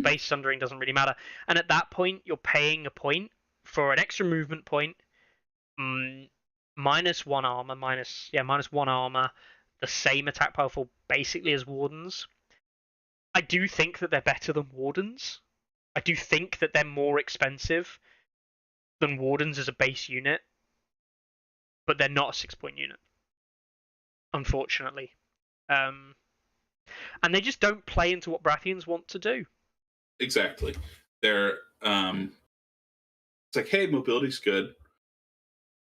base Sundering doesn't really matter. And at that point, you're paying a point for an extra movement point, minus 1 armor, minus 1 armor, the same attack powerful basically as Wardens. I do think that they're better than Wardens. I do think that they're more expensive than Wardens as a base unit, but they're not a 6-point unit, unfortunately. And they just don't play into what Baratheons want to do. Exactly. They're it's like, hey, mobility's good.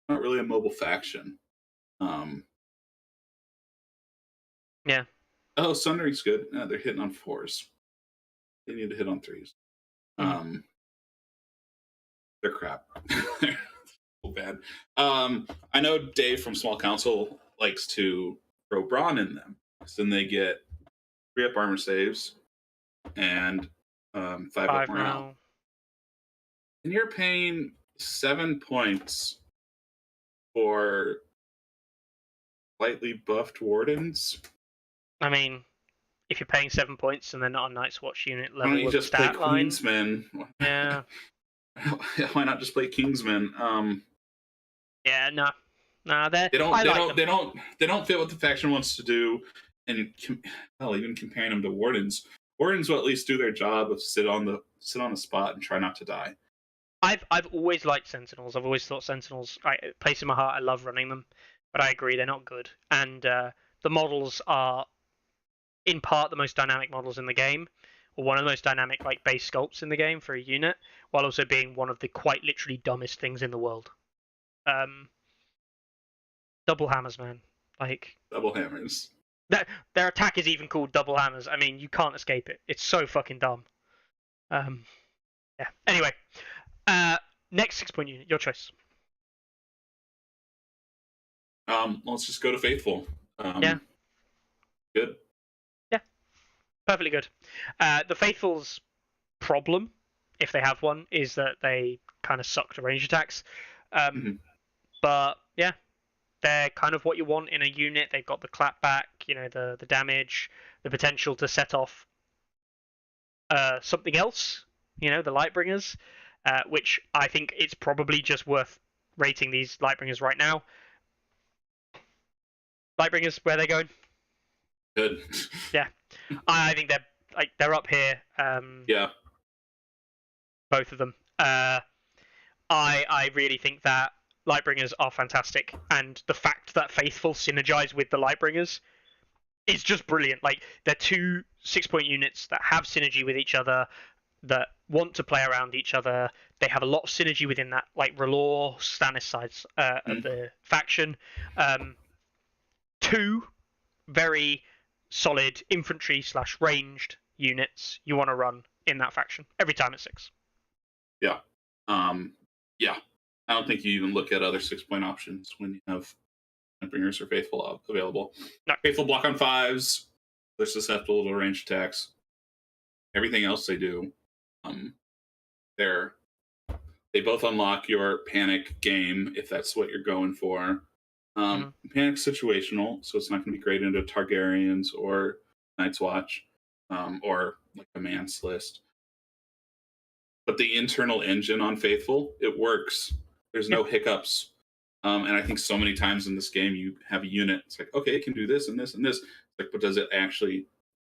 Not really a mobile faction. Yeah. Oh, Sundering's good. No, they're hitting on 4s. They need to hit on 3s. They're crap. They're so bad. I know Dave from Small Council likes to throw Brawn in them. So then they get 3-up armor saves and 5-up morale. And you're paying 7 points for slightly buffed Wardens. I mean, if you're paying 7 points and they're not a Night's Watch unit level, why don't you just play Queensmen? Yeah. Why not just play Kingsmen? Yeah, no, they don't fit what the faction wants to do, and even comparing them to Wardens will at least do their job of sit on the spot and try not to die. I've always liked Sentinels. I've always thought Sentinels, place in my heart, I love running them, but I agree they're not good. And the models are, in part, the most dynamic models in the game, or one of the most dynamic base sculpts in the game for a unit, while also being one of the quite literally dumbest things in the world. Double hammers, man. Like Double hammers. their attack is even called double hammers. I mean, you can't escape it. It's so fucking dumb. Yeah. Anyway, next 6-point unit, your choice. Let's just go to Faithful. Yeah. Good. Yeah. Perfectly good. The Faithful's problem, if they have one, is that they kind of suck to range attacks. But yeah, they're kind of what you want in a unit. They've got the clapback, the damage, the potential to set off something else, the Lightbringers, which I think it's probably just worth rating these Lightbringers right now. Lightbringers, where are they going? Good. Yeah, I think they're up here. Yeah. Both of them. I really think that Lightbringers are fantastic, and the fact that Faithful synergize with the Lightbringers is just brilliant. Like, they're 2 6-point units that have synergy with each other, that want to play around each other. They have a lot of synergy within that, like, R'hllor, Stannis sides of the faction. 2 very solid infantry/ranged units you want to run in that faction every time at 6. Yeah. Yeah. I don't think you even look at other 6-point options when you have Bringers or Faithful available. No. Faithful block on 5s. They're susceptible to range attacks. Everything else they do, they both unlock your panic game if that's what you're going for. Panic's situational, so it's not going to be great into Targaryens or Night's Watch, or like a Man's List. But the internal engine on Faithful, it works. There's no hiccups. And I think so many times in this game you have a unit. It's like, okay, it can do this and this and this. Like, but does it actually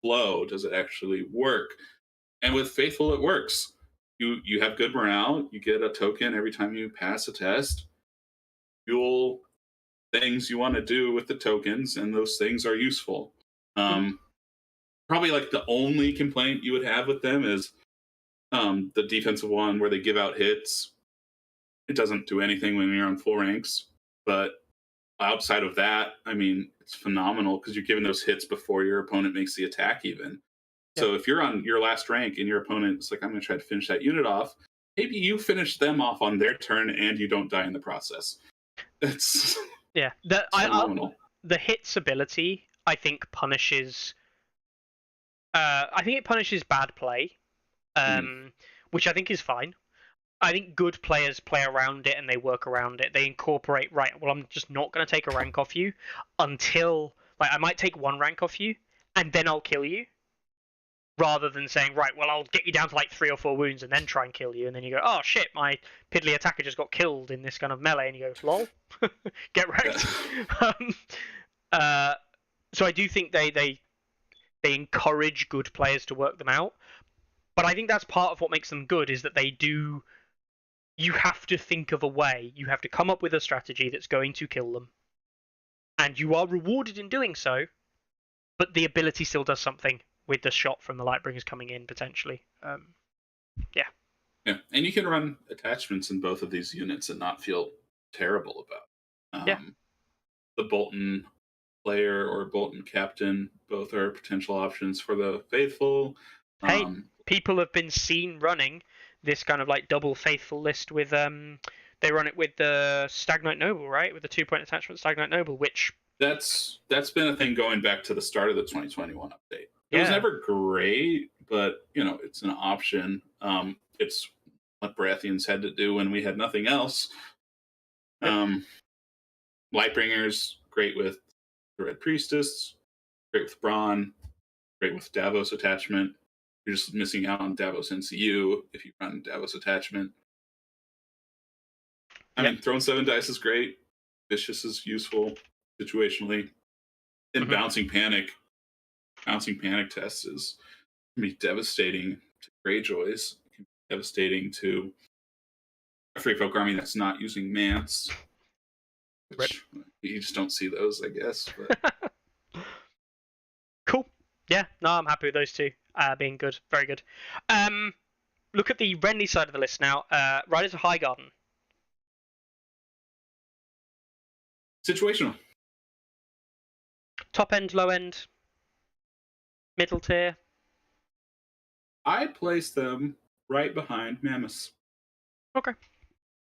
flow? Does it actually work? And with Faithful, it works. You have good morale. You get a token every time you pass a test. Fuel things you want to do with the tokens, and those things are useful. Probably like the only complaint you would have with them is the defensive one where they give out hits. It doesn't do anything when you're on full ranks, but outside of that, I mean, it's phenomenal because you're giving those hits before your opponent makes the attack even. So if you're on your last rank and your opponent's like, I'm going to try to finish that unit off, maybe you finish them off on their turn and you don't die in the process. It's phenomenal. The hits ability, I think, punishes... I think it punishes bad play, which I think is fine. I think good players play around it and they work around it. They incorporate, right, well, I'm just not going to take a rank off you until... Like, I might take 1 rank off you, and then I'll kill you. Rather than saying, right, well, I'll get you down to like 3 or 4 wounds and then try and kill you. And then you go, oh, shit, my piddly attacker just got killed in this kind of melee. And you go, lol, get wrecked. So I do think they encourage good players to work them out. But I think that's part of what makes them good, is that they do... You have to think of a way. You have to come up with a strategy that's going to kill them. And you are rewarded in doing so, but the ability still does something with the shot from the Lightbringers coming in, potentially. Yeah, and you can run attachments in both of these units and not feel terrible about it. The Bolton player or Bolton captain, both are potential options for the Faithful. Hey, people have been seen running this kind of like double Faithful list with they run it with the Stag Knight Noble, right? With the 2-point attachment Stag Knight Noble, which that's been a thing going back to the start of the 2021 update. It was never great, but it's an option. It's what Baratheons had to do when we had nothing else. Lightbringers, great with the Red Priestess, great with Braun, great with Davos attachment. You're just missing out on Davos NCU if you run Davos attachment. I mean, throwing 7 dice is great. Vicious is useful situationally. And bouncing panic tests is can be devastating to Greyjoys. It can be devastating to a Free Folk army that's not using Mance. Which you just don't see those, I guess. But... Cool. Yeah, no, I'm happy with those 2 being good. Very good. Look at the Renly side of the list now. Riders of Highgarden. Situational. Top end, low end, middle tier. I place them right behind Mammoths. Okay.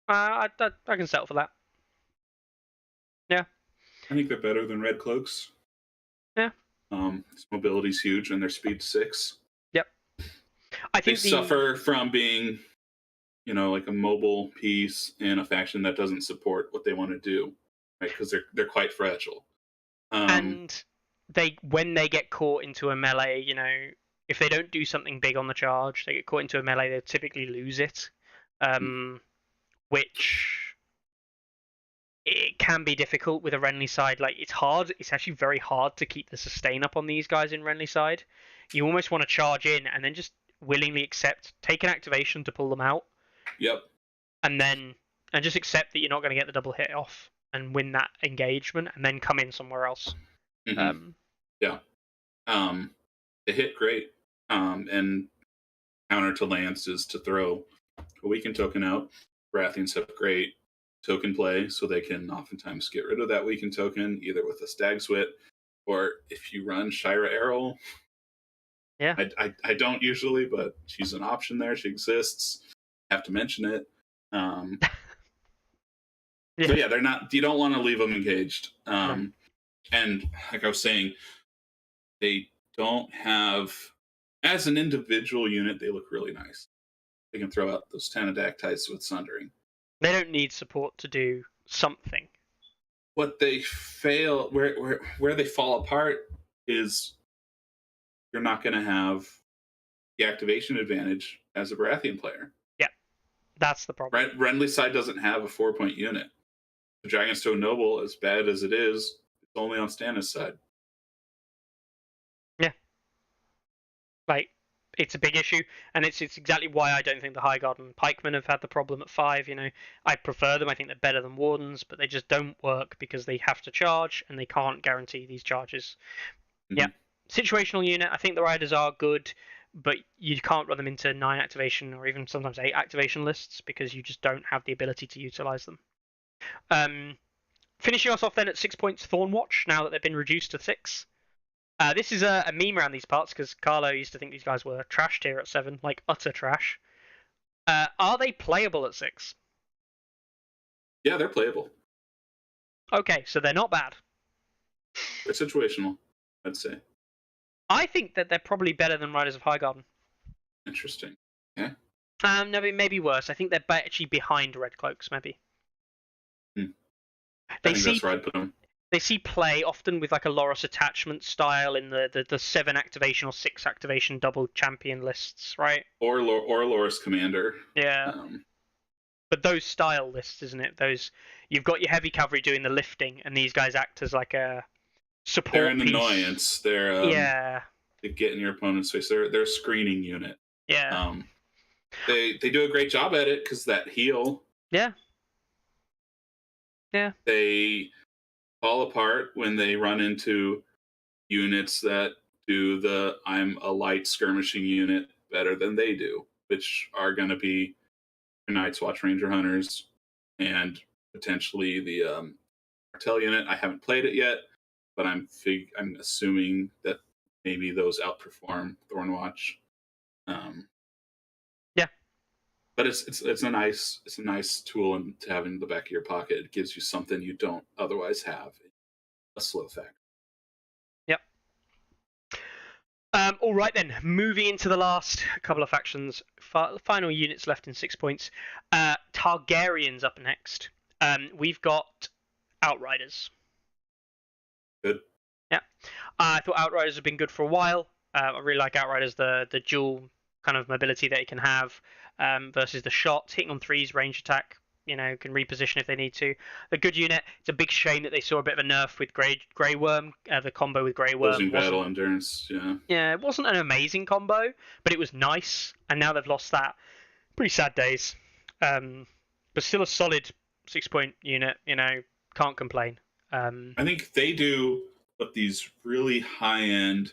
I can settle for that. Yeah. I think they're better than Red Cloaks. Yeah. Its mobility's huge and their speed 6. Yep. I They think suffer from being, like a mobile piece in a faction that doesn't support what they want to do, right? Because they're quite fragile. And when they get caught into a melee, if they don't do something big on the charge, they get caught into a melee, they typically lose it, which it can be difficult with a Renly side. Like, it's hard. It's actually very hard to keep the sustain up on these guys in Renly side. You almost want to charge in and then just willingly take an activation to pull them out. Yep. And just accept that you're not going to get the double hit off and win that engagement, and then come in somewhere else. Mm-hmm. Yeah. They hit great. And counter to Lance is to throw a weakened token out. Baratheons have great token play, so they can oftentimes get rid of that weakened token, either with a Stag Swit, or if you run Shira Errol. Yeah. I don't usually, but she's an option there. She exists. Have to mention it. Yeah. So yeah, they're not. You don't want to leave them engaged. And like I was saying, they don't have, as an individual unit, they look really nice. They can throw out those Tanadactytes with Sundering. They don't need support to do something. What they fail, where they fall apart, is you're not going to have the activation advantage as a Baratheon player. Yeah, that's the problem. Renly's side doesn't have a 4-point unit. The Dragonstone Noble, as bad as it is, it's only on Stannis' side. Yeah. Like, it's a big issue, and it's exactly why I don't think the Highguard and Pikemen have had the problem at 5. I prefer them. I think they're better than Wardens, but they just don't work because they have to charge, and they can't guarantee these charges. Mm-hmm. Yeah. Situational unit, I think the Riders are good, but you can't run them into 9 activation or even sometimes 8 activation lists because you just don't have the ability to utilize them. Finishing us off then at 6 points, Thornwatch, now that they've been reduced to 6. This is a meme around these parts because Carlo used to think these guys were trash tier at 7, like utter trash. Are they playable at 6? Yeah, they're playable. Okay, so they're not bad. They're situational, I'd say. I think that they're probably better than Riders of Highgarden. Interesting. Yeah. No, maybe worse. I think they're actually behind Red Cloaks, maybe. I think that's where I'd put them. They see play often with like a Loras attachment style in the 7 activation or 6 activation double champion lists, right? Or Loras Commander. Yeah. But those style lists, isn't it? You've got your heavy cavalry doing the lifting, and these guys act as like a support. They're an piece. Annoyance. They're they get in your opponent's face. They're a screening unit. Yeah. They do a great job at it because that heal. Yeah. Yeah. They fall apart when they run into units that do the I'm a light skirmishing unit better than they do, which are going to be Night's Watch Ranger Hunters and potentially the Cartel unit. I haven't played it yet, but I'm assuming that maybe those outperform Thornwatch. Yeah, but it's a nice tool to have in the back of your pocket. It gives you something you don't otherwise have. A slow factor. Yep. All right then. Moving into the last couple of factions, final units left in 6 points. Targaryens up next. We've got Outriders. Good. Yeah. I thought Outriders have been good for a while. I really like Outriders, the dual kind of mobility that it can have versus the shots, hitting on 3s, range attack. Can reposition if they need to. A good unit. It's a big shame that they saw a bit of a nerf with Grey Worm. The combo with Grey Worm. Losing battle endurance, yeah. Yeah, it wasn't an amazing combo, but it was nice. And now they've lost that. Pretty sad days. But still a solid 6 point unit. Can't complain. I think they do what these really high end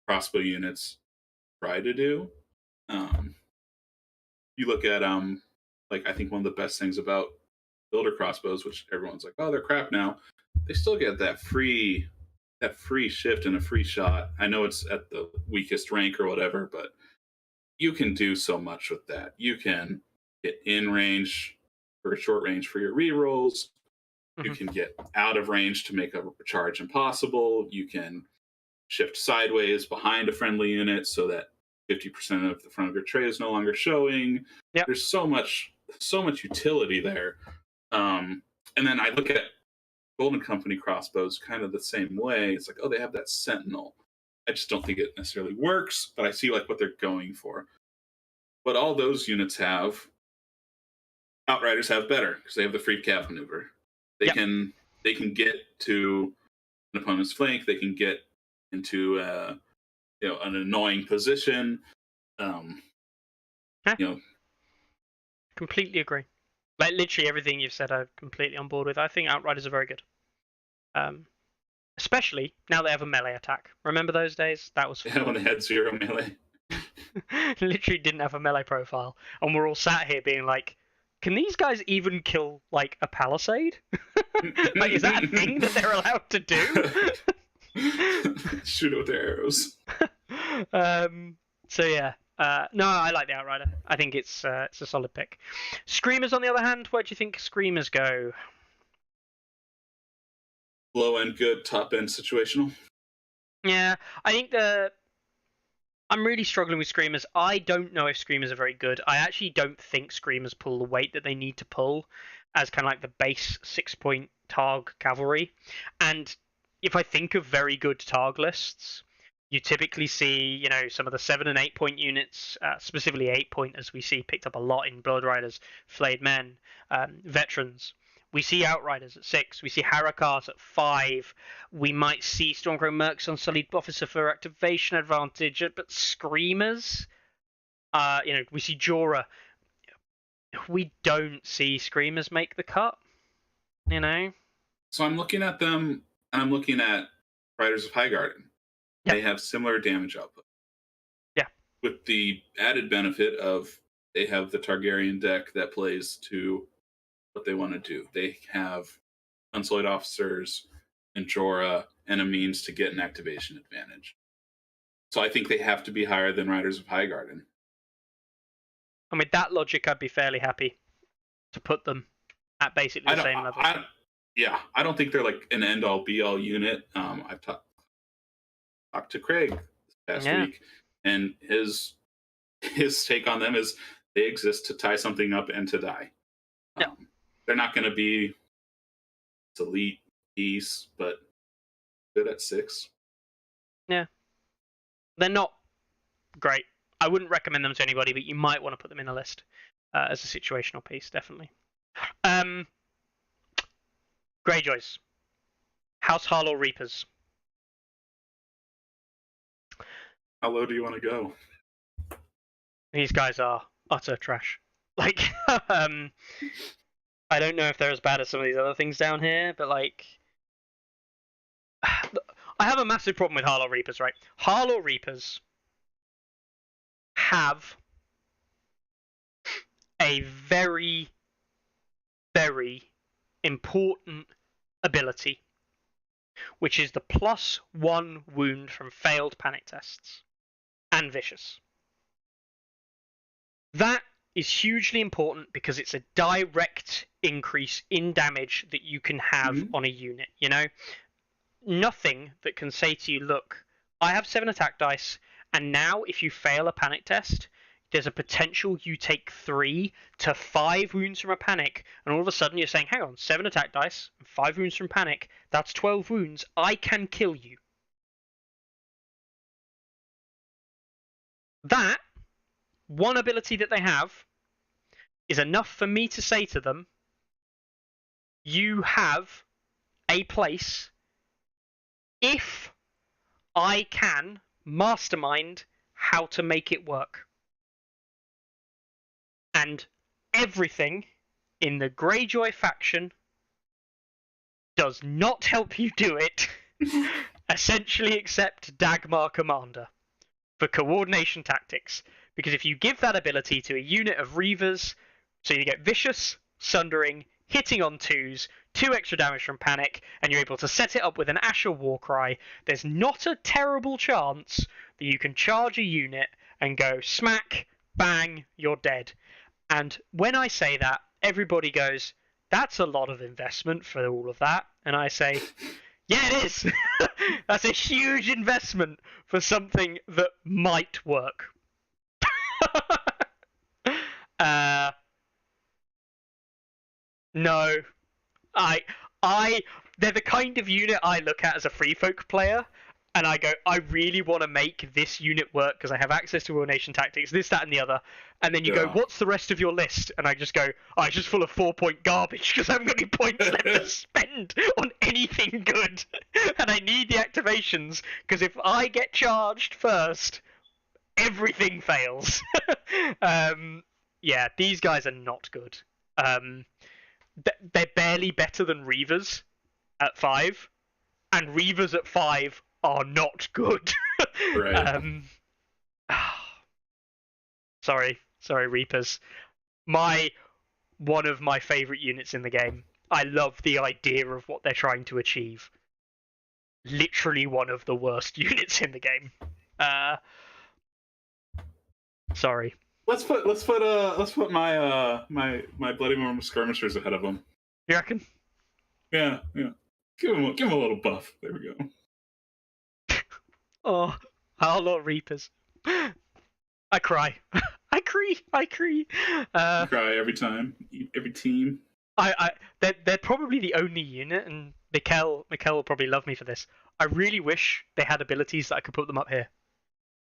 crossbow units try to do. You look at I think one of the best things about builder crossbows, which everyone's like, oh, they're crap now. They still get that free shift and a free shot. I know it's at the weakest rank or whatever, but you can do so much with that. You can get in range for short range for your rerolls. You can get out of range to make a charge impossible. You can shift sideways behind a friendly unit so that 50% of the front of your tray is no longer showing. Yep. There's so much utility there. And then I look at Golden Company crossbows kind of the same way. It's like, oh, they have that sentinel. I just don't think it necessarily works, but I see like what they're going for. But all those units have, Outriders have better because they have the free cav maneuver. They can get to an opponent's flank. They can get into an annoying position. Completely agree. Like literally everything you've said, I'm completely on board with. I think Outriders are very good. Especially now they have a melee attack. Remember those days? That was when they had 0 melee. Literally didn't have a melee profile, and we're all sat here being like, can these guys even kill like a palisade? Like, is that a thing that they're allowed to do? Shoot it with their arrows. So yeah, no, I like the Outrider. I think it's a solid pick. Screamers, on the other hand, where do you think Screamers go? Low end good, top end situational. Yeah, I think I'm really struggling with Screamers. I don't know if Screamers are very good. I actually don't think Screamers pull the weight that they need to pull as kind of like the base 6-point Targ cavalry. And if I think of very good Targ lists, you typically see, some of the 7 and 8 point units, specifically 8 point, as we see picked up a lot in Blood Riders, Flayed Men, Veterans. We see Outriders at 6. We see Harakars at 5. We might see Stormcrow Mercs on Sullied Officer for activation advantage, but Screamers, we see Jorah. We don't see Screamers make the cut, So I'm looking at them, and I'm looking at Riders of Highgarden. Yep. They have similar damage output. Yeah. With the added benefit of they have the Targaryen deck that plays to what they want to do. They have Unsullied Officers and Jorah and a means to get an activation advantage. So I think they have to be higher than Riders of Highgarden. And with that logic, I'd be fairly happy to put them at basically the same level. I don't think they're like an end-all, be-all unit. I've talked to Craig this past week, and his take on them is they exist to tie something up and to die. They're not going to be elite piece, but good at 6. Yeah. They're not great. I wouldn't recommend them to anybody, but you might want to put them in a list as a situational piece, definitely. Greyjoys. House Harlow Reapers. How low do you want to go? These guys are utter trash. Like, I don't know if they're as bad as some of these other things down here, but like, I have a massive problem with Harlow Reapers, right? Harlow Reapers have a very, very important ability, which is the +1 wound from failed panic tests and vicious. That is hugely important because it's a direct increase in damage that you can have on a unit, Nothing that can say to you, look, I have 7 attack dice, and now if you fail a panic test, there's a potential you take 3 to 5 wounds from a panic, and all of a sudden you're saying, hang on, 7 attack dice, and 5 wounds from panic, that's 12 wounds, I can kill you. That one ability that they have is enough for me to say to them, you have a place if I can mastermind how to make it work. And everything in the Greyjoy faction does not help you do it, essentially except Dagmar Commander for coordination tactics. Because if you give that ability to a unit of Reavers, so you get Vicious, Sundering, hitting on 2s, 2 extra damage from Panic, and you're able to set it up with an Asher Warcry, there's not a terrible chance that you can charge a unit and go smack, bang, you're dead. And when I say that, everybody goes, that's a lot of investment for all of that. And I say, yeah, it is. That's a huge investment for something that might work. No, they're the kind of unit I look at as a free folk player, and I go, I really want to make this unit work because I have access to Royal Nation tactics, this, that, and the other. And then you go, what's the rest of your list? And I just go, oh, it's just full of 4-point garbage because I haven't got any points left to spend on anything good. And I need the activations because if I get charged first, everything fails. Yeah, these guys are not good. They're barely better than Reavers at 5, and Reavers at 5 are not good. Right. Sorry, Reapers. One of my favorite units in the game. I love the idea of what they're trying to achieve. Literally one of the worst units in the game. Sorry. Let's put my my Bloody Murmur skirmishers ahead of them. You reckon? Yeah. Give him a little buff. There we go. Oh, our Lord Reapers. I cry. I cry. You cry every time, every team. They're probably the only unit, and Mikkel will probably love me for this. I really wish they had abilities that I could put them up here.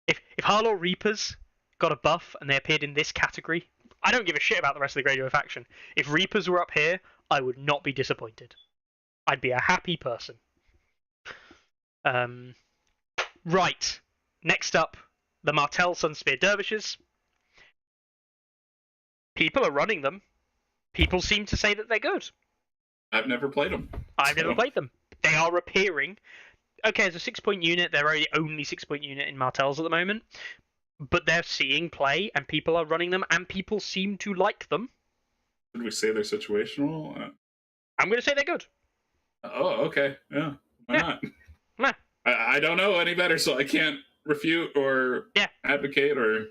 If Harlaw Reapers got a buff and they appeared in this category, I don't give a shit about the rest of the Greyjoy faction. If Reapers were up here, I would not be disappointed. I'd be a happy person. Right. Next up, the Martell Sunspear Dervishes. People are running them. People seem to say that they're good. I've never played them. I've never played them. They are appearing. Okay, as a 6-point unit, they're the only 6-point unit in Martells at the moment. But they're seeing play, and people are running them, and people seem to like them. Did we say they're situational? I'm going to say they're good. Oh, okay. Yeah. Why not? Nah. I don't know any better, so I can't refute or advocate or...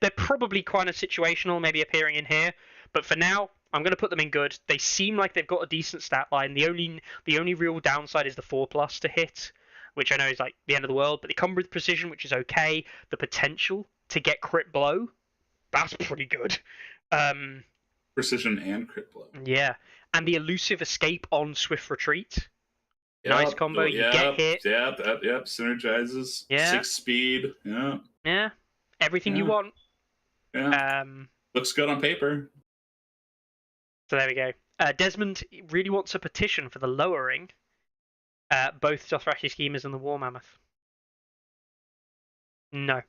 They're probably kind of situational, maybe appearing in here. But for now, I'm going to put them in good. They seem like they've got a decent stat line. The only real downside is the 4+ to hit, which I know is like the end of the world, but they come with precision, which is okay. The potential to get crit blow, that's pretty good. Precision and crit blow. Yeah, and the elusive escape on swift retreat. Nice combo. You get hit. Yep. Synergizes. Yeah. 6 speed. Yeah. Yeah. Everything you want. Yeah. Looks good on paper. So there we go. Desmond really wants a petition for the lowering both Dothraki Schemers and the War Mammoth. No.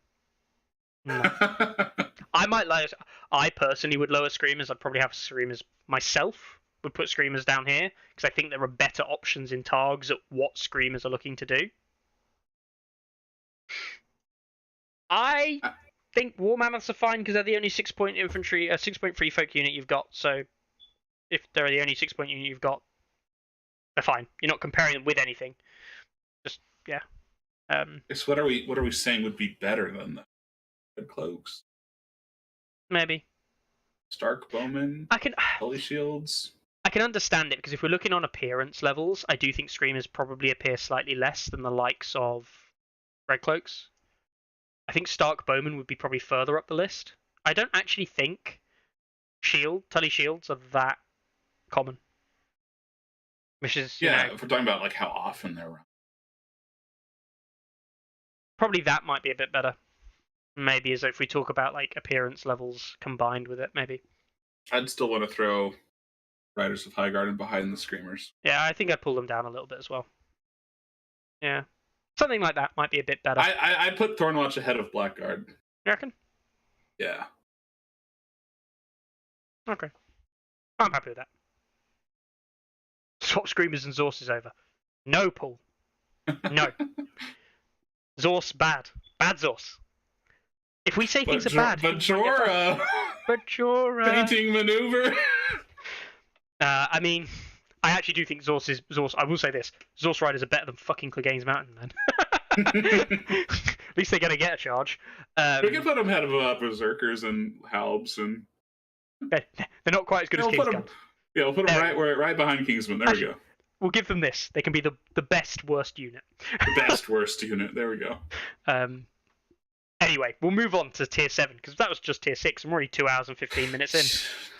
I might lower. I personally would lower Screamers. I'd probably have Screamers myself. Would put Screamers down here because I think there are better options in Targs at what Screamers are looking to do. I think War Mammoths are fine because they're the only 6-point infantry, 6-point free folk unit you've got. So if they're the only 6-point unit you've got, they're fine. You're not comparing them with anything. Just So what are we saying would be better than the Red Cloaks? Maybe Stark Bowmen. Holy Shields. I can understand it because if we're looking on appearance levels, I do think Screamers probably appear slightly less than the likes of Red Cloaks. I think Stark Bowmen would be probably further up the list. I don't actually think Tully Shields are that common. Which is, if we're talking about like how often they're around. Probably that might be a bit better. Maybe as if we talk about like appearance levels combined with it, maybe. I'd still want to throw Riders of Highgarden behind the Screamers. Yeah, I think I'd pull them down a little bit as well. Yeah. Something like that might be a bit better. I'd put Thornwatch ahead of Blackguard. You reckon? Yeah. Okay. I'm happy with that. Swap Screamers and Zorses over. No, Paul. No. Zorse, bad. Bad Zorse. If we say things are bad... Bajora! Bajora! Painting maneuver! I mean, I actually do think Zorse. I will say this: Zorse Riders are better than fucking Clegane's Mountain, man. At least they're gonna get a charge. We can put them ahead of Berserkers and Halbs, and They're not quite as good as we'll put Kingsguard. them. Yeah, we'll put them right behind Kingsman. There we go. We'll give them this. They can be the best worst unit. The best worst unit. There we go. Anyway, we'll move on to tier 7 because that was just tier 6. I'm already 2 hours and 15 minutes in.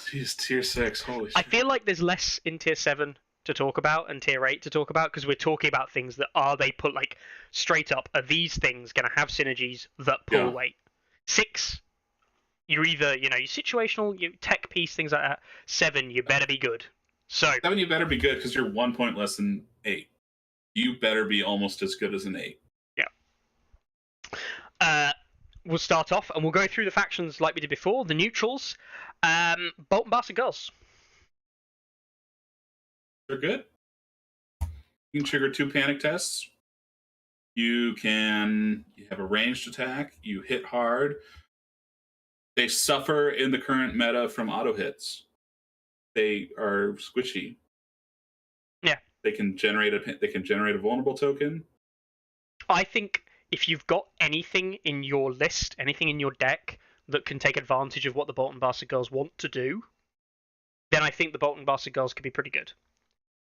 Jeez, tier 6. Holy shit. I feel like there's less in tier 7 to talk about and tier 8 to talk about because we're talking about things that they put like straight up. Are these things going to have synergies that pull weight? 6, you're either your situational, your tech piece, things like that. 7, you better be good. So 7, you better be good because you're 1 point less than 8. You better be almost as good as an 8. Yeah. We'll start off and we'll go through the factions like we did before. The neutrals, Bolton Bastard Girls. They're good. You can trigger 2 panic tests. You have a ranged attack. You hit hard. They suffer in the current meta from auto hits. They are squishy. Yeah. They can generate a vulnerable token. I think if you've got anything in your list, anything in your deck that can take advantage of what the Bolton Bastard Girls want to do, then I think the Bolton Bastard Girls could be pretty good.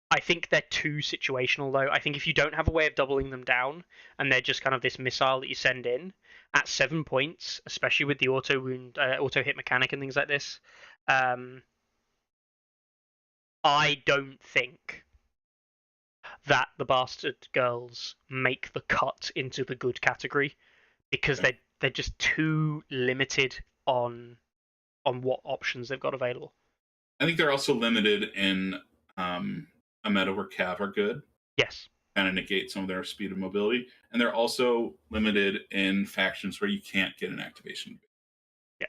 I think they're too situational, though. I think if you don't have a way of doubling them down, and they're just kind of this missile that you send in, at 7 points, especially with the auto wound, auto hit mechanic and things like this, I don't think that the Bastard Girls make the cut into the good category because they're just too limited on what options they've got available. I think they're also limited in a meta where Cav are good. Yes. Kind of negate some of their speed and mobility. And they're also limited in factions where you can't get an activation. Yeah.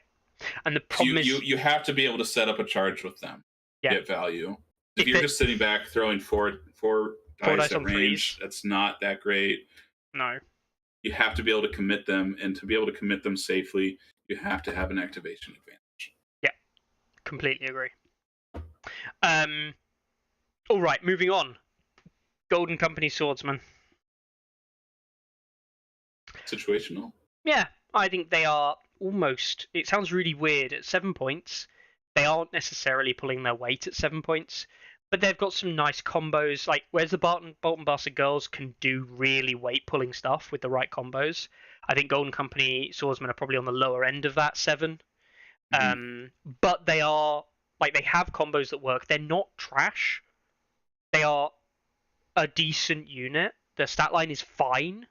And the problem is you have to be able to set up a charge with them. Yeah. Get value. If you're just sitting back throwing four dice at range, that's not that great. No. You have to be able to commit them, and to be able to commit them safely, you have to have an activation advantage. Yeah. Completely agree. All right, moving on. Golden Company Swordsman. Situational? Yeah, I think they are almost... It sounds really weird. At 7 points, they aren't necessarily pulling their weight at 7 points, but they've got some nice combos. Like, whereas the Bolton Bastard Girls can do really weight-pulling stuff with the right combos, I think Golden Company Swordsmen are probably on the lower end of that 7. Mm-hmm. But they are... Like, they have combos that work. They're not trash. They are a decent unit. Their stat line is fine.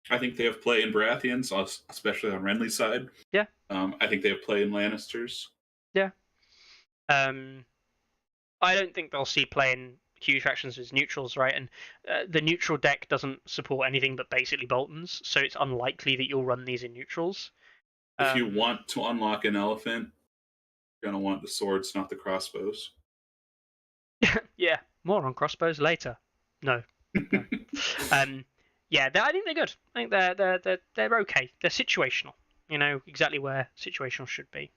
I think they have play in Baratheons, especially on Renly's side. Yeah. I think they have play in Lannisters. Yeah. I don't think they'll see play in huge factions as neutrals, right? And the neutral deck doesn't support anything but basically Boltons, so it's unlikely that you'll run these in neutrals. If you want to unlock an elephant, you're going to want the swords, not the crossbows. Yeah, more on crossbows later. No. Yeah, I think they're good. I think they're okay. They're situational. You know exactly where situational should be.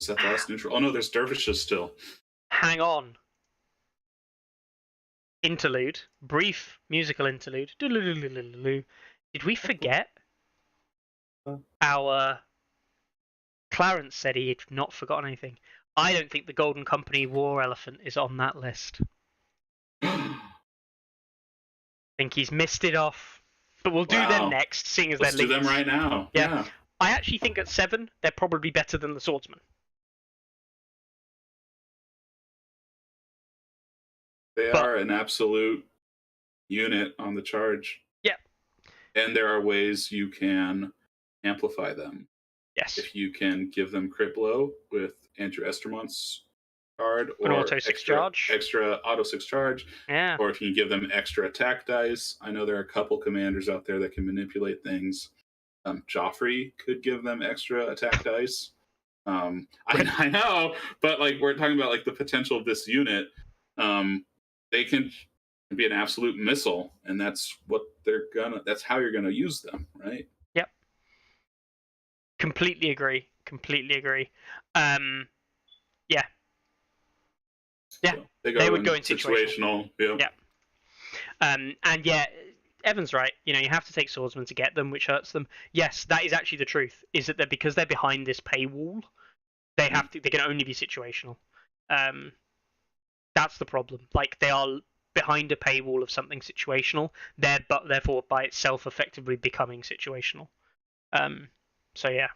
Is that the last neutral? Oh no, there's dervishes still. Hang on. Interlude. Brief musical interlude. Did we forget? Our Clarence said he had not forgotten anything. I don't think the Golden Company War Elephant is on that list. I think he's missed it off. But we'll do them next, seeing as Let's they're linked. do them right now. Yeah. I actually think at 7, they're probably better than the Swordsman. They are an absolute unit on the charge. Yeah. And there are ways you can amplify them. Yes. If you can give them crit blow with Andrew Estermont's card, or an auto 6 charge. Extra auto 6 charge. Yeah. Or if you can give them extra attack dice. I know there are a couple commanders out there that can manipulate things. Joffrey could give them extra attack dice. I know, but like we're talking about like the potential of this unit. They can be an absolute missile, and that's how you're gonna use them, right? Yep. Completely agree. Yeah. Yeah. So they would in go in situational. Yep. Yeah. And yeah, Evan's right. You have to take swordsmen to get them, which hurts them. Yes, that is actually the truth. Is that because they're behind this paywall, they have to. They can only be situational. That's the problem. Like they are behind a paywall of something situational. But therefore by itself effectively becoming situational. So yeah.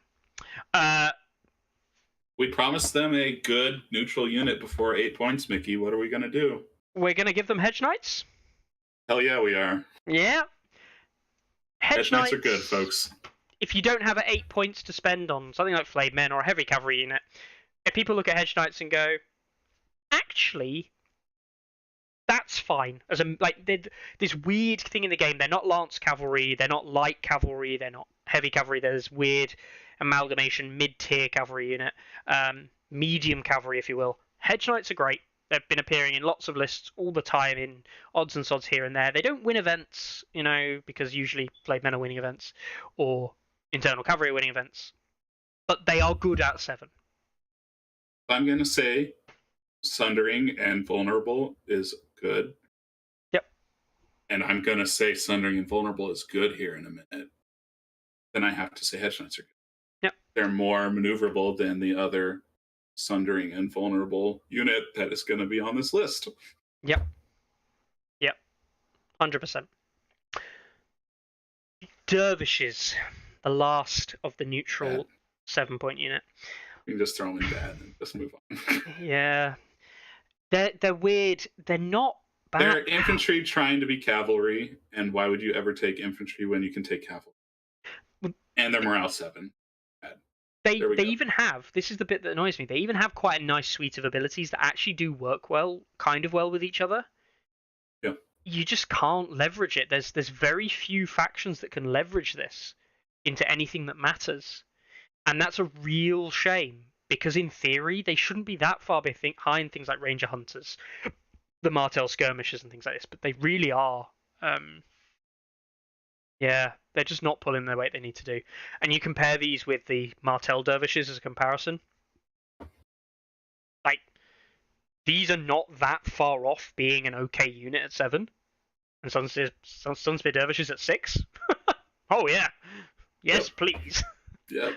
We promised them a good neutral unit before 8 points, Mickey. What are we gonna do? We're gonna give them Hedge Knights. Hell yeah, we are. Yeah. Hedge Knights are good, folks. If you don't have 8 points to spend on something like Flayed Men or a heavy cavalry unit, if people look at Hedge Knights and go, actually, that's fine. This weird thing in the game, they're not lance cavalry, they're not light cavalry, they're not heavy cavalry. There's weird amalgamation, mid-tier cavalry unit, medium cavalry, if you will. Hedge Knights are great. They've been appearing in lots of lists all the time in odds and sods here and there. They don't win events, because usually Flayed Men are winning events, or internal cavalry are winning events. But they are good at 7. I'm going to say Sundering and Vulnerable is good. Yep. And I'm going to say Sundering and Vulnerable is good here in a minute. Then I have to say Hedge Knights are good. Yep. They're more maneuverable than the other Sundering and Vulnerable unit that is going to be on this list. Yep. 100%. Dervishes, the last of the neutral 7-point unit. You can just throw them in bad and just move on. Yeah. They're weird. They're not bad. They're infantry trying to be cavalry, and why would you ever take infantry when you can take cavalry? And they're morale 7. They even have, this is the bit that annoys me, they even have quite a nice suite of abilities that actually do work kind of well with each other. Yeah. You just can't leverage it. There's very few factions that can leverage this into anything that matters. And that's a real shame, because in theory, they shouldn't be that far behind things like Ranger Hunters, the Martel Skirmishers and things like this, but they really are. Yeah, they're just not pulling their weight they need to do. And you compare these with the Martel Dervishes as a comparison. Like, these are not that far off being an okay unit at 7. And Sunspear Dervishes at 6. Oh, yeah. Yes, yep. Please. Yep.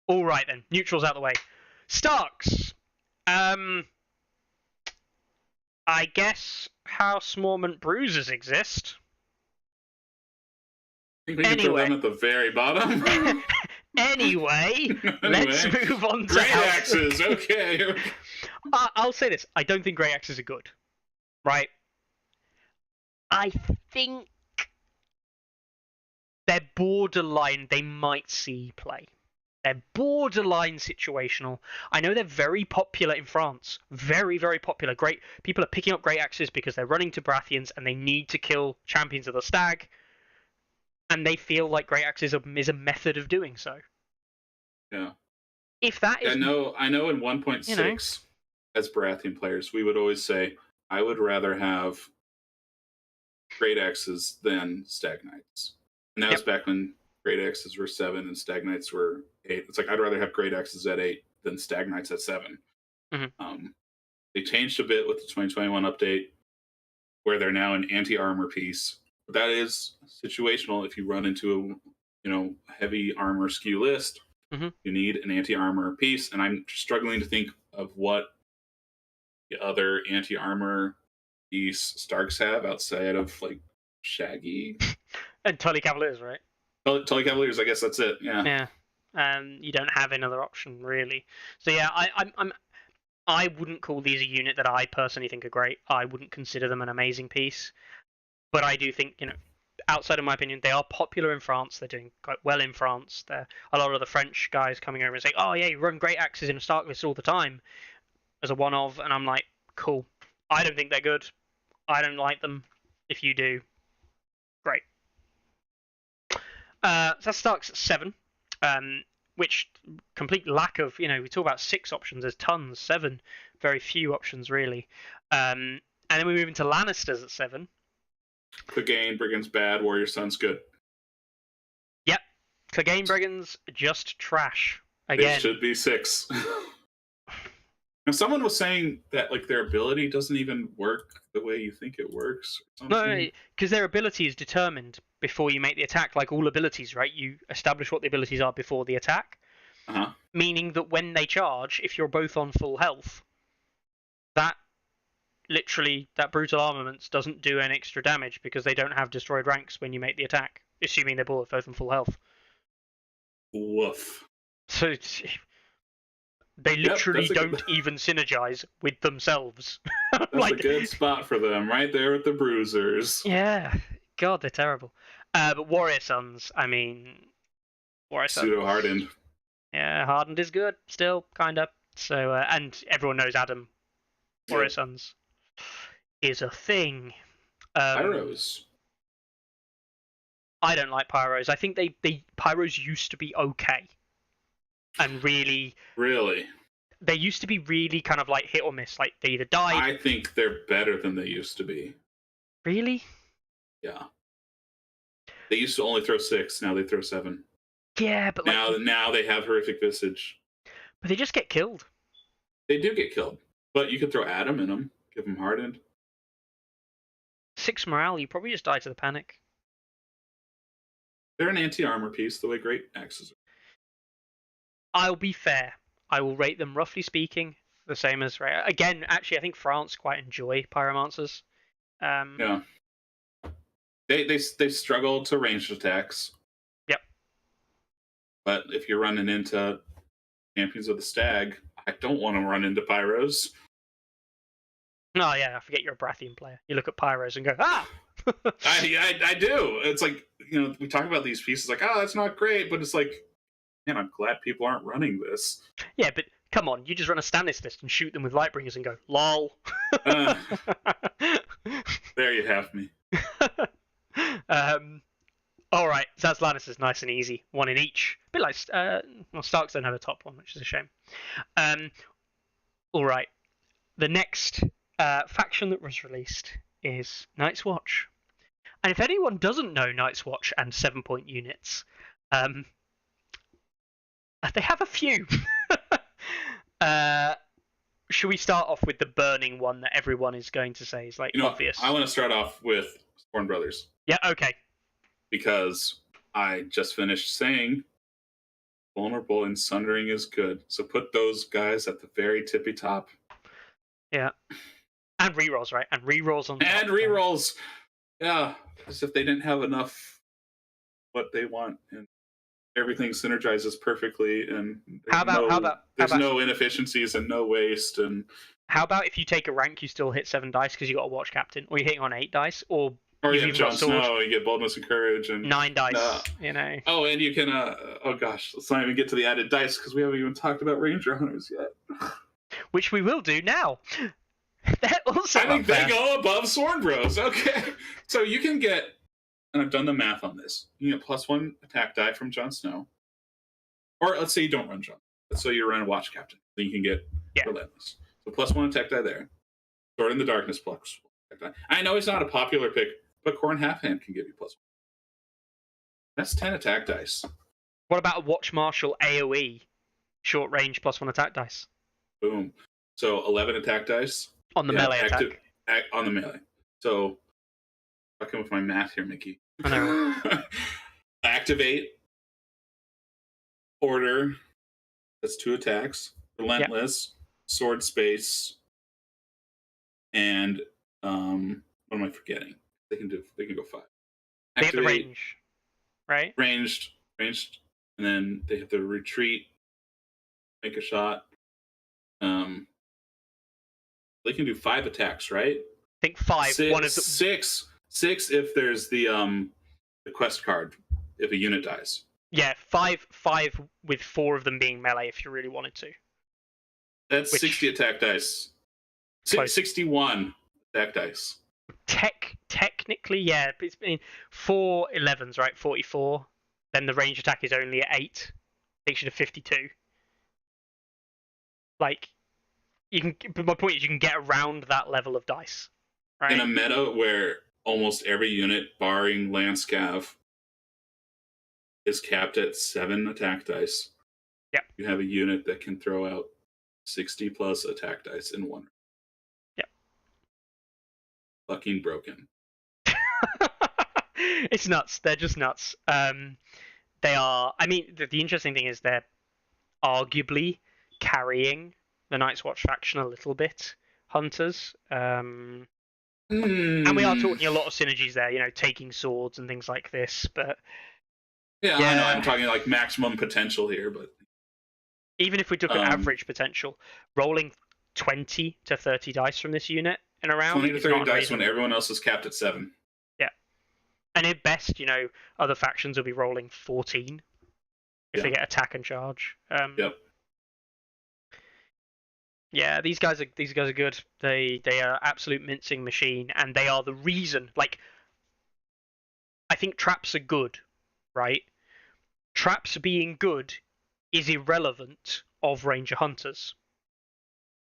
All right, then. Neutrals out the way. Starks. I guess House Mormont Bruisers exist. I think we can put them at the very bottom. Anyway, let's move on to Great Axes. Okay. I'll say this. I don't think Great Axes are good. Right? I think they're borderline. They might see play. They're borderline situational. I know they're very popular in France. Very, very popular. Great. People are picking up Great Axes because they're running to Baratheons and they need to kill Champions of the Stag. And they feel like Great Axes is a method of doing so. Yeah. If that is... I know in 1.6, as Baratheon players, we would always say, I would rather have Great Axes than Stag Knights. And that was back when Great Axes were 7 and Stag Knights were 8. It's like, I'd rather have Great Axes at 8 than Stag Knights at 7. Mm-hmm. They changed a bit with the 2021 update, where they're now an anti-armor piece. But that is situational. If you run into a heavy armor skew list, you need an anti-armor piece. And I'm struggling to think of what the other anti-armor piece Starks have outside of like Shaggy and Tully Cavaliers, right? Tully Cavaliers, I guess that's it. Yeah. You don't have another option really. So yeah, I wouldn't call these a unit that I personally think are great. I wouldn't consider them an amazing piece. But I do think, outside of my opinion, they are popular in France. They're doing quite well in France. A lot of the French guys coming over and saying, oh yeah, you run Great Axes in a Stark list all the time as a one-of. And I'm like, cool. I don't think they're good. I don't like them. If you do, great. So that Stark's at 7, which complete lack of, we talk about 6 options. There's tons. 7, very few options really. And then we move into Lannisters at 7. Clegane, Brigands bad, Warrior Sun's good. Yep. Clegane, Brigands just trash. Again. It should be 6. Now, someone was saying that like their ability doesn't even work the way you think it works. Or No, something. because their ability is determined before you make the attack. Like all abilities, right? You establish what the abilities are before the attack. Uh-huh. Meaning that when they charge, if you're both on full health, that brutal armaments doesn't do any extra damage because they don't have destroyed ranks when you make the attack, assuming they're both on full health. Woof. So they literally Yep, don't even synergize with themselves. That's like, a good spot for them, right there with the bruisers. Yeah, God, they're terrible. But Warrior Sons, I mean, Warrior Sons. Pseudo hardened. Yeah, hardened is good still, kind of. So, and everyone knows Adam. Warrior Sons is a thing. Pyros. I don't like pyros. I think they pyros used to be okay, and really they used to be really kind of like hit or miss. Like they either died. I think they're better than they used to be. Really? Yeah. They used to only throw 6. Now they throw 7. Yeah, but like, now they have horrific visage. But they just get killed. They do get killed, but you could throw Adam in them, give them hardened. 6 morale, you probably just die to the panic. They're an anti-armor piece, the way great axes are. I'll be fair. I will rate them, roughly speaking, the same as Ray. Again, actually, I think France quite enjoy pyromancers. Yeah. They struggle to ranged attacks. Yep. But if you're running into Champions of the Stag, I don't want to run into pyros. Oh yeah, I forget you're a Brathian player. You look at pyros and go, ah! I do. It's like, we talk about these pieces like, oh, that's not great, but it's like, man, I'm glad people aren't running this. Yeah, but come on, you just run a Stannis list and shoot them with Lightbringers and go, lol. There you have me. Alright, Zazlanus is nice and easy. 1 in each. A bit like, Starks don't have a top one, which is a shame. Alright, the next faction that was released is Night's Watch. And if anyone doesn't know Night's Watch and 7-point units, they have a few. Should we start off with the burning one that everyone is going to say is like obvious? I want to start off with Sworn Brothers. Yeah, okay. Because I just finished saying vulnerable and sundering is good. So put those guys at the very tippy top. Yeah. And rerolls, right? And rerolls on top. And rerolls. Yeah. As if they didn't have enough what they want. And everything synergizes perfectly. And there's no inefficiencies and no waste. And how about if you take a rank, you still hit 7 dice because you got a watch captain, or you're hitting on 8 dice, or you have Jon Snow, you get boldness and courage, and 9 dice. Oh, and you can. Oh gosh, let's not even get to the added dice because we haven't even talked about Ranger Hunters yet. Which we will do now. They're also. I think they go above Sworn Bros. Okay, so you can get, and I've done the math on this. You get +1 attack die from Jon Snow, or let's say you don't run Jon. Let's say you run a Watch Captain, then you can get Relentless. So +1 attack die there. Sword in the Darkness +1 attack die. I know it's not a popular pick, but Khorne Halfhand can give you +1. That's 10 attack dice. What about a Watch Marshal AoE? Short range +1 attack dice. Boom. So 11 attack dice. On the melee attack. On the melee. So, fucking with my math here, Mickey. I know. Activate. Order. That's 2 attacks. Relentless. Sword space. And, what am I forgetting? They can go 5. They have the range, right? Ranged, and then they have to retreat, make a shot. They can do 5 attacks, right? I think 5. 6 if there's the quest card. If a unit dies. Yeah, 5 with 4 of them being melee if you really wanted to. That's 60 attack dice. 61 attack dice. Technically, yeah. It's been 4 11s, right? 44. Then the range attack is only at 8. Takes you to 52. Like, but my point is, you can get around that level of dice, right? In a meta where almost every unit, barring Landscav, is capped at 7 attack dice. Yeah. You have a unit that can throw out 60 plus attack dice in one. Yep. Fucking broken. It's nuts. They're just nuts. They are. I mean, the interesting thing is they're arguably carrying the Night's Watch faction a little bit. Hunters. And we are talking a lot of synergies there. You know, taking swords and things like this. But yeah, I know. I'm talking like maximum potential here, but even if we took an average potential, rolling 20 to 30 dice from this unit in a round. 20 to 30 dice when everyone else is capped at 7. Yeah. And at best, you know, other factions will be rolling 14 if they get attack and charge. Yep. Yeah, these guys are good. They are absolute mincing machine, and they are the reason. Like, I think traps are good, right? Traps being good is irrelevant of Ranger Hunters.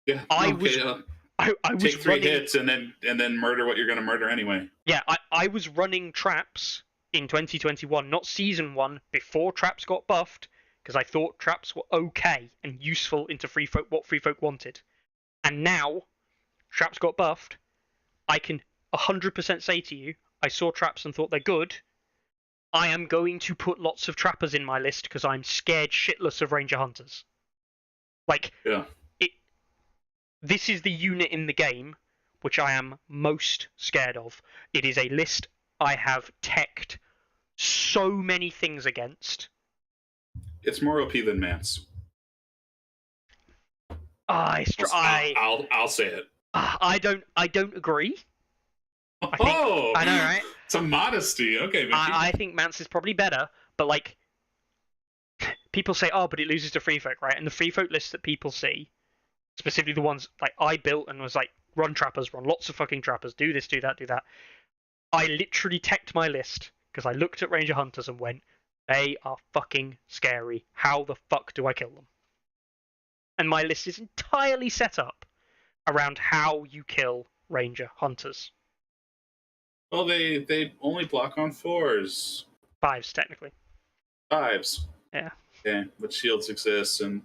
Yeah. I was take 3 running, hits and then murder what you're going to murder anyway. Yeah, I was running traps in 2021, not season 1, before traps got buffed, because I thought traps were okay and useful into what Free Folk wanted. And now traps got buffed, I can 100% say to you, I saw traps and thought they're good. I am going to put lots of trappers in my list because I'm scared shitless of Ranger Hunters. Like, this is the unit in the game which I am most scared of. It is a list I have teched so many things against. It's more OP than Mance. I'll say it. I don't agree. I know, right? It's a modesty. Okay, Mickey. I think Mance is probably better, but like, people say, oh, but it loses to Free Folk, right? And the Free Folk lists that people see, specifically the ones like I built and was like, run trappers, run lots of fucking trappers, do this, do that, do that. I literally teched my list because I looked at Ranger Hunters and went, they are fucking scary. How the fuck do I kill them? And my list is entirely set up around how you kill Ranger Hunters. Well, they only block on 4s. 5s, technically. 5s. Yeah. Okay, but shields exist, and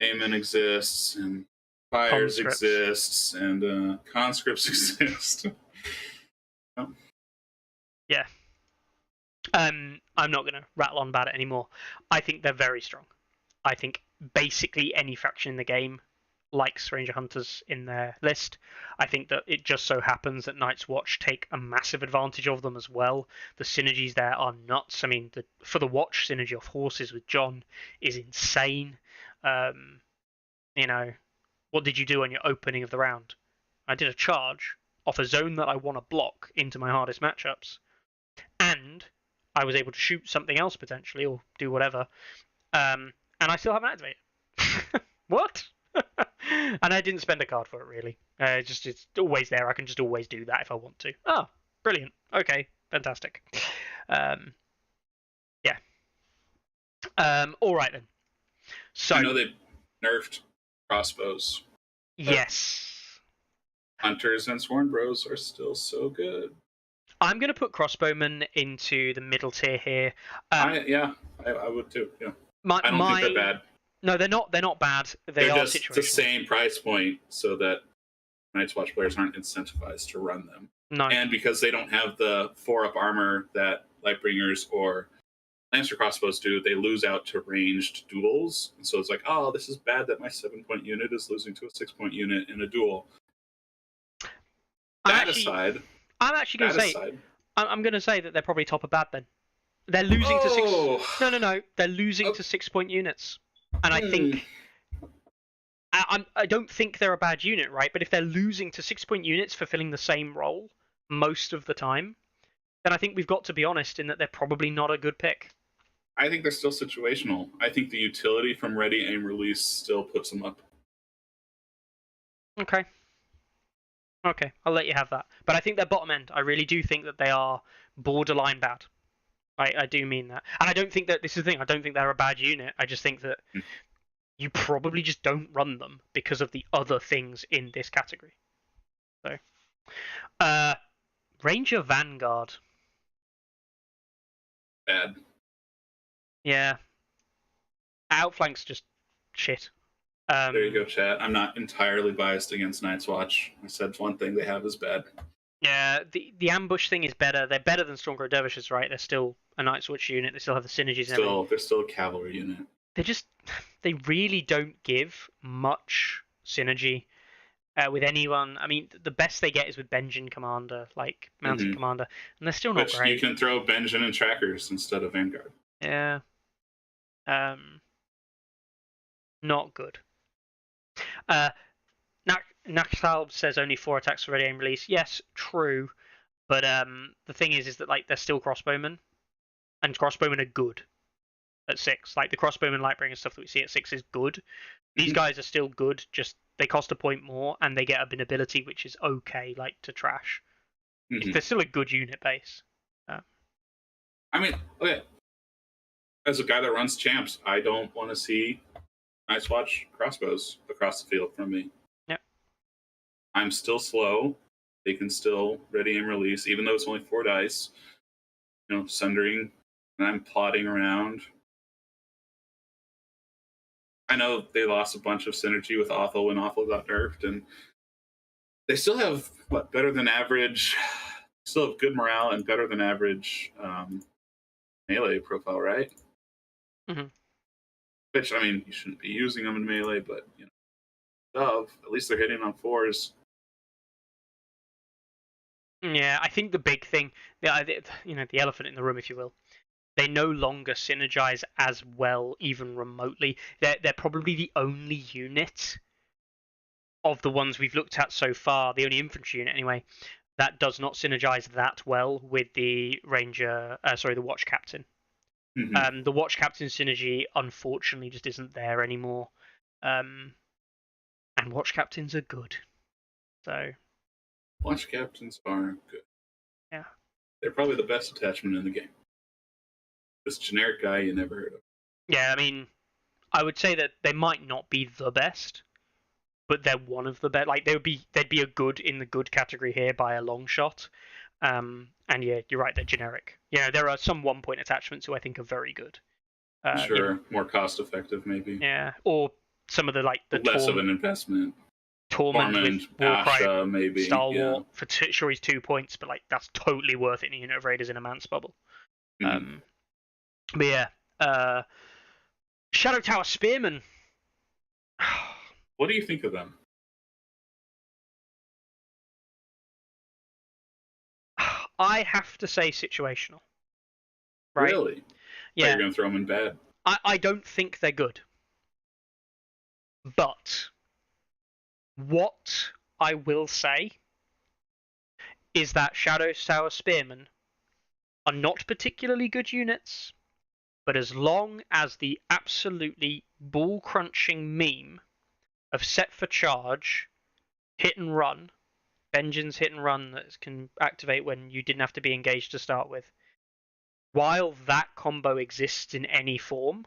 Aemon exists, and fires exists, and conscripts exist. Oh. Yeah. I'm not going to rattle on about it anymore. I think they're very strong. I think basically any faction in the game likes Ranger Hunters in their list. I think that it just so happens that Night's Watch take a massive advantage of them as well. The synergies there are nuts. I mean, for the Watch synergy of horses with John is insane. You know, what did you do on your opening of the round? I did a charge off a zone that I want to block into my hardest matchups. And I was able to shoot something else potentially, or do whatever. And I still haven't activated. What? And I didn't spend a card for it, really. It's always there. I can just always do that if I want to. Oh, brilliant. Okay, fantastic. Yeah. All right, then. So I know they nerfed crossbows. Yes. Hunters and Sworn Bros are still so good. I'm going to put crossbowmen into the middle tier here. I would too. Yeah. I don't think they're bad. No, they're not. They're not bad. They're just situational. the same price point, so that Night's Watch players aren't incentivized to run them. No. And because they don't have the 4-up armor that Lightbringers or Lancer crossbows do, they lose out to ranged duels. And so it's like, oh, this is bad that my 7-point unit is losing to a 6-point unit in a duel. I'm actually going to say, I'm going to say that they're probably top of bad then. They're losing to 6. No. They're losing to 6-point units. And I think I don't think they're a bad unit, right? But if they're losing to 6-point units fulfilling the same role most of the time, then I think we've got to be honest in that they're probably not a good pick. I think they're still situational. I think the utility from Ready, Aim, Release still puts them up. Okay, I'll let you have that. But I think they're bottom end. I really do think that they are borderline bad. I do mean that. And I don't think that, this is the thing, I don't think they're a bad unit. I just think that you probably just don't run them because of the other things in this category. So, Ranger Vanguard. Bad. Yeah. Outflank's just shit. There you go, chat. I'm not entirely biased against Night's Watch. I said one thing they have is bad. Yeah, the ambush thing is better. They're better than Stormcrow Dervishes, right? They're still a Night's Watch unit. They still have the synergies and everything. They're still a cavalry unit. They really don't give much synergy with anyone. I mean, the best they get is with Benjen Commander, like Mountain Commander, and they're still not Which great. you can throw Benjen and Trackers instead of Vanguard. Yeah. Not good. Naxal says only 4 attacks for ready aim release. Yes, true. But the thing is that like they're still crossbowmen, and crossbowmen are good at 6. Like the crossbowman Lightbringer stuff that we see at 6 is good. These guys are still good. Just they cost a point more, and they get an ability which is okay, like to trash. They're still a good unit base. I mean, okay. As a guy that runs champs, I don't want to see Night's Watch crossbows across the field from me. Yep. I'm still slow. They can still ready aim release, even though it's only 4 dice. You know, sundering, and I'm plodding around. I know they lost a bunch of synergy with Othel when Othel got nerfed, and they still have better than average. Still have good morale and better than average melee profile, right? Which, I mean, you shouldn't be using them in melee, but you know, at least they're hitting on 4s. Yeah, I think the big thing, the elephant in the room, if you will, they no longer synergize as well, even remotely. They're probably the only unit of the ones we've looked at so far, the only infantry unit anyway, that does not synergize that well with the the watch captain. The watch captain synergy, unfortunately, just isn't there anymore. And watch captains are good. So watch captains are good. Yeah. They're probably the best attachment in the game. This generic guy you never heard of. Yeah, I mean, I would say that they might not be the best, but they're one of the best. Like they'd be a good in the good category here by a long shot. And yeah, you're right, they're generic. Yeah, there are some 1-point attachments who I think are very good. Sure, more cost effective maybe. Yeah, or some of the less of an investment. Torment with Warcry, maybe Star War for sure he's 2 points, but like that's totally worth it in a unit of raiders in a man's bubble. But yeah, Shadow Tower Spearmen. What do you think of them? I have to say situational. Right? Really? Yeah. You're going to throw them in bad. I don't think they're good. But what I will say is that Shadow Tower Spearmen are not particularly good units, but as long as the absolutely ball-crunching meme of set for charge, hit and run, Benjen's hit and run that can activate when you didn't have to be engaged to start with, while that combo exists in any form,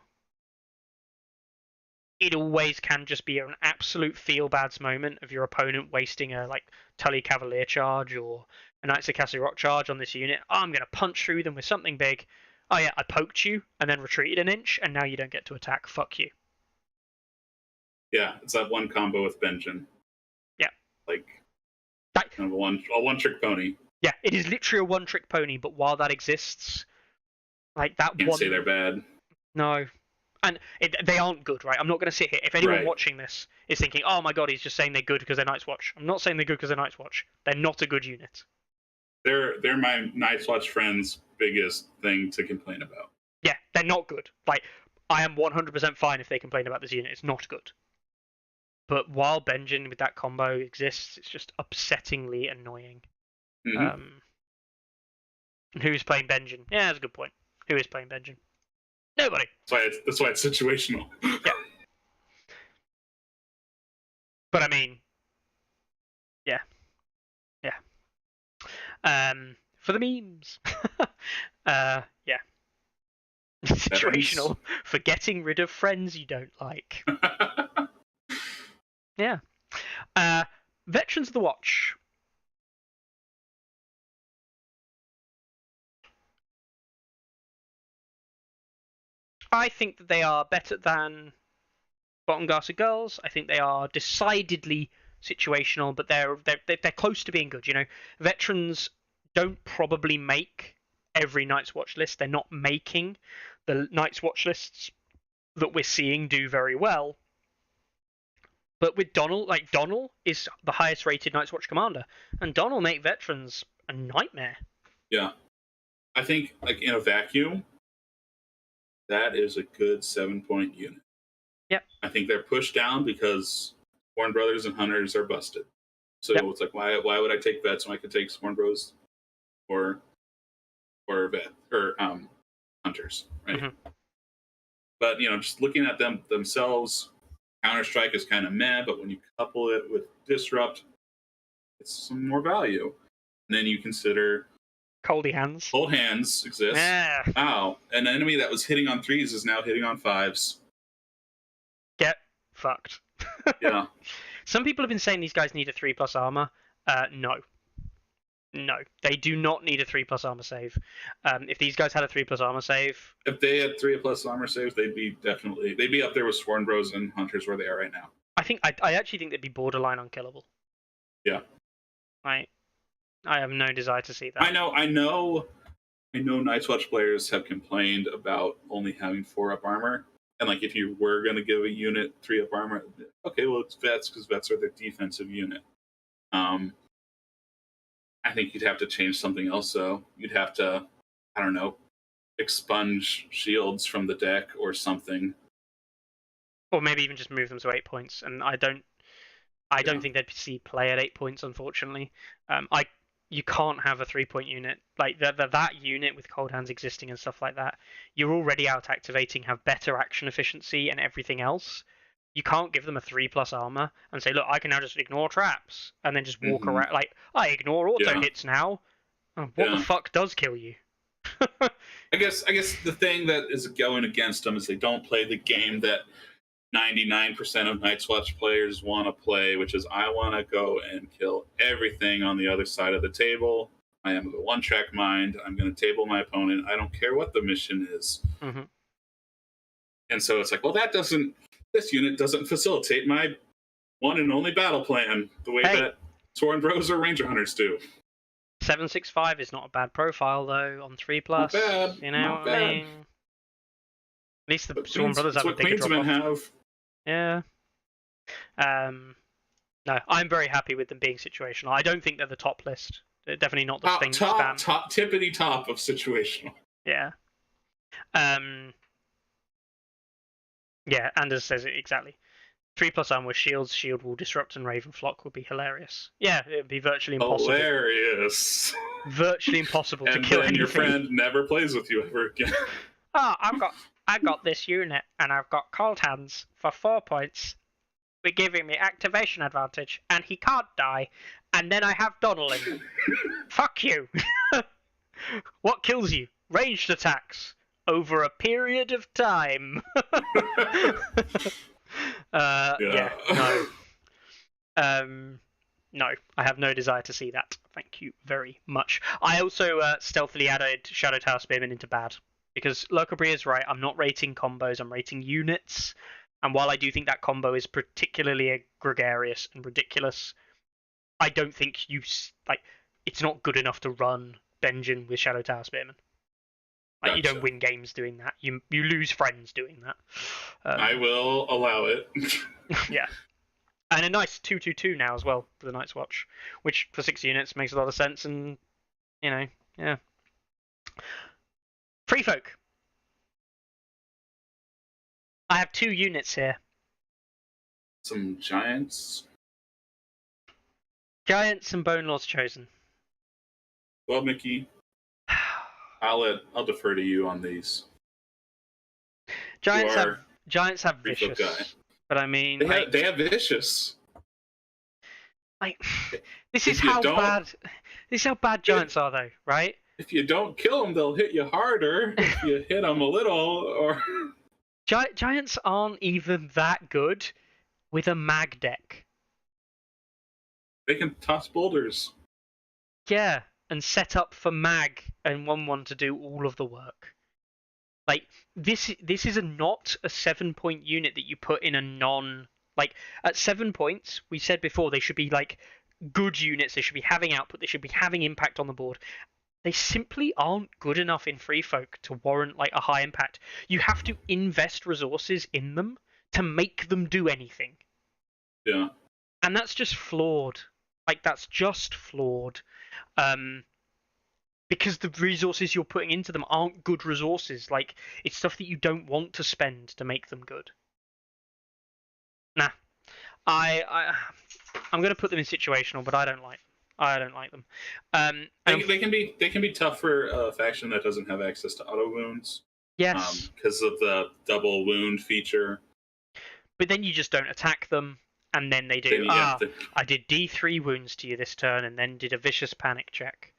it always can just be an absolute feel-bads moment of your opponent wasting a Tully Cavalier charge or a Knights of Castle Rock charge on this unit. Oh, I'm going to punch through them with something big. Oh yeah, I poked you and then retreated an inch, and now you don't get to attack. Fuck you. Yeah, it's that one combo with Benjen. Yeah. Kind of a one-trick pony. Yeah, it is literally a one-trick pony, but while that exists, Can't say they're bad. No. And they aren't good, right? I'm not going to sit here. If anyone watching this is thinking, oh my god, he's just saying they're good because they're Night's Watch. I'm not saying they're good because they're Night's Watch. They're not a good unit. They're my Night's Watch friends' biggest thing to complain about. Yeah, they're not good. I am 100% fine if they complain about this unit. It's not good. But while Benjen with that combo exists, it's just upsettingly annoying. Who's playing Benjen? Yeah, that's a good point. Who is playing Benjen? Nobody. That's why it's situational. Yeah. But I mean, yeah. For the memes. Yeah. Situational for getting rid of friends you don't like. Yeah. Veterans of the Watch. I think that they are better than Bottom Glass of Girls, I think they are decidedly situational, but they're close to being good. You know, veterans don't probably make every Night's Watch list. They're not making the Night's Watch lists that we're seeing do very well. But with Donnell, like Donnell is the highest rated Night's Watch commander, and Donnell make veterans a nightmare. Yeah. I think, like, in a vacuum, that is a good 7-point unit. Yep. I think they're pushed down because Warren Brothers and Hunters are busted. So Yep. it's like, why would I take vets when I could take Sworn Bros or Hunters, right? Mm-hmm. But just looking at them themselves, Counter Strike is kind of meh, but when you couple it with Disrupt, it's some more value. And then you consider Coldy Hands. Cold Hands exists. Yeah. Wow, an enemy that was hitting on 3s is now hitting on 5s. Get fucked. Yeah. Some people have been saying these guys need a 3+ armor. No, they do not need a 3+ armor save. If these guys had a 3+ armor save, If they had 3+ armor saves, they'd be up there with Sworn Bros and Hunters where they are right now. I actually think they'd be borderline unkillable. Yeah. I have no desire to see that. I know Night's Watch players have complained about only having 4-up armor. And like, if you were going to give a unit 3-up armor, okay, well, it's vets because vets are their defensive unit. I think you'd have to change something else, though. You'd have to, I don't know, expunge shields from the deck or something. Or maybe even just move them to 8 points. And I don't think they'd see play at 8 points, unfortunately. You can't have a 3-point unit like that unit with Cold Hands existing and stuff like that. You're already out activating, have better action efficiency and everything else. You can't give them a 3+ armor and say, look, I can now just ignore traps and then just walk around like, I ignore auto hits now. What the fuck does kill you? I guess the thing that is going against them is they don't play the game that 99% of Night's Watch players want to play, which is, I want to go and kill everything on the other side of the table. I am the one-track mind. I'm going to table my opponent. I don't care what the mission is. Mm-hmm. And so it's like, well, this unit doesn't facilitate my one and only battle plan the way that Sworn Bros or Ranger Hunters do. 765 is not a bad profile, though, on 3+. Not bad. You know not what I bad. mean? At least the Sworn Brothers have a bigger Queensmen drop-off. have. Yeah. No, I'm very happy with them being situational. I don't think they're the top list. They're definitely not the spam. Top tippity top of situational. Yeah. Yeah, Anders says it exactly. 3+ armor with shields, shield wall, disrupt, and raven flock would be hilarious. Yeah, it would be virtually impossible. Hilarious. Virtually impossible to kill anything. And your friend never plays with you ever again. Oh, I got this unit, and I've got Cold Hands for 4 points. We're giving me activation advantage, and he can't die. And then I have Donnell in. Fuck you. What kills you? Ranged attacks over a period of time. No. No, I have no desire to see that. Thank you very much. I also stealthily added Shadow Tower Spearman into bad. Because Lockerbrie is right, I'm not rating combos, I'm rating units. And while I do think that combo is particularly gregarious and ridiculous, I don't think it's not good enough to run Benjin with Shadow Tower Spearman. Like, you don't win games doing that. You lose friends doing that. I will allow it. Yeah. And a nice 2/2/2 now as well for the Night's Watch, which for 6 units makes a lot of sense, and, yeah. Free Folk. I have 2 units here. Some giants. Giants and Bone Lords Chosen. Well, Mickey, I'll defer to you on these. Giants have Vicious, but I mean they have Vicious. Like, this is how bad Giants are, though, right? If you don't kill them, they'll hit you harder. If you hit them a little, or Giants aren't even that good with a mag deck. They can toss boulders. Yeah, and set up for mag and 1/1 to do all of the work. Like this is not a 7-point unit that you put in a non like at 7 points. We said before they should be like good units. They should be having output. They should be having impact on the board. They simply aren't good enough in Free Folk to warrant like a high impact. You have to invest resources in them to make them do anything. Yeah. And that's just flawed. Like that's just flawed. Because the resources you're putting into them aren't good resources. Like it's stuff that you don't want to spend to make them good. Nah. I'm gonna put them in situational, but I don't like them. I don't like them. They can be tough for a faction that doesn't have access to auto wounds. Yes. Because of the double wound feature. But then you just don't attack them, and then they do. I did D3 wounds to you this turn, and then did a vicious panic check.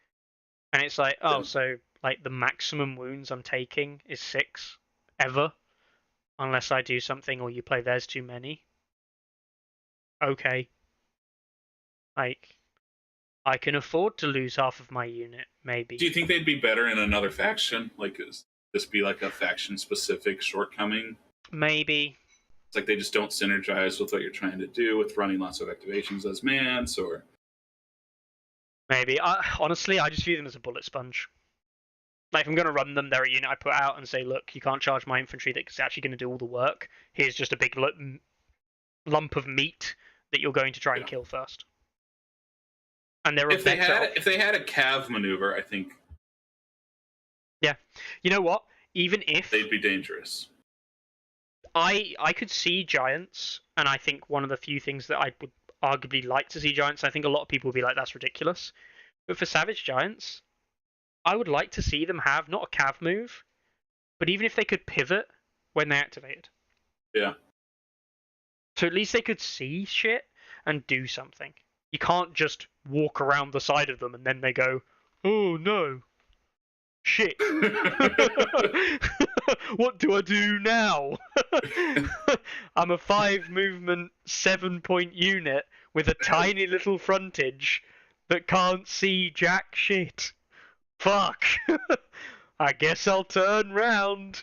And it's like, so like the maximum wounds I'm taking is 6 ever, unless I do something or you play There's Too Many. Okay. Like, I can afford to lose half of my unit, maybe. Do you think they'd be better in another faction? Like, is this be like a faction-specific shortcoming? Maybe. It's like they just don't synergize with what you're trying to do with running lots of activations as Mance, or... Maybe. Honestly, I just view them as a bullet sponge. Like, if I'm going to run them, they're a unit I put out and say, look, you can't charge my infantry that's actually going to do all the work. Here's just a big lump of meat that you're going to try and kill first. And they're if they had a cav maneuver, I think. Yeah, you know what? Even if they'd be dangerous, I could see giants, and I think one of the few things that I would arguably like to see giants. I think a lot of people would be like, "That's ridiculous," but for savage giants, I would like to see them have not a cav move, but even if they could pivot when they activated. Yeah. So at least they could see shit and do something. You can't just walk around the side of them and then they go, oh no, shit. What do I do now? I'm a 5 movement, 7-point unit with a tiny little frontage that can't see jack shit. Fuck. I guess I'll turn round.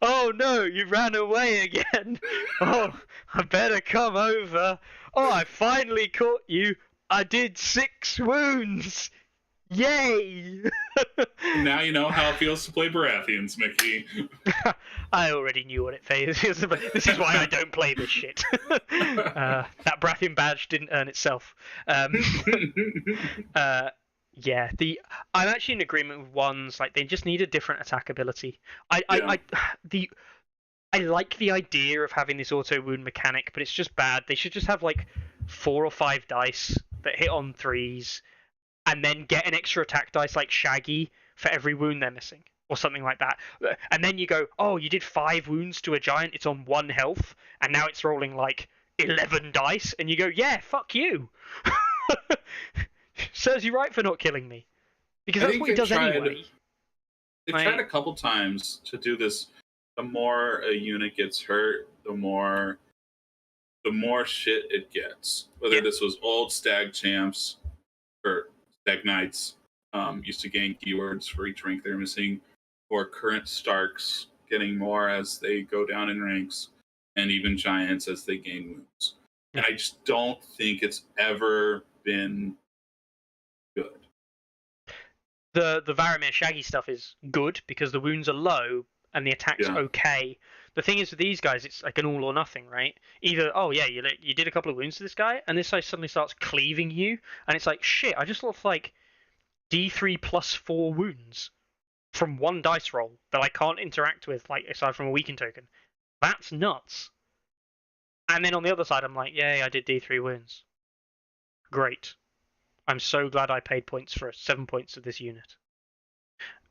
Oh no, you ran away again. Oh, I better come over. Oh, I finally caught you. I did 6 wounds. Yay! Now you know how it feels to play Baratheons, Mickey. I already knew what it feels. This is why I don't play this shit. That Baratheon badge didn't earn itself. Yeah, I'm actually in agreement with ones like they just need a different attack ability. I like the idea of having this auto wound mechanic, but it's just bad. They should just have like 4 or 5 dice that hit on 3s, and then get an extra attack dice like Shaggy for every wound they're missing, or something like that. And then you go, oh, you did 5 wounds to a giant, it's on 1 health, and now it's rolling like 11 dice, and you go, yeah, fuck you. Serves you right for not killing me, because that's what he does anyway. They've tried a couple times to do this. The more a unit gets hurt, the more shit it gets. Whether this was old stag champs or stag knights used to gain keywords for each rank they're missing, or current Starks getting more as they go down in ranks, and even giants as they gain wounds. And I just don't think it's ever been good. The Varamir Shaggy stuff is good because the wounds are low and the attack's okay. The thing is with these guys, it's like an all or nothing, right? Either, oh yeah, you did a couple of wounds to this guy, and this guy suddenly starts cleaving you, and it's like, shit, I just lost like D3 plus 4 wounds from 1 dice roll that I can't interact with, like aside from a weaken token. That's nuts. And then on the other side, I'm like, yay, I did D3 wounds. Great. I'm so glad I paid points for 7 points of this unit.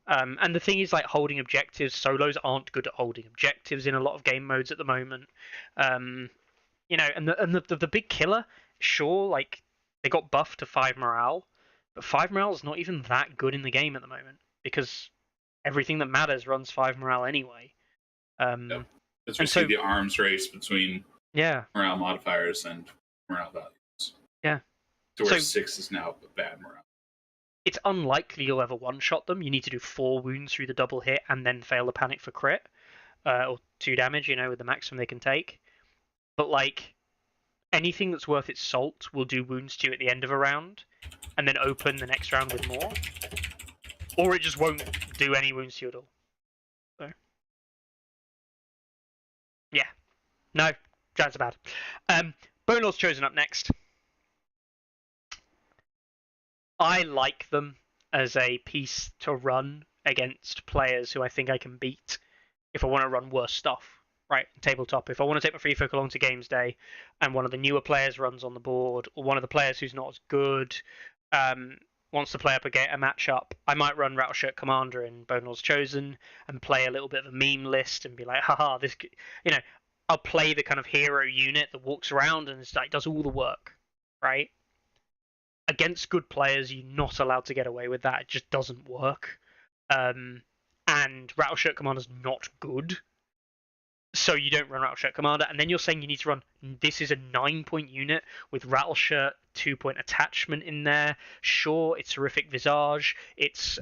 And the thing is, like, holding objectives, solos aren't good at holding objectives in a lot of game modes at the moment. You know, and the big killer, sure, like, they got buffed to 5 morale, but 5 morale is not even that good in the game at the moment, because everything that matters runs 5 morale anyway. As we see the arms race between morale modifiers and morale values. Yeah. To where 6 is now bad morale. it's unlikely you'll ever one-shot them. You need to do 4 wounds through the double hit and then fail the panic for crit, or 2 damage, with the maximum they can take. But like, anything that's worth its salt will do wounds to you at the end of a round, and then open the next round with more. Or it just won't do any wounds to you at all. So, yeah. No, giants are bad. Bone Lord's Chosen up next. I like them as a piece to run against players who I think I can beat if I want to run worse stuff, right? Tabletop. If I want to take my free folk along to games day and one of the newer players runs on the board, or one of the players who's not as good wants to play up a matchup, I might run Rattleshirt Commander in Bone Lord's Chosen and play a little bit of a meme list and be like, haha, this, I'll play the kind of hero unit that walks around and does all the work, right? Against good players, you're not allowed to get away with that. It just doesn't work. And Rattleshirt Commander's not good. So you don't run Rattleshirt Commander. And then you're saying you need to run... This is a 9-point unit with Rattleshirt 2-point attachment in there. Sure, it's Horrific Visage. It's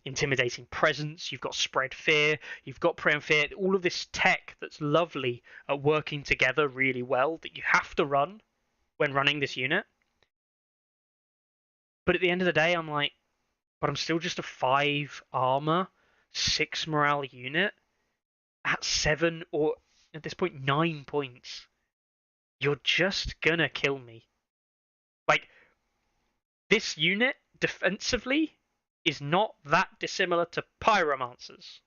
Intimidating Presence. You've got Spread Fear. You've got Prey and Fear. All of this tech that's lovely at working together really well that you have to run when running this unit. But at the end of the day, I'm like, but I'm still just a 5 armor, 6 morale unit at 7 or at this point 9 points. You're just gonna kill me. Like, this unit defensively is not that dissimilar to Pyromancers.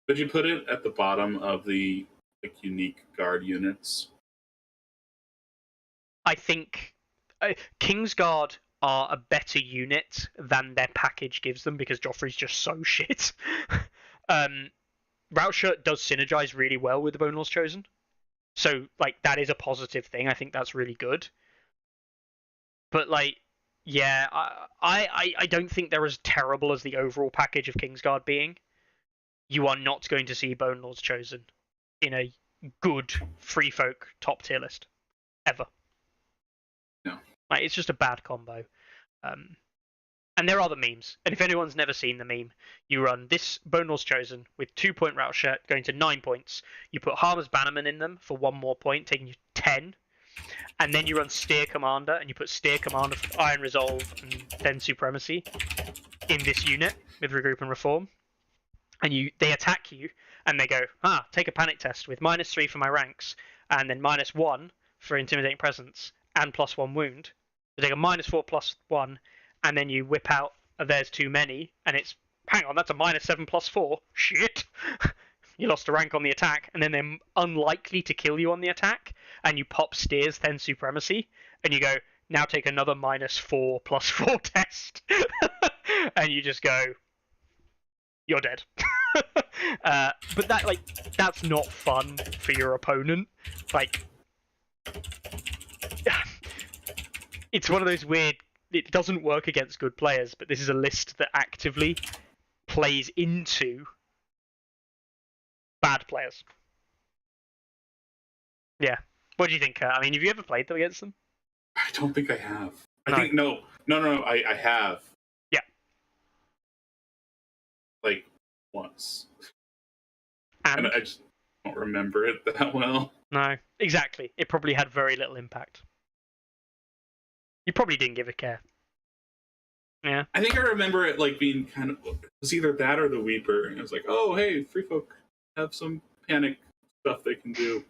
Would you put it at the bottom of the unique guard units? I think Kingsguard are a better unit than their package gives them because Joffrey's just so shit. Rattleshirt does synergize really well with the Bone Lord's Chosen. So, like, that is a positive thing. I think that's really good. But, like, yeah, I don't think they're as terrible as the overall package of Kingsguard being. You are not going to see Bone Lord's Chosen in a good free folk top tier list. Ever. No. Like, it's just a bad combo. And there are the memes. And if anyone's never seen the meme, you run this Bone Lord's Chosen with 2-point Rattleshirt going to 9 points. You put Harmer's Bannerman in them for 1 more point, taking you 10. And then you run Steer Commander, and you put Steer Commander for Iron Resolve and then Supremacy in this unit with Regroup and Reform. And they attack you, and they go, take a panic test with -3 for my ranks, and then -1 for Intimidating Presence, and +1 wound. You take a -4 +1, and then you whip out there's too many, and it's, hang on, that's a -7 +4. Shit! You lost a rank on the attack, and then they're unlikely to kill you on the attack, and you pop Steer's 10 Supremacy, and you go, now take another -4 +4 test. And you just go, you're dead. But that's not fun for your opponent. Like, it's one of those weird, it doesn't work against good players, but this is a list that actively plays into bad players. Yeah. What do you think, Kurt? I mean, have you ever played them against them? I don't think I have. I No. think, no, I have. Yeah. Like, once. And I just don't remember it that well. no, exactly. It probably had very little impact. You probably didn't give a care. Yeah. I think I remember it like being kind of, it was either that or the Weeper, and it was like, oh hey, free folk have some panic stuff they can do.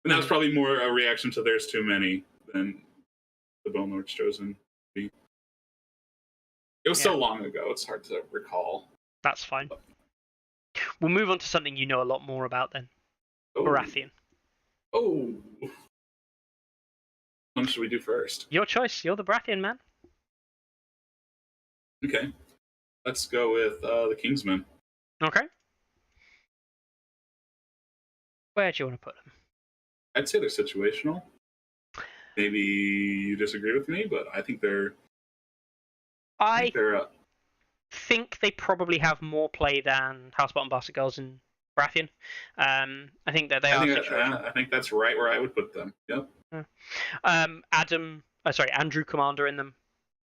And that was probably more a reaction to there's too many than the Bone Lord's Chosen. It was so long ago, it's hard to recall. That's fine. We'll move on to something you know a lot more about then. Oh. Baratheon. Oh. What should we do first? Your choice. You're the Baratheon man. Okay. Let's go with the Kingsman. Okay. Where do you want to put them? I'd say they're situational. Maybe you disagree with me, but I think they're... I think they probably have more play than Housebound and Bastard Girls in Baratheon. I think that they are situational. I think that's right where I would put them. Yep. Andrew Commander in them.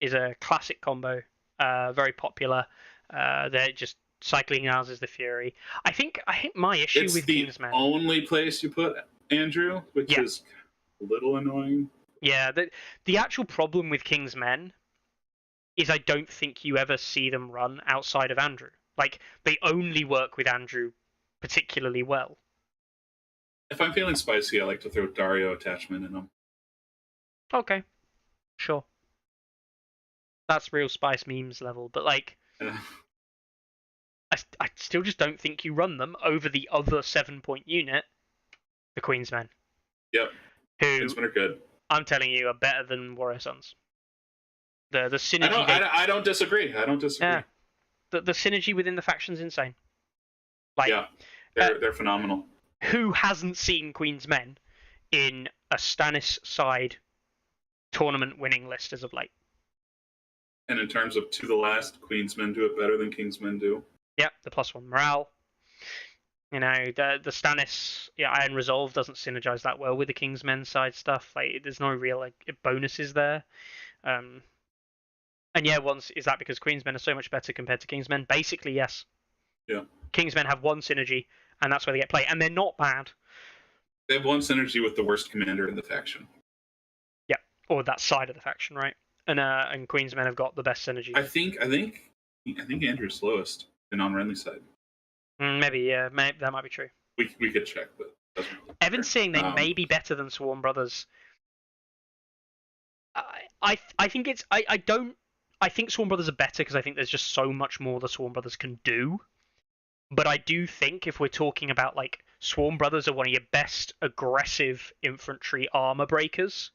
is a classic combo, very popular. They're just cycling ours is the Fury. I think my issue It's with the Kingsmen. only place you put Andrew, which is a little annoying. Yeah, the actual problem with Kingsmen is I don't think you ever see them run outside of Andrew. Like, they only work with Andrew particularly well. If I'm feeling spicy, I like to throw Dario attachment in them. Okay, sure. That's real Spice memes level, but like, Yeah. I still just don't think you run them over the other 7-point unit, the Queensmen. Yep. Who, Queensmen are good. I'm telling you, are better than Warrior Sons. The synergy. I don't disagree. Yeah. The synergy within the faction's insane. Like, yeah, they're phenomenal. Who hasn't seen Queensmen in a Stannis side tournament winning list as of late? And in terms of to the last, Queensmen do it better than Kingsmen do. Yep, the +1 morale. You know, the Stannis Iron Resolve doesn't synergize that well with the Kingsmen side stuff. Like, there's no real like bonuses there. And yeah, is that because Queensmen are so much better compared to Kingsmen? Basically, yes. Yeah. Kingsmen have one synergy, and that's where they get play, and they're not bad. They have one synergy with the worst commander in the faction. Yeah, or that side of the faction, right? And Queensmen have got the best synergy. I think Andrew's slowest in on Renly's side. Maybe, yeah, that might be true. We could check, but doesn't really Evan's saying they may be better than Swarm Brothers. I think it's I think Swarm Brothers are better because I think there's just so much more the Swarm Brothers can do. But I do think if we're talking about like Swarm Brothers are one of your best aggressive infantry armor breakers,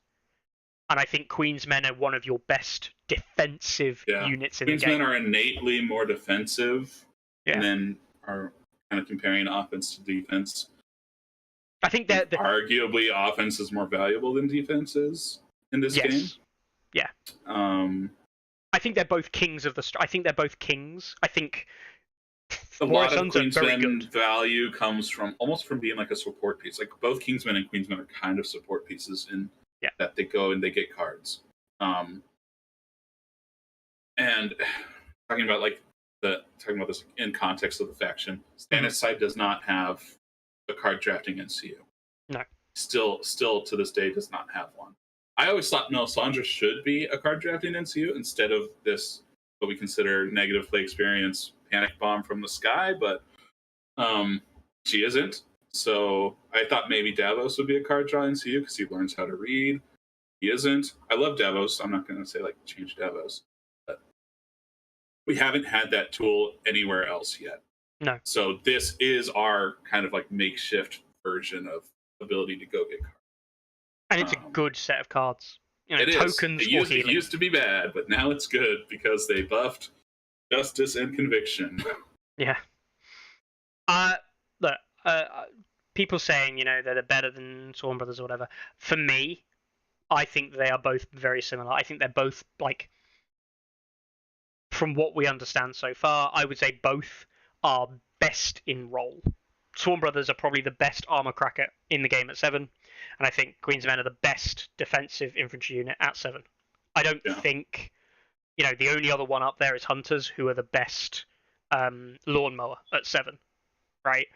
and I think Queensmen are one of your best defensive units in the game. Queensmen are innately more defensive, and then are kind of comparing offense to defense. I think that arguably offense is more valuable than defense is in this game. Yeah. I think they're both kings of the. I think they're both kings. I think a lot of Queensmen value comes from almost from being like a support piece. Like both Kingsmen and Queensmen are kind of support pieces in that they go and they get cards. And talking about this in context of the faction, Stannis side does not have a card drafting NCU. No. Still to this day does not have one. I always thought Melisandre should be a card drafting NCU instead of this what we consider negative play experience panic bomb from the sky, but she isn't. So I thought maybe Davos would be a card draw NCU because he learns how to read. He isn't. I love Davos. I'm not going to say like change Davos, but we haven't had that tool anywhere else yet. No. So this is our kind of like makeshift version of ability to go get cards. And it's a good set of cards. You know, it tokens is. It used to be bad, but now it's good because they buffed justice and conviction. Yeah. Look, people saying, you know, they're better than Swarm Brothers or whatever. For me, I think they are both very similar. I think they're both, like, from what we understand so far, I would say both are best in role. Swarm Brothers are probably the best armor cracker in the game at 7, and I think Queensmen are the best defensive infantry unit at 7. I don't think, you know, the only other one up there is Hunters, who are the best lawnmower at 7, right?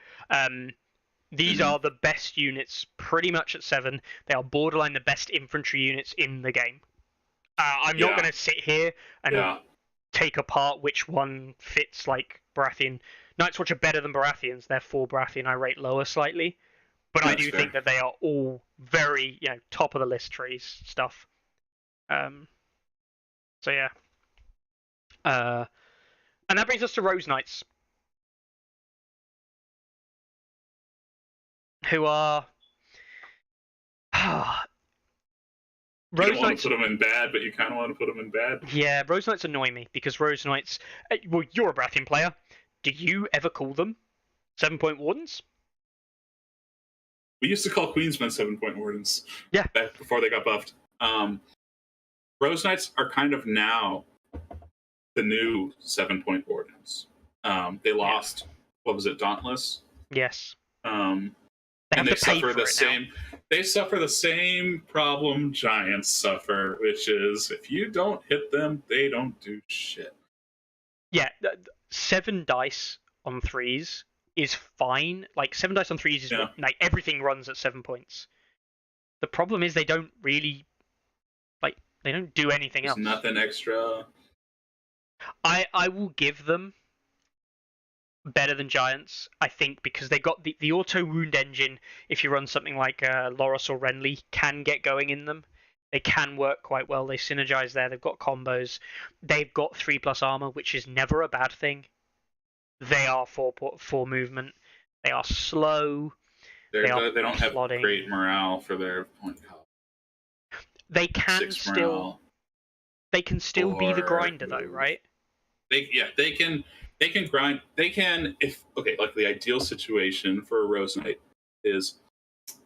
These are the best units pretty much at 7. They are borderline the best infantry units in the game. I'm not going to sit here and take apart which one fits like Baratheon. Night's Watch are better than Baratheons, therefore Baratheon I rate lower slightly. But I do think that they are all very, you know, top of the list trees stuff. So yeah. And that brings us to Rose Knights. Who are... You don't want to put them in bad, but you kind of want to put them in bad. Yeah, Rose Knights annoy me, because Rose Knights... Well, you're a Baratheon player. Do you ever call them 7-point wardens? We used to call Queensmen 7-point wardens. Yeah. Back before they got buffed. Rose Knights are kind of now the new 7-point wardens. They lost, what was it, Dauntless? Yes. They They have and they to pay suffer for the it same. They suffer the same problem giants suffer, which is if you don't hit them, they don't do shit. Yeah, 7 dice on 3s is fine. Like 7 dice on 3s is Yeah. what, like everything runs at 7 points. The problem is they don't really they don't do anything There's else. nothing extra. I will give them better than Giants, I think, because they got the auto wound engine. If you run something like Loras or Renly, can get going in them. They can work quite well. They synergize there. They've got combos. They've got 3+ armor, which is never a bad thing. They are 4 movement. They are slow. They don't have plodding. great morale for their point. They can 6 still morale. they can still be the 4 grinder though, move. right? They can grind. They can like the ideal situation for a Rose Knight is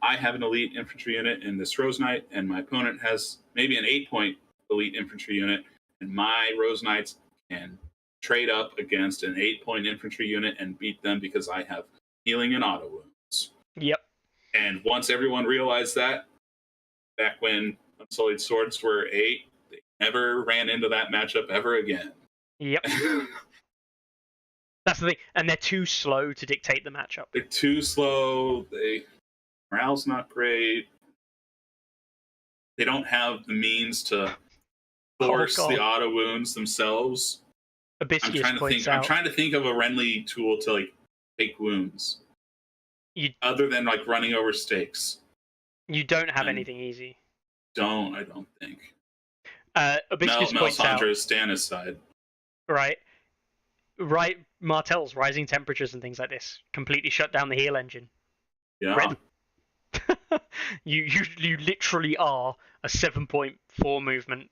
I have an elite infantry unit in this Rose Knight, and my opponent has maybe an 8-point elite infantry unit, and my Rose Knights can trade up against an 8-point infantry unit and beat them because I have healing and auto wounds. Yep. And once everyone realized that, back when Unsullied Swords were 8, they never ran into that matchup ever again. Yep. That's the thing, and they're too slow to dictate the matchup. They're too slow. Morale's not great. They don't have the means to force the auto wounds themselves. Auspicious I'm trying to think of a Renly tool to like take wounds. Other than like running over stakes. You don't have anything easy. I don't think. Auspicious points out. Melisandre's Stannis side. Right. Martell's rising temperatures and things like this completely shut down the heal engine. Yeah. you literally are a 7.4 movement,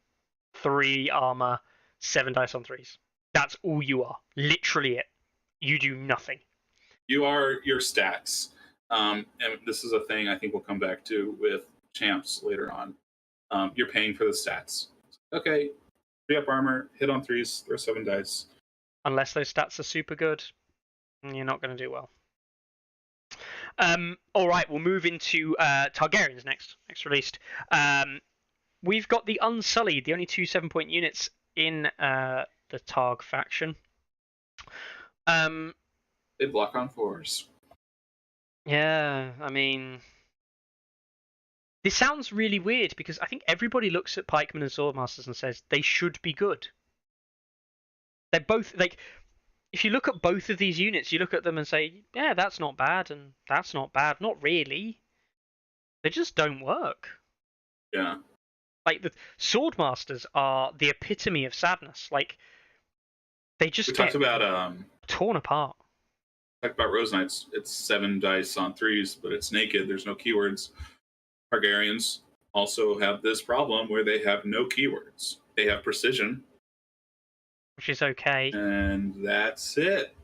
3 armor, 7 dice on 3s. That's all you are. Literally it. You do nothing. You are your stats. And this is a thing I think we'll come back to with champs later on. You're paying for the stats. Okay, 3-up armor, hit on 3s, throw 7 dice. Unless those stats are super good, you're not going to do well. All right, we'll move into Targaryens next released. We've got the Unsullied, the only 2 7-point units in the Targ faction. They block on 4s. Yeah, I mean, this sounds really weird because I think everybody looks at Pikemen and Swordmasters and says they should be good. They're both like, if you look at both of these units, you look at them and say, yeah, that's not bad and that's not bad. Not really. They just don't work. Yeah. Like the Swordmasters are the epitome of sadness. Like they just talked about torn apart. Talked about Rose Knights. It's 7 dice on 3s, but it's naked. There's no keywords. Targaryens also have this problem where they have no keywords. They have precision, which is okay. And that's it.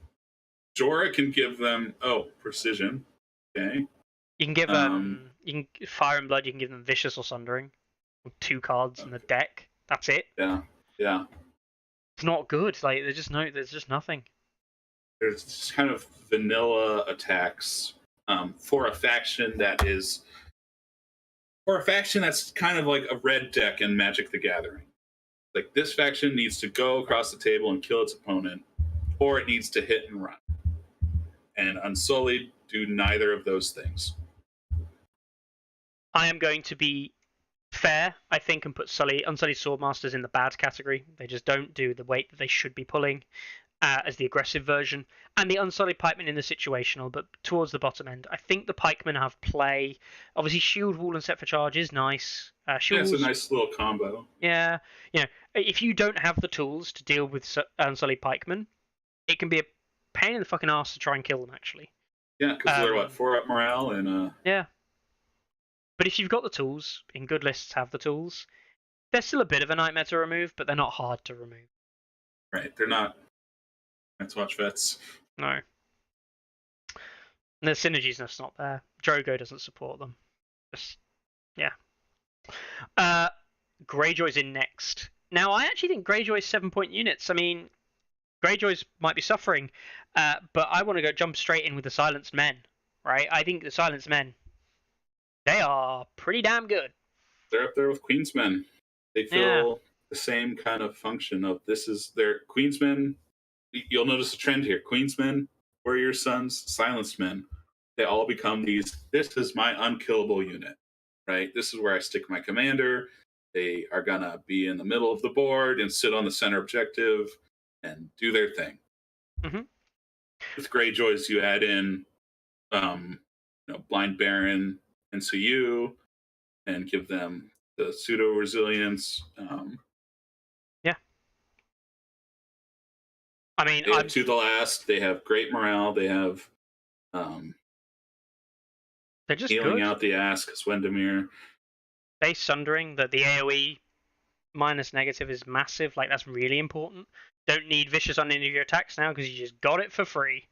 Jorah can give them precision. Okay. You can give them Fire and Blood. You can give them Vicious or Sundering, with 2 cards in the deck. That's it. Yeah. It's not good. Like there's just nothing. There's just kind of vanilla attacks for a faction that's kind of like a red deck in Magic the Gathering. Like this faction needs to go across the table and kill its opponent, or it needs to hit and run. And Unsullied do neither of those things. I am going to be fair, I think, and put Unsullied Swordmasters in the bad category. They just don't do the weight that they should be pulling as the aggressive version. And the Unsullied Pikemen in the situational, but towards the bottom end. I think the Pikemen have play. Obviously, Shield Wall and Set for Charge is nice. It's a nice little combo. Yeah. If you don't have the tools to deal with Unsullied Pikemen, it can be a pain in the fucking ass to try and kill them, actually. Yeah, because they're 4-up morale and... Yeah. But if you've got the tools, in good lists have the tools, they're still a bit of a nightmare to remove, but they're not hard to remove. Right, they're not. Let's watch vets. No. And the synergy's just not there. Drogo doesn't support them. Yeah. Greyjoy's in next. Now, I actually think Greyjoy's 7-point units. I mean, Greyjoy's might be suffering, but I want to jump straight in with the Silenced Men, right? I think the Silenced Men They are pretty damn good. They're up there with Queensmen. They Yeah. fill the same kind of function of this is their Queensmen. You'll notice a trend here. Queensmen, Warrior Sons, Silenced Men. They all become these. This is my unkillable unit, right? This is where I stick my commander. They are gonna be in the middle of the board and sit on the center objective and do their thing. Mm-hmm. With Greyjoys, you add in, Blind Baron, NCU, and give them the pseudo resilience. Yeah. I mean, They have to the last. They have great morale. They have they're just healing good. out the ass because Wendemir. Base Sundering, the AoE minus negative is massive. Like, that's really important. Don't need Vicious on any of your attacks now because you just got it for free.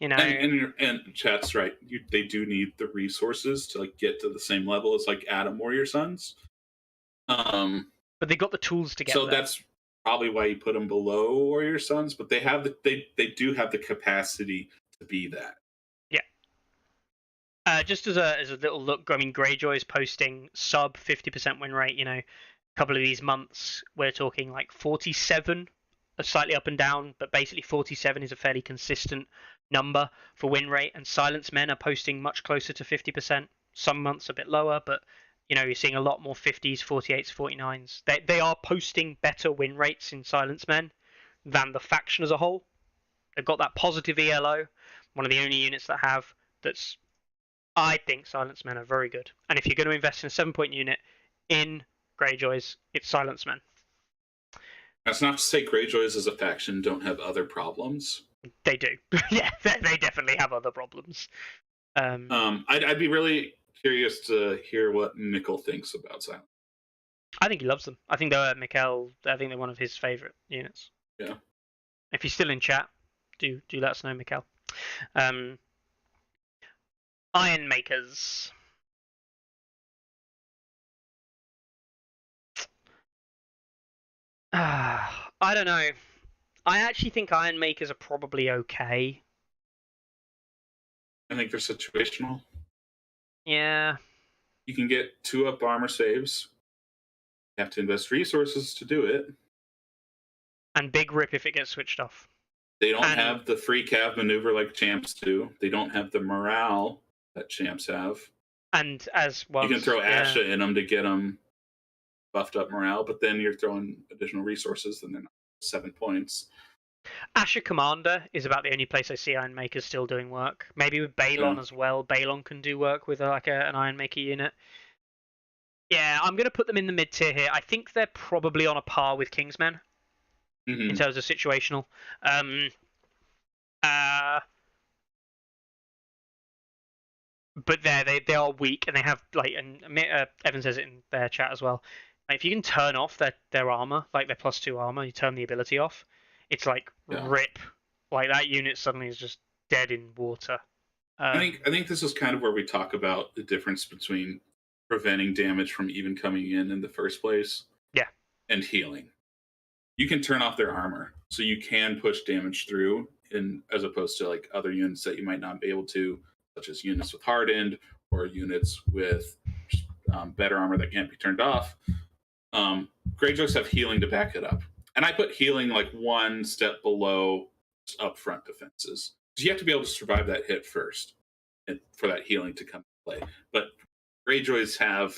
You know, and chat's right. They do need the resources to like get to the same level as like Adam Warrior Sons. But they got the tools to get so there. That's probably why you put them below Warrior Sons. But they have they do have the capacity to be that. Yeah. Just as a little look, I mean, Greyjoy's posting sub 50% win rate. You know, a couple of these months we're talking like 47, slightly up and down, but basically 47 is a fairly consistent number for win rate. And Silence Men are posting much closer to 50%. Some months a bit lower, but you know, you're seeing a lot more 50s, 48s, 49s. They are posting better win rates in Silence Men than the faction as a whole. They've got that positive ELO, one of the only units that have. That's, I think Silence Men are very good. And if you're going to invest in a 7-point unit in Greyjoys, it's Silence Men. That's not to say Greyjoys as a faction don't have other problems. They do. Yeah, they definitely have other problems. I'd be really curious to hear what Mikkel thinks about Silence. I think he loves them. I think they're Mikkel. I think they're one of his favorite units. Yeah. If he's still in chat, do let us know, Mikkel. Iron Makers. I don't know. I actually think Iron Makers are probably okay. I think they're situational. Yeah. You can get 2-up armor saves. You have to invest resources to do it. And big rip if it gets switched off. They don't have the free cav maneuver like champs do. They don't have the morale that champs have. And as well, you can throw Asha in them to get them buffed up morale, but then you're throwing additional resources, and they're not 7 points. Asha Commander is about the only place I see Iron Makers still doing work. Maybe with Balon as well. Balon can do work with like an Iron Maker unit. Yeah, I'm going to put them in the mid tier here. I think they're probably on a par with Kingsmen in terms of situational. But they are weak, and they have like, and Evan says it in their chat as well. Like, if you can turn off their armor, like their +2 armor, you turn the ability off, it's like rip. Like that unit suddenly is just dead in water. I think this is kind of where we talk about the difference between preventing damage from even coming in the first place, and healing. You can turn off their armor, so you can push damage through, as opposed to like other units that you might not be able to, such as units with hardened or units with better armor that can't be turned off. Greyjoys have healing to back it up, and I put healing like one step below upfront defenses, because you have to be able to survive that hit first, and for that healing to come into play. But Greyjoys have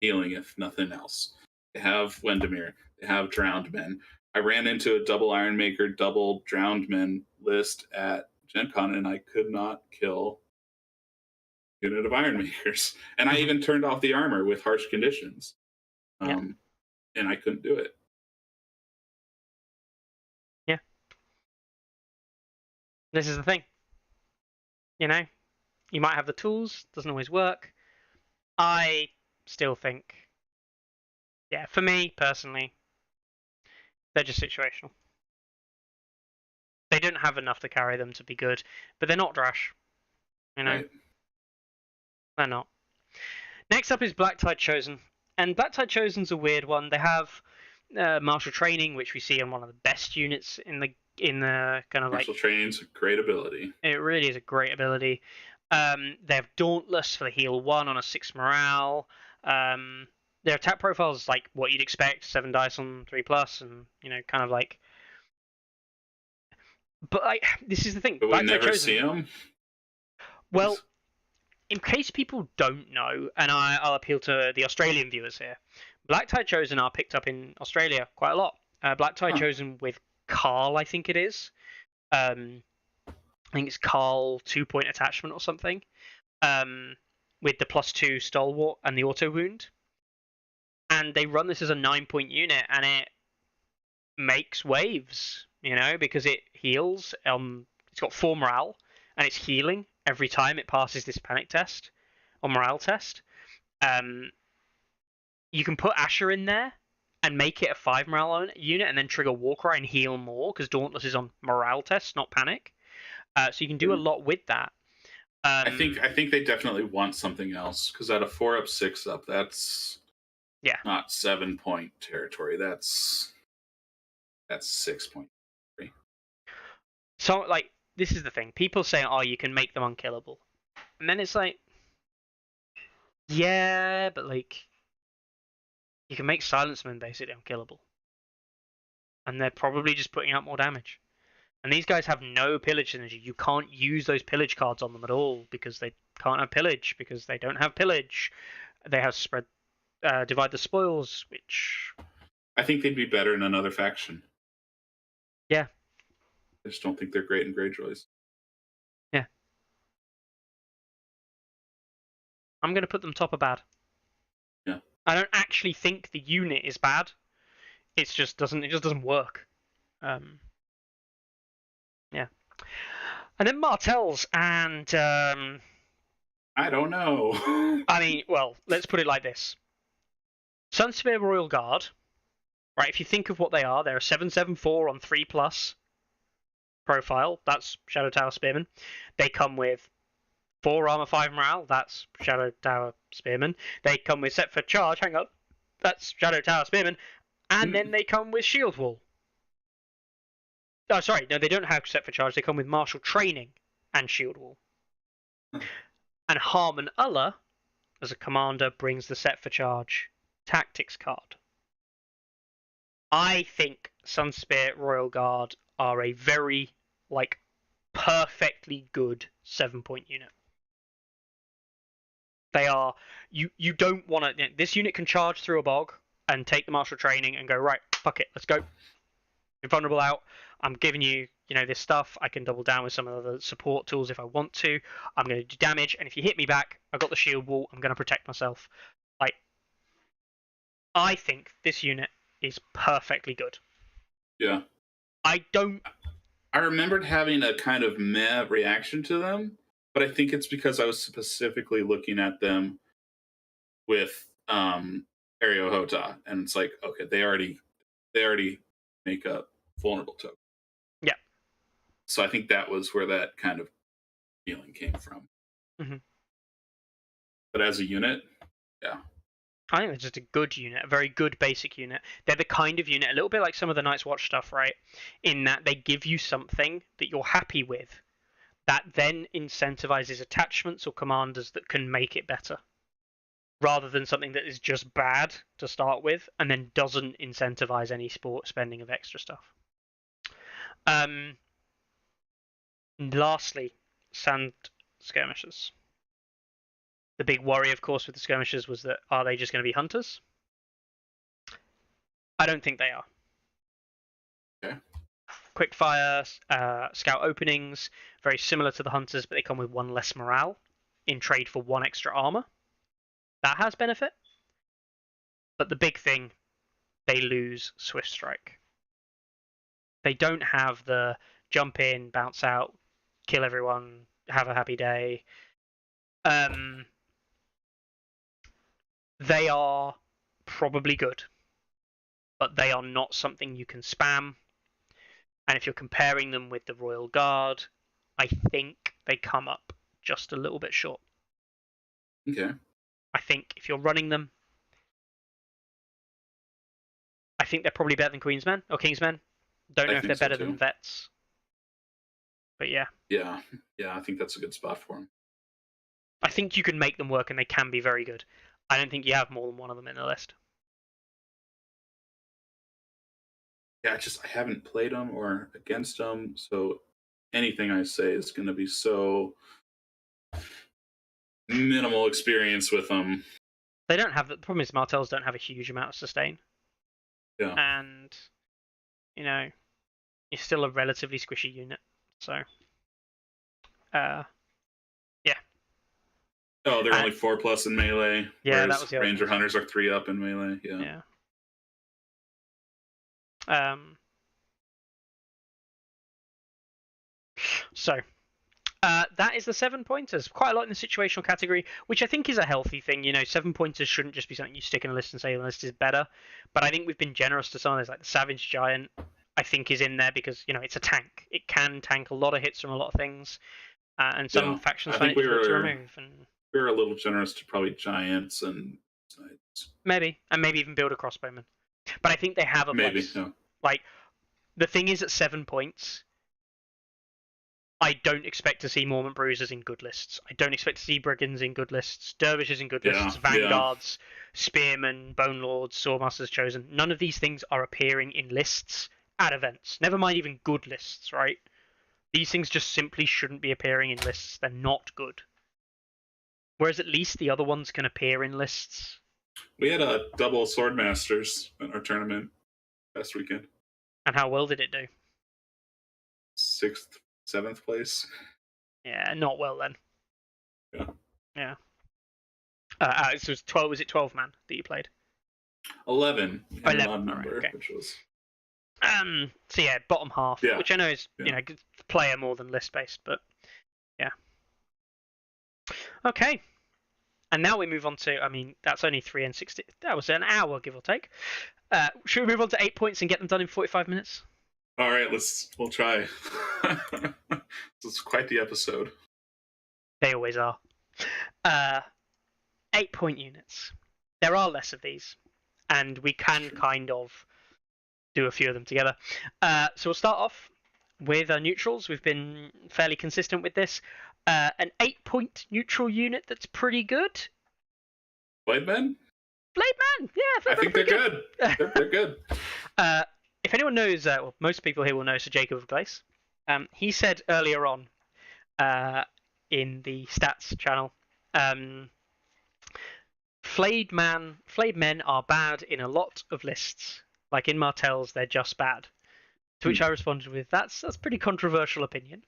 healing, if nothing else. They have Wendemir. They have Drowned Men. I ran into a double Iron Maker, double Drowned Men list at Gen Con, and I could not kill a unit of Iron Makers. And I even turned off the armor with harsh conditions. And I couldn't do it. Yeah. This is the thing. You know, you might have the tools, doesn't always work. I still think, for me personally, they're just situational. They don't have enough to carry them to be good, but they're not Drash. You know, they're not. Next up is Black Tide Chosen, and Black Tide Chosen's a weird one. They have martial training, which we see on one of the best units in the kind of martial training's a great ability. It really is a great ability. They have Dauntless for the heal 1 on a 6 morale. Their attack profile is like what you'd expect, 7 dice on 3+, and kind of like. But this is the thing. But we Black Tie never Chosen, see them. well, in case people don't know, and I'll appeal to the Australian viewers here, Black Tie Chosen are picked up in Australia quite a lot. Black Tie Chosen with Carl, I think it is. I think it's Carl 2-point attachment or something. With the +2 Stalwart and the auto wound. And they run this as a 9-point unit, and it makes waves, because it heals. It's got 4 morale, and it's healing every time it passes this panic test or morale test. You can put Asher in there and make it a 5 morale unit, and then trigger Warcry and heal more, because Dauntless is on morale tests, not panic. So you can do a lot with that. I think they definitely want something else, because at a 4-up, 6-up, that's not 7-point territory. That's 6-point. So this is the thing. People say, "Oh, you can make them unkillable," and then it's like, yeah, but you can make Silencemen basically unkillable, and they're probably just putting out more damage. And these guys have no pillage synergy. You can't use those pillage cards on them at all, because they can't have pillage, because they don't have pillage. They have divide the spoils, which I think they'd be better in another faction. Yeah. I just don't think they're great in Greyjoys. Yeah. I'm going to put them top of bad. Yeah. I don't actually think the unit is bad. It just doesn't work. Yeah. And then Martells and I don't know. I mean, well, let's put it like this. Sunspear Royal Guard, right? If you think of what they are, they're a 7/7/4 on 3+ profile. That's Shadow Tower Spearmen. They come with 4 armor, 5 morale. That's Shadow Tower Spearmen. They come with set for charge. Hang on. That's Shadow Tower Spearmen. And then they come with Shield Wall. Oh, sorry. No, they don't have set for charge. They come with martial training and Shield Wall. And Harmon Ulla, as a commander, brings the set for charge tactics card. I think Sunspear Royal Guard are a very, perfectly good 7-point unit. They are. You don't want to. This unit can charge through a bog and take the martial training and go, right, fuck it, let's go. You're vulnerable out. I'm giving you, this stuff. I can double down with some of the support tools if I want to. I'm going to do damage, and if you hit me back, I've got the shield wall. I'm going to protect myself. I think this unit is perfectly good. Yeah. I remembered having a kind of meh reaction to them, but I think it's because I was specifically looking at them with Ario Hota, and it's like, okay, they already make a vulnerable token. Yeah. So I think that was where that kind of feeling came from. Mm-hmm. But as a unit, yeah. I think they're just a good unit, a very good basic unit. They're the kind of unit, a little bit like some of the Night's Watch stuff, right? In that they give you something that you're happy with, that then incentivizes attachments or commanders that can make it better. Rather than something that is just bad to start with, and then doesn't incentivize any spending of extra stuff. Lastly, Sand Skirmishers. The big worry, of course, with the Skirmishers was that, are they just going to be hunters? I don't think they are. Okay. Quickfire, scout openings, very similar to the hunters, but they come with 1 less morale in trade for 1 extra armor. That has benefit. But the big thing, they lose Swift Strike. They don't have the jump in, bounce out, kill everyone, have a happy day. They are probably good, but they are not something you can spam. And if you're comparing them with the Royal Guard, I think they come up just a little bit short. Okay. I think if you're running them, I think they're probably better than Queensmen or Kingsmen. Don't know if they're better than Vets. But yeah. Yeah, I think that's a good spot for them. I think you can make them work, and they can be very good. I don't think you have more than one of them in the list. Yeah, I haven't played them or against them, so anything I say is going to be so minimal experience with them. They don't have the problem is Martells don't have a huge amount of sustain. Yeah. And you're still a relatively squishy unit. So yeah. Oh, they're only 4+ in melee. Yeah, whereas that was the Ranger Hunters are 3+ in melee. Yeah. So that is the 7 pointers. Quite a lot in the situational category, which I think is a healthy thing. 7 pointers shouldn't just be something you stick in a list and say the list is better. But I think we've been generous to some of those, like the Savage Giant, I think is in there because, it's a tank. It can tank a lot of hits from a lot of things. And some factions find it difficult to remove. And we were a little generous to probably Giants and maybe even build a Crossbowman. But I think they have a place. Yeah. Like, the thing is at 7 points, I don't expect to see Mormont Bruisers in good lists. I don't expect to see Brigands in good lists, Dervishes in good lists, Vanguards, Spearmen, Bone Lords, Swordmasters Chosen. None of these things are appearing in lists at events. Never mind even good lists, right? These things just simply shouldn't be appearing in lists. They're not good. Whereas at least the other ones can appear in lists. We had a double Swordmasters in our tournament last weekend. And how well did it do? 6th, 7th place. Yeah, not well then. Yeah. So it was 12. Was it 12 man that you played? 11. 11. An odd number, right, okay. which was. So yeah, bottom half, which I know is player more than list based, but yeah. Okay. And now we move on to, that's only 3 and 60. That was an hour, give or take. Should we move on to 8 points and get them done in 45 minutes? All right, we'll try. This is quite the episode. They always are. 8-point units. There are less of these, and we can kind of do a few of them together. So we'll start off with neutrals. We've been fairly consistent with this. An 8-point neutral unit that's pretty good. Blade Men? Blade Men, yeah. I think they're good. They're good. If anyone knows, most people here will know Sir Jacob of Glace. He said earlier on in the stats channel, Flayed men are bad in a lot of lists. Like in Martell's, they're just bad. To which I responded with, that's pretty controversial opinion.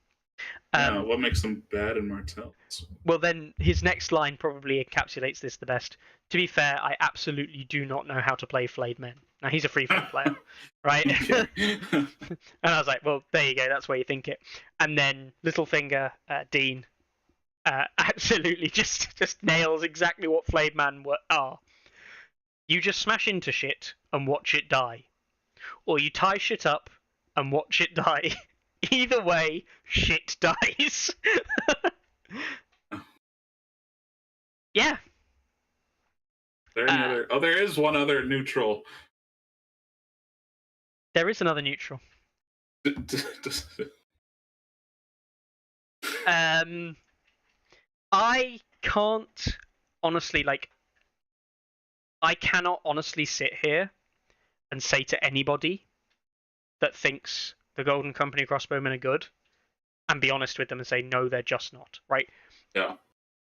What makes them bad in Martell's? Well, then his next line probably encapsulates this the best. To be fair, I absolutely do not know how to play Flayed Men. Now, he's a free-for-all player, right? And I was like, well, there you go. That's where you think it. And then Littlefinger, Dean, absolutely just nails exactly what Flayed Men are. You just smash into shit and watch it die. Or you tie shit up and watch it die. Either way, shit dies. Yeah. There any other? Oh, there is one other neutral. There is another neutral. I can't honestly, I cannot honestly sit here and say to anybody that thinks the Golden Company crossbowmen are good and be honest with them and say, no, they're just not, right? Yeah.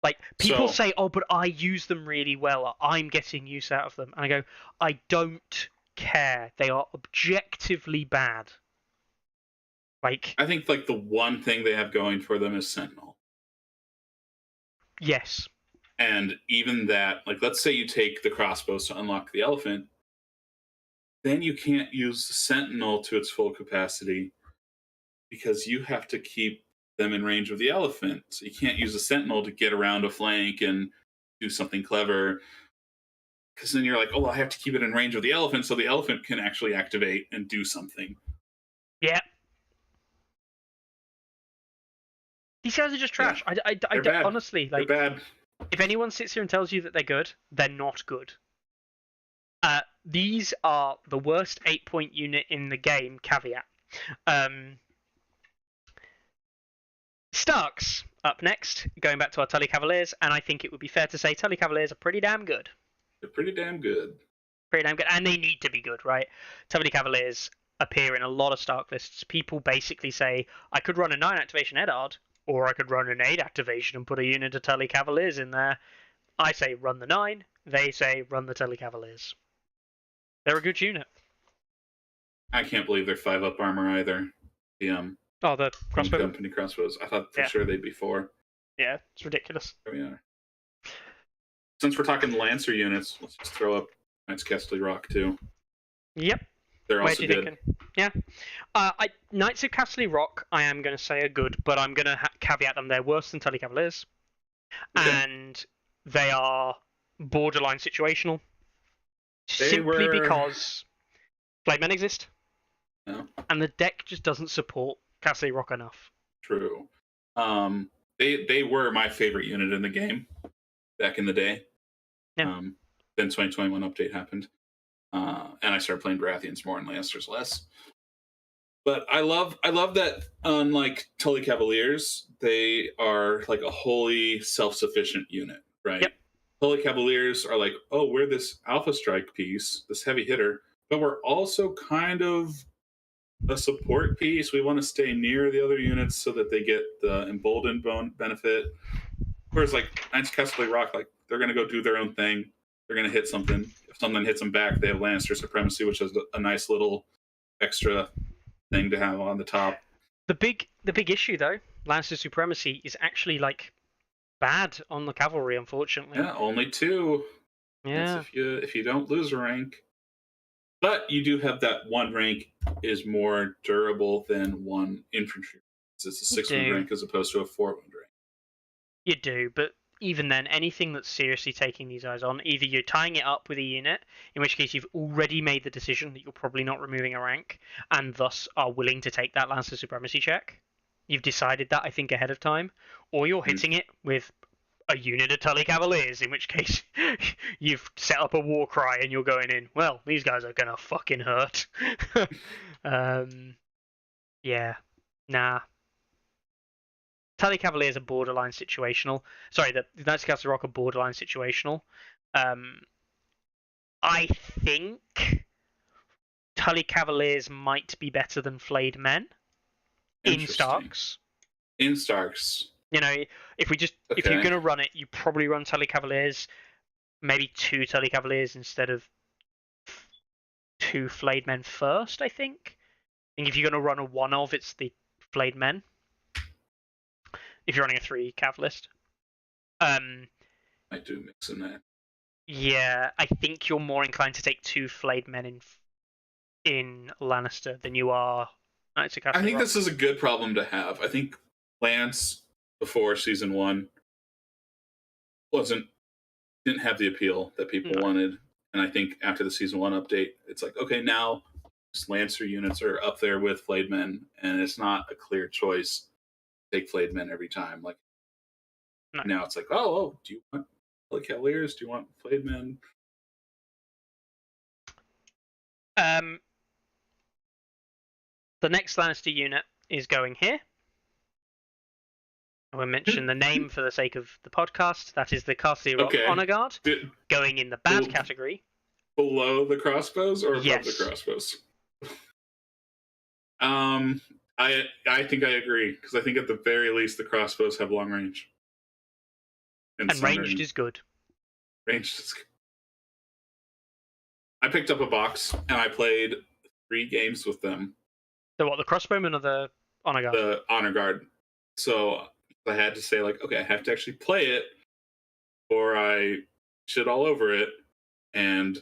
Like, people say, oh, but I use them really well. I'm getting use out of them. And I go, I don't care. They are objectively bad. Like, I think, the one thing they have going for them is Sentinel. Yes. And even that, let's say you take the crossbows to unlock the elephant, then you can't use the Sentinel to its full capacity because you have to keep them in range of the elephant. So you can't use the Sentinel to get around a flank and do something clever. Because then you're like, oh, I have to keep it in range of the elephant so the elephant can actually activate and do something. Yeah. These guys are just trash. Yeah. I bad. Honestly, they're bad. If anyone sits here and tells you that they're good, they're not good. These are the worst 8-point unit in the game, caveat. Starks up next, going back to our Tully Cavaliers, and I think it would be fair to say Tully Cavaliers are pretty damn good. They're pretty damn good. Pretty damn good, and they need to be good, right? Tully Cavaliers appear in a lot of Stark lists. People basically say, I could run a 9 activation Eddard, or I could run an 8 activation and put a unit of Tully Cavaliers in there. I say run the 9, they say run the Tully Cavaliers. They're a good unit. I can't believe they're 5-up armor either. The the crossbow company crossbows. I thought for sure they'd be 4. Yeah, it's ridiculous. There we are. Since we're talking Lancer units, let's just throw up Knights Castle Rock too. Yep. They're also good. Thinking? Yeah. Knights of Castle Rock, I am going to say are good, but I'm going to caveat them. They're worse than Tully Cavaliers. Okay. And they are borderline situational. Simply because Blade Men exist. No. And the deck just doesn't support Castle Rock enough. True. They were my favorite unit in the game back in the day. Yeah. Then 2021 update happened. And I started playing Baratheons more and Lancers less. But I love that unlike Tully Cavaliers, they are like a wholly self-sufficient unit, right? Yep. Tully Cavaliers are like, oh, we're this Alpha Strike piece, this heavy hitter, but we're also kind of a support piece. We want to stay near the other units so that they get the emboldened benefit. Whereas like Knights of Castle Rock, like they're going to go do their own thing. They're going to hit something. If something hits them back, they have Lannister Supremacy, which is a nice little extra thing to have on the top. The big issue though, Lannister Supremacy is actually like bad on the cavalry, unfortunately. Yeah, only 2. Yeah. That's if you don't lose a rank. But you do have that 1 rank is more durable than 1 infantry. It's a 6-wound rank as opposed to a 4-wound rank. You do, but even then, anything that's seriously taking these guys on, either you're tying it up with a unit, in which case you've already made the decision that you're probably not removing a rank, and thus are willing to take that Lancer Supremacy check. You've decided that, I think, ahead of time. Or you're hitting it with a unit of Tully Cavaliers, in which case you've set up a war cry and you're going in, well, these guys are going to fucking hurt. Yeah. Nah. Tully Cavaliers are borderline situational. Sorry, the Knights of Castle Rock are borderline situational. I think Tully Cavaliers might be better than Flayed Men in Starks. In Starks. You know, if you're going to run it, you probably run Tully Cavaliers, maybe 2 Tully Cavaliers instead of 2 Flayed Men first, I think. I think if you're going to run a one of, it's the Flayed Men. If you're running a 3 cav list. I do mix in that. Yeah, I think you're more inclined to take 2 Flayed Men in Lannister than you are Knights of Castle Rock. I think this is a good problem to have. I think Lance, before Season 1, didn't have the appeal that people wanted. And I think after the Season 1 update, it's like, okay, now Lancer units are up there with Flayed Men, and it's not a clear choice to take Flayed Men every time. Like now it's like, oh, do you want Tully Cavaliers? Do you want Flayed Men? The next Lannister unit is going here. I will mention the name for the sake of the podcast. That is the Castle Rock Honor Guard, going in the bad category. Below the crossbows or above the crossbows? I think I agree, because I think at the very least the crossbows have long range. And ranged is good. Ranged is good. I picked up a box and I played 3 games with them. So what, the crossbowmen or the Honor Guard? The Honor Guard. So I had to say, like, okay, I have to actually play it or I shit all over it. And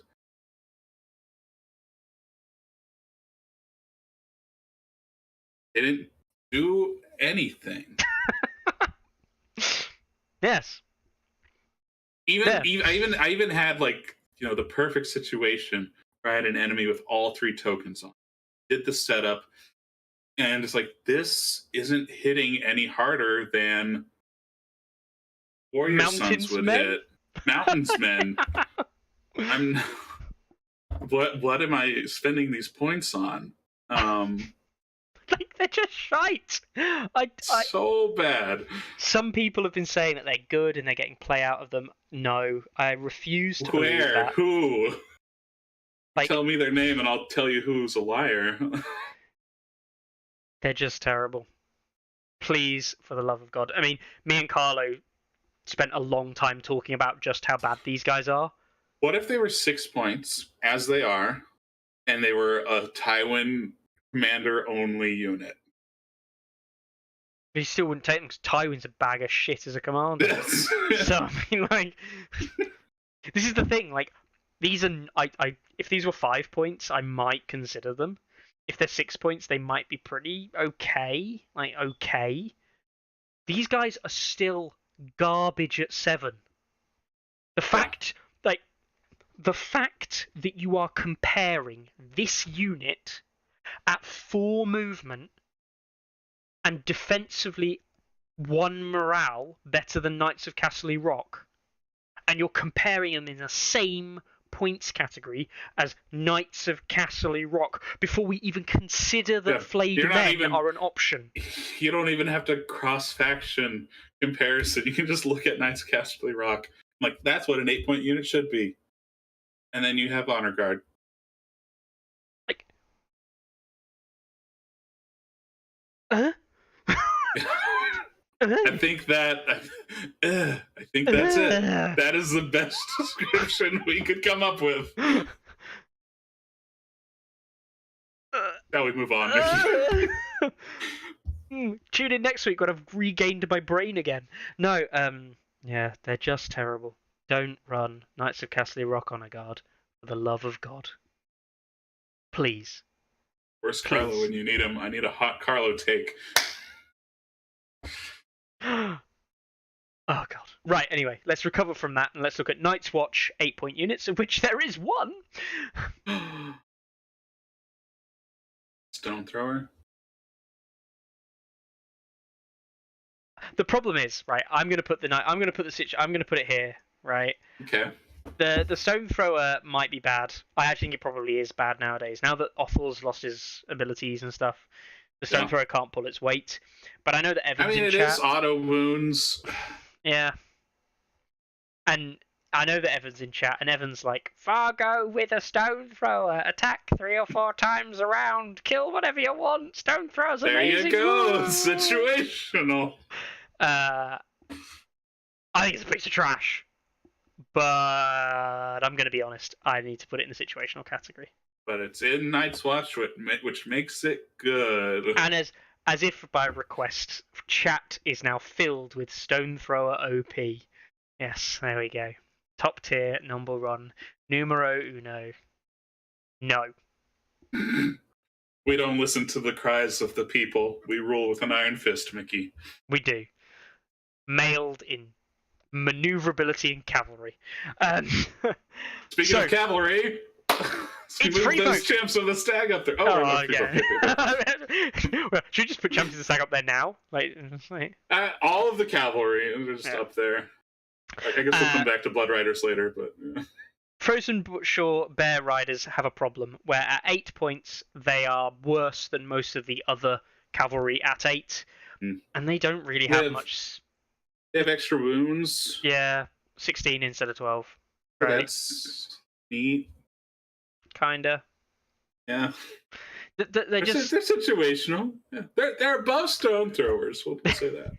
it didn't do anything. Yes. I even had, like, you know, the perfect situation where I had an enemy with all 3 tokens on. Did the setup, and it's like, this isn't hitting any harder than Warrior Sons would hit. Mountains Men. What am I spending these points on? Like, they're just shite. So bad. Some people have been saying that they're good and they're getting play out of them. No, I refuse to believe Where? that. Who? Like, Tell me their name and I'll tell you who's a liar. they're just terrible. Please, for the love of God. I mean, me and Carlo spent a long time talking about just how bad these guys are. What if they were 6 points, as they are, and they were a Tywin commander-only unit? But you still wouldn't take them because Tywin's a bag of shit as a commander. So, I mean, like, this is the thing. Like, these are, if these were 5 points, I might consider them. If they're 6 points, they might be pretty okay. Like, okay. These guys are still garbage at 7. The fact that you are comparing this unit at 4 movement and defensively 1 morale better than Knights of Castle Rock, and you're comparing them in the same points category as Knights of Castle Rock before we even consider that Flayed Men are an option. You don't even have to cross-faction comparison. You can just look at Knights of Castle Rock. Like, that's what an 8-point unit should be. And then you have Honor Guard. Like, I think that's it. That is the best description we could come up with. Shall we move on? Tune in next week when I've regained my brain again. No, yeah, they're just terrible. Don't run Knights of Castle Rock on a guard, for the love of God. Please. Where's Carlo when you need him? I need a hot Carlo take. Oh, God. Right, anyway, let's recover from that and let's look at Night's Watch 8-point units, of which there is one. Stone Thrower? The problem is, right, I'm going to put it here, right? Okay. The Stone Thrower might be bad. I actually think it probably is bad nowadays. Now that Othel's lost his abilities and stuff, the Stone Thrower can't pull its weight. But I know that Evan's in chat. It is auto wounds. Yeah. And I know that Evan's in chat, and Evan's like, Fargo with a Stone Thrower. Attack 3 or 4 times around. Kill whatever you want. Stone Thrower's amazing. There you go. Situational. I think it's a piece of trash. But I'm going to be honest. I need to put it in the situational category. But it's in Night's Watch, which makes it good. And as if by request, chat is now filled with Stone Thrower OP. Yes, there we go. Top tier, number 1, numero uno. No. We don't listen to the cries of the people. We rule with an iron fist, Mickey. We do. Mailed in maneuverability and cavalry. Speaking of cavalry, it's move those champs of the stag up there. Oh, yeah. Should we just put champs of the stag up there now? All of the cavalry are just up there. I guess we'll come back to Blood Riders later, but. Yeah. Frozen Shore Bear Riders have a problem where at 8 points they are worse than most of the other cavalry at 8, and they don't really have much. They have extra wounds. Yeah, 16 instead of 12. Right? That's neat. Kinda. Yeah. They're situational. Yeah. They're above Stone Throwers. We'll say that.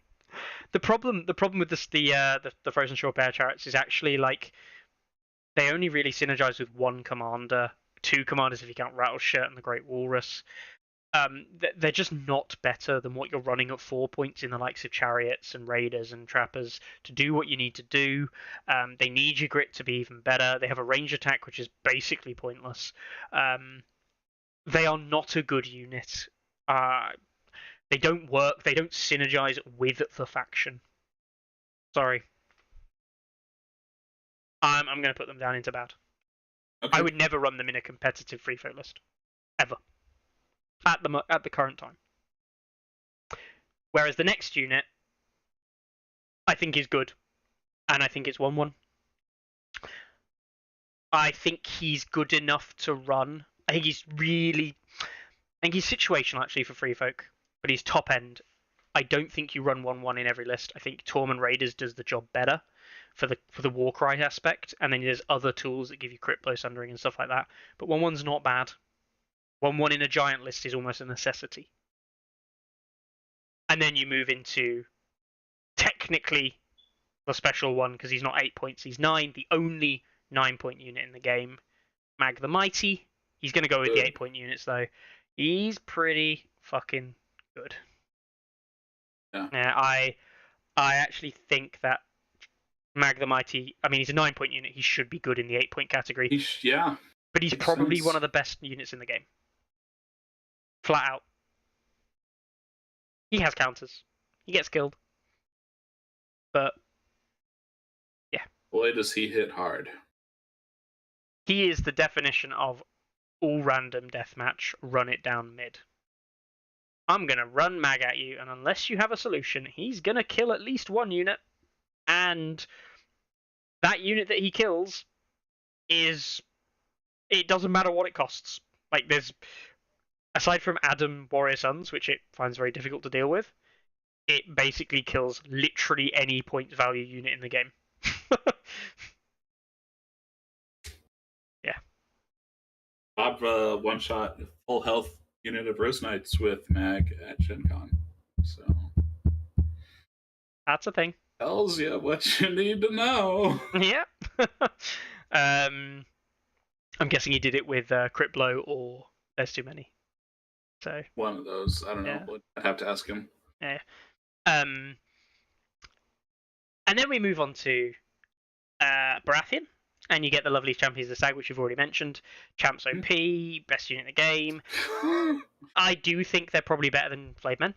The problem with the Frozen Shore Bear Chariots is actually like they only really synergize with 1 commander, 2 commanders if you count Rattleshirt and the Great Walrus. They're just not better than what you're running at 4 points in the likes of Chariots and Raiders and Trappers to do what you need to do. They need your grit to be even better. They have a range attack, which is basically pointless. They are not a good unit. They don't work. They don't synergize with the faction. Sorry. I'm going to put them down into bad. Okay. I would never run them in a competitive free throw list. Ever. At the current time. Whereas the next unit, I think is good. And I think it's 1-1. I think he's good enough to run. I think he's really... think he's situational actually for free folk, but he's top end. I don't think you run 1/1 in every list. I think Tormund Raiders does the job better for the Warcry aspect, and then there's other tools that give you crit blow sundering and stuff like that. But 1/1's not bad. 1/1 in a giant list is almost a necessity. And then you move into technically the special one because he's not 8 points, he's 9, the only 9-point unit in the game. Mag the Mighty. He's going to go with the 8-point units though. He's pretty fucking good. Yeah. I actually think that Mag the Mighty, I mean, he's a 9-point unit. He should be good in the 8-point category. But he's probably one of the best units in the game. Flat out. He has counters. He gets killed. But, yeah. Boy, does he hit hard. He is the definition of all random deathmatch, run it down mid. I'm going to run Mag at you, and unless you have a solution, he's going to kill at least one unit. And that unit that he kills is... It doesn't matter what it costs. Like, there's... Aside from Adam Warrior Sons, which it finds very difficult to deal with, it basically kills literally any point value unit in the game. Yeah. Bob one-shot full health unit of Rose Knights with Mag at Gen Con. So... That's a thing. Tells you what you need to know. Yeah. I'm guessing he did it with Crit Blow or There's Too Many. So one of those. I don't know. I'd have to ask him. Yeah. And then we move on to Baratheon, and you get the lovely Champions of the Stag, which you've already mentioned. Champs OP, best unit in the game. I do think they're probably better than Flayed Men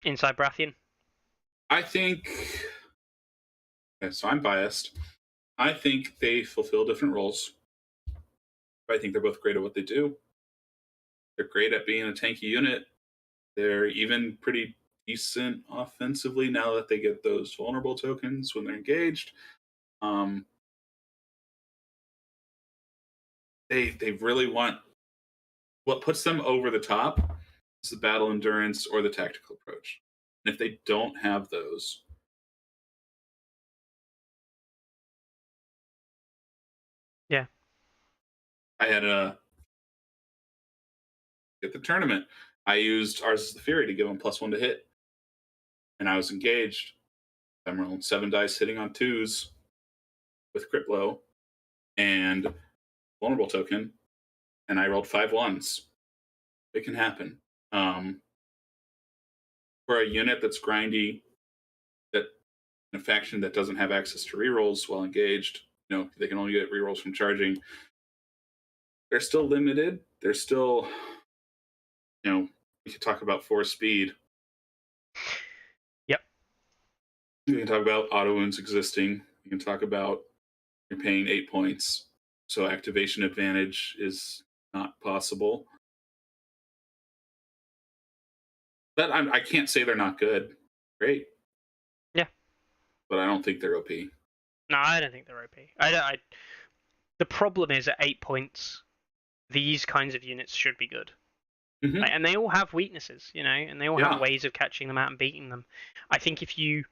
inside Baratheon. I think... Okay, so I'm biased. I think they fulfill different roles. I think they're both great at what they do. They're great at being a tanky unit. They're even pretty decent offensively now that they get those vulnerable tokens when they're engaged. They really want... What puts them over the top is the battle endurance or the tactical approach. And if they don't have those... Yeah. I had at the tournament, I used Ours is the Fury to give him +1 to hit. And I was engaged. I'm rolling 7 dice hitting on 2s with crit blow and vulnerable token. And I rolled 5 1s. It can happen. For a unit that's grindy, that in a faction that doesn't have access to rerolls while engaged, they can only get rerolls from charging. They're still limited. They're still, we could talk about force speed. Yep. You can talk about auto wounds existing. You can talk about you're paying 8 points, so activation advantage is not possible. But I can't say they're not good. Great. Yeah. But I don't think they're OP. No, I don't think they're OP. The problem is at 8 points, these kinds of units should be good. Mm-hmm. And they all have weaknesses, and they all have ways of catching them out and beating them. I think if you...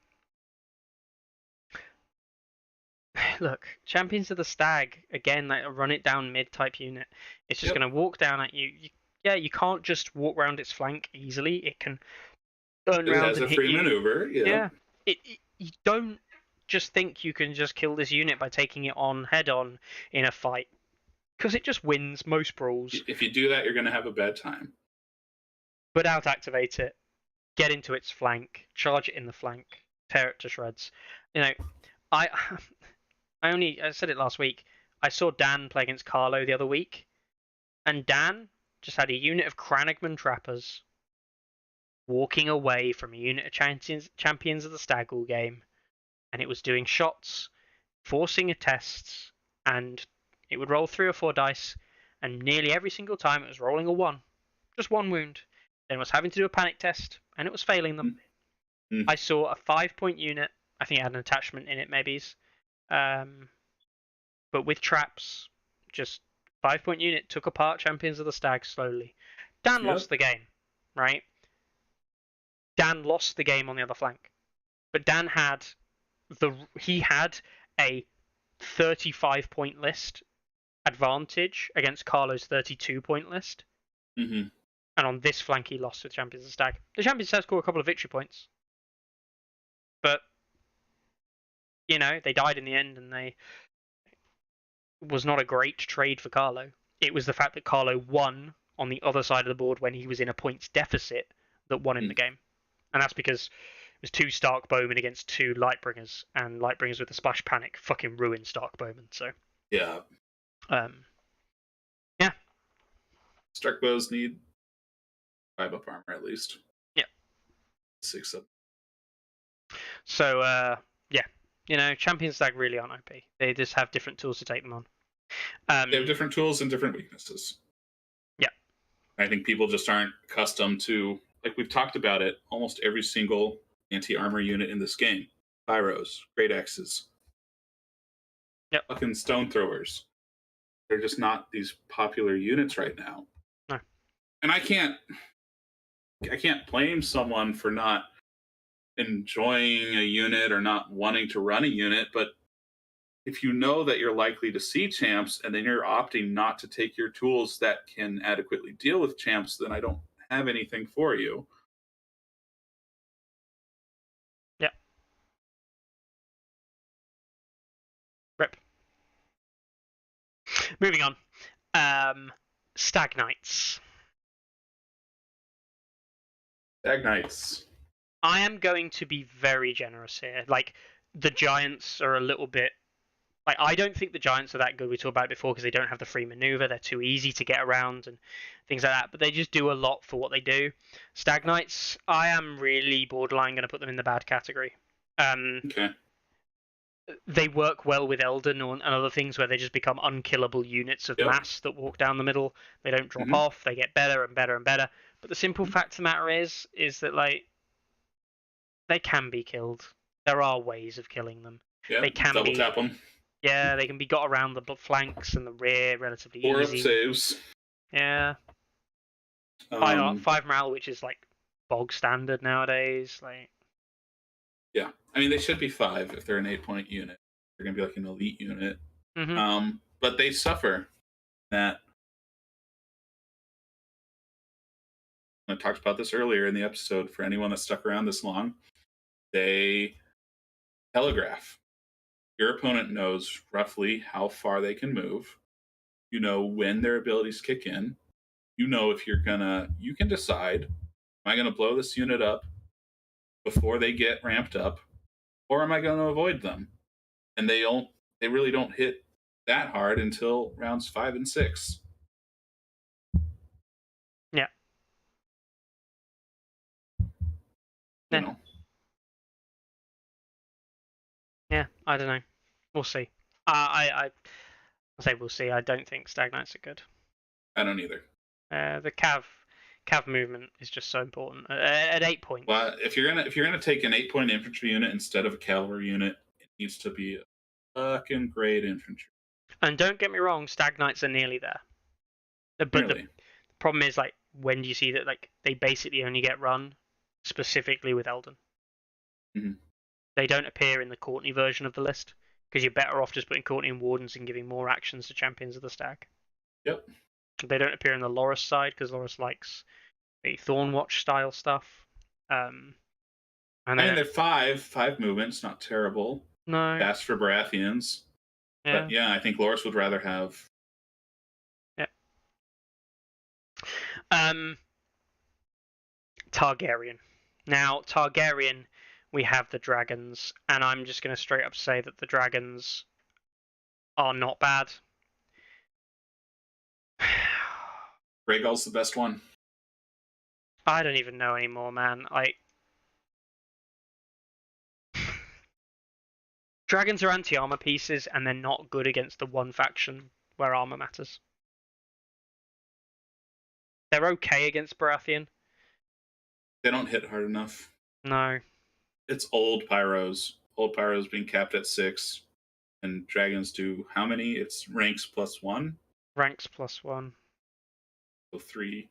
Look, Champions of the Stag, again, like a run it down mid type unit. It's just going to walk down at you. You can't just walk around its flank easily. It can turn around and hit you. It has a free maneuver, yeah. You don't just think you can just kill this unit by taking it on head-on in a fight. Because it just wins most brawls. If you do that, you're going to have a bad time. But out-activate it, get into its flank, charge it in the flank, tear it to shreds. I said it last week. I saw Dan play against Carlo the other week, and Dan just had a unit of Cranagman trappers walking away from a unit of champions of the Stag all game, and it was doing shots, forcing tests, and it would roll 3 or 4 dice, and nearly every single time it was rolling a 1. Just 1 wound. Then it was having to do a panic test, and it was failing them. I saw a 5-point unit. I think it had an attachment in it, maybe. But with traps, just 5-point unit took apart Champions of the Stag slowly. Dan Yep. lost the game, right? Dan lost the game on the other flank, but Dan had he had a 35-point list advantage against Carlo's 32-point list, Mm-hmm. and on this flank he lost with Champions of Stag. The Champions of Stag scored a couple of victory points, but they died in the end, and they was not a great trade for Carlo. It was the fact that Carlo won on the other side of the board when he was in a points deficit that won him the game. And that's because it was 2 Stark Bowmen against 2 Lightbringers, and Lightbringers with the Splash Panic fucking ruined Stark Bowmen. So Yeah. Yeah. Stark bows need 5 up armor at least. Yeah. 6 up. So yeah, Champion Stag really aren't OP. They just have different tools to take them on. They have different tools and different weaknesses. Yeah. I think people just aren't accustomed to, like we've talked about it, almost every single anti-armor unit in this game. Pyros, Great Axes. Yep. Fucking Stone Throwers. They're just not these popular units right now. No. And I can't blame someone for not enjoying a unit or not wanting to run a unit, but if you know that you're likely to see champs and then you're opting not to take your tools that can adequately deal with champs, then I don't have anything for you. Yeah. Rip. Moving on. Stag Knights. Stag Knights. I am going to be very generous here. Like, the Giants are a little bit... Like, I don't think the Giants are that good. We talked about it before because they don't have the free maneuver. They're too easy to get around and things like that. But they just do a lot for what they do. Stag Knights, I am really borderline going to put them in the bad category. Okay. They work well with Elden and other things where they just become unkillable units of mass that walk down the middle. They don't drop off. They get better and better and better. But the simple fact of the matter is that, like, they can be killed. There are ways of killing them. Yeah, they can double tap them. Yeah, they can be got around the flanks and the rear relatively easy. 4-up saves. Yeah. 5 morale, which is like bog standard nowadays. Like. Yeah, I mean they should be 5 if they're an 8-point unit. They're gonna be like an elite unit. Mm-hmm. But they suffer that. I talked about this earlier in the episode. For anyone that stuck around this long, they telegraph. Your opponent knows roughly how far they can move. You know when their abilities kick in. You know if you can decide, am I going to blow this unit up before they get ramped up, or am I going to avoid them? And they really don't hit that hard until rounds 5 and 6. Yeah. You know. Yeah, I don't know. We'll see. I say we'll see. I don't think Stag Knights are good. I don't either. The cav movement is just so important at 8 points. Well, if you're gonna take an 8-point infantry unit instead of a cavalry unit, it needs to be a fucking great infantry. And don't get me wrong, Stag Knights are nearly there. But the problem is, like, when do you see that, like, they basically only get run specifically with Elden. Mm-hmm. They don't appear in the Courtney version of the list because you're better off just putting Courtney and Wardens and giving more actions to Champions of the Stag. Yep. They don't appear in the Loris side because Loris likes the Thornwatch style stuff. And they're 5 movements, not terrible. No. Fast for Baratheons. Yeah. But yeah, I think Loris would rather have. Yeah. Targaryen. Now, Targaryen, we have the dragons, and I'm just going to straight up say that the dragons are not bad. Rhaegal's the best one. I don't even know anymore, man. Dragons are anti-armor pieces, and they're not good against the one faction where armor matters. They're okay against Baratheon. They don't hit hard enough. No. It's old Pyros. Old Pyros being capped at 6. And dragons do how many? It's ranks +1? Ranks +1. So 3.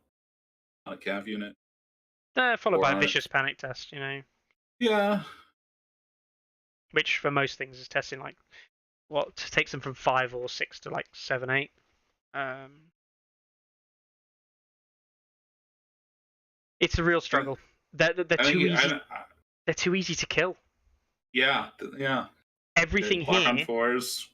not a cav unit. Followed by a Or- vicious panic test, Yeah. which for most things is testing like what takes them from 5 or 6 to like 7, 8. It's a real struggle. They're too easy. They're too easy to kill. Yeah. Everything Block on here, 4s.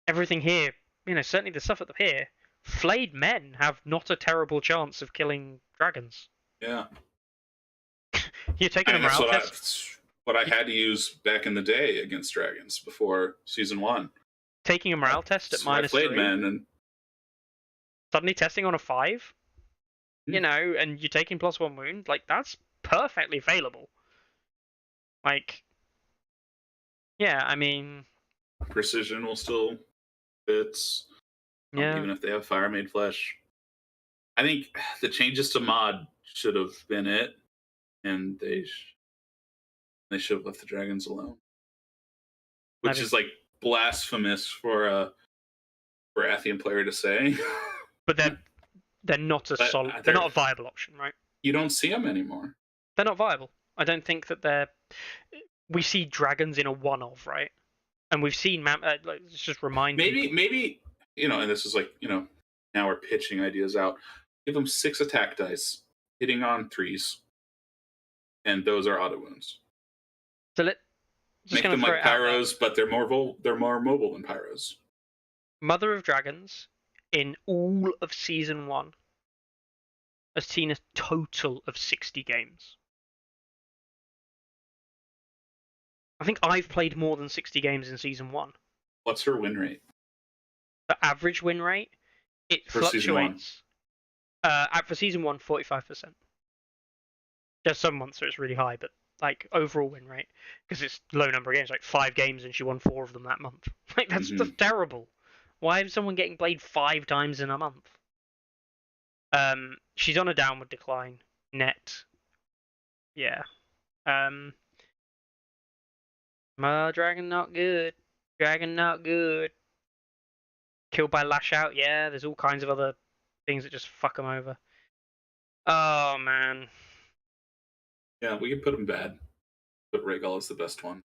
certainly the stuff up here, flayed men have not a terrible chance of killing dragons. Yeah. You're taking a That's morale test. what I had to use back in the day against dragons before season 1. Taking a morale test at -3. Men and suddenly testing on a 5, and you're taking +1 wound, like that's perfectly available. Like, yeah, I mean, precision will still fit. yeah, Even if they have fire made flesh. I think the changes to mod should have been it, and they should have left the dragons alone, which is like blasphemous for a Baratheon player to say. But they're not a solid. They're not a viable option, right? You don't see them anymore. They're not viable. I don't think that they're. We see dragons in a one-of, right? And we've seen let's just remind people. Maybe and this is like now we're pitching ideas out. Give them 6 attack dice, hitting on 3s, and those are auto wounds. So make them like pyros, but they're more mobile than pyros. Mother of Dragons in all of season 1 has seen a total of 60 games. I think I've played more than 60 games in season 1. What's her win rate? The average win rate, it fluctuates. For season 1, 45%. There's some months where it's really high, but like overall win rate, because it's low number of games, like 5 games, and she won 4 of them that month. Like that's just terrible. Why is someone getting played 5 times in a month? She's on a downward decline. Net. Yeah. Dragon not good. Dragon not good. Killed by Lash Out. Yeah, there's all kinds of other things that just fuck them over. Oh man. Yeah, we can put him bad, but Rhaegal is the best one.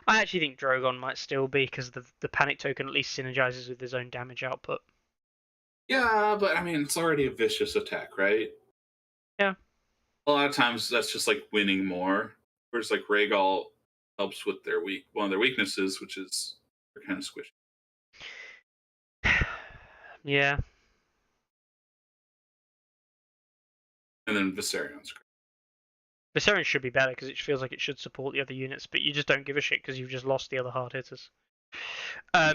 I actually think Drogon might still be, because the panic token at least synergizes with his own damage output. Yeah, but I mean, it's already a vicious attack, right? Yeah. A lot of times that's just like winning more. Whereas like Rhaegal helps with one of their weaknesses, which is they're kind of squishy. Yeah. And then Viserion's great. Viserion should be better because it feels like it should support the other units, but you just don't give a shit because you've just lost the other hard hitters. All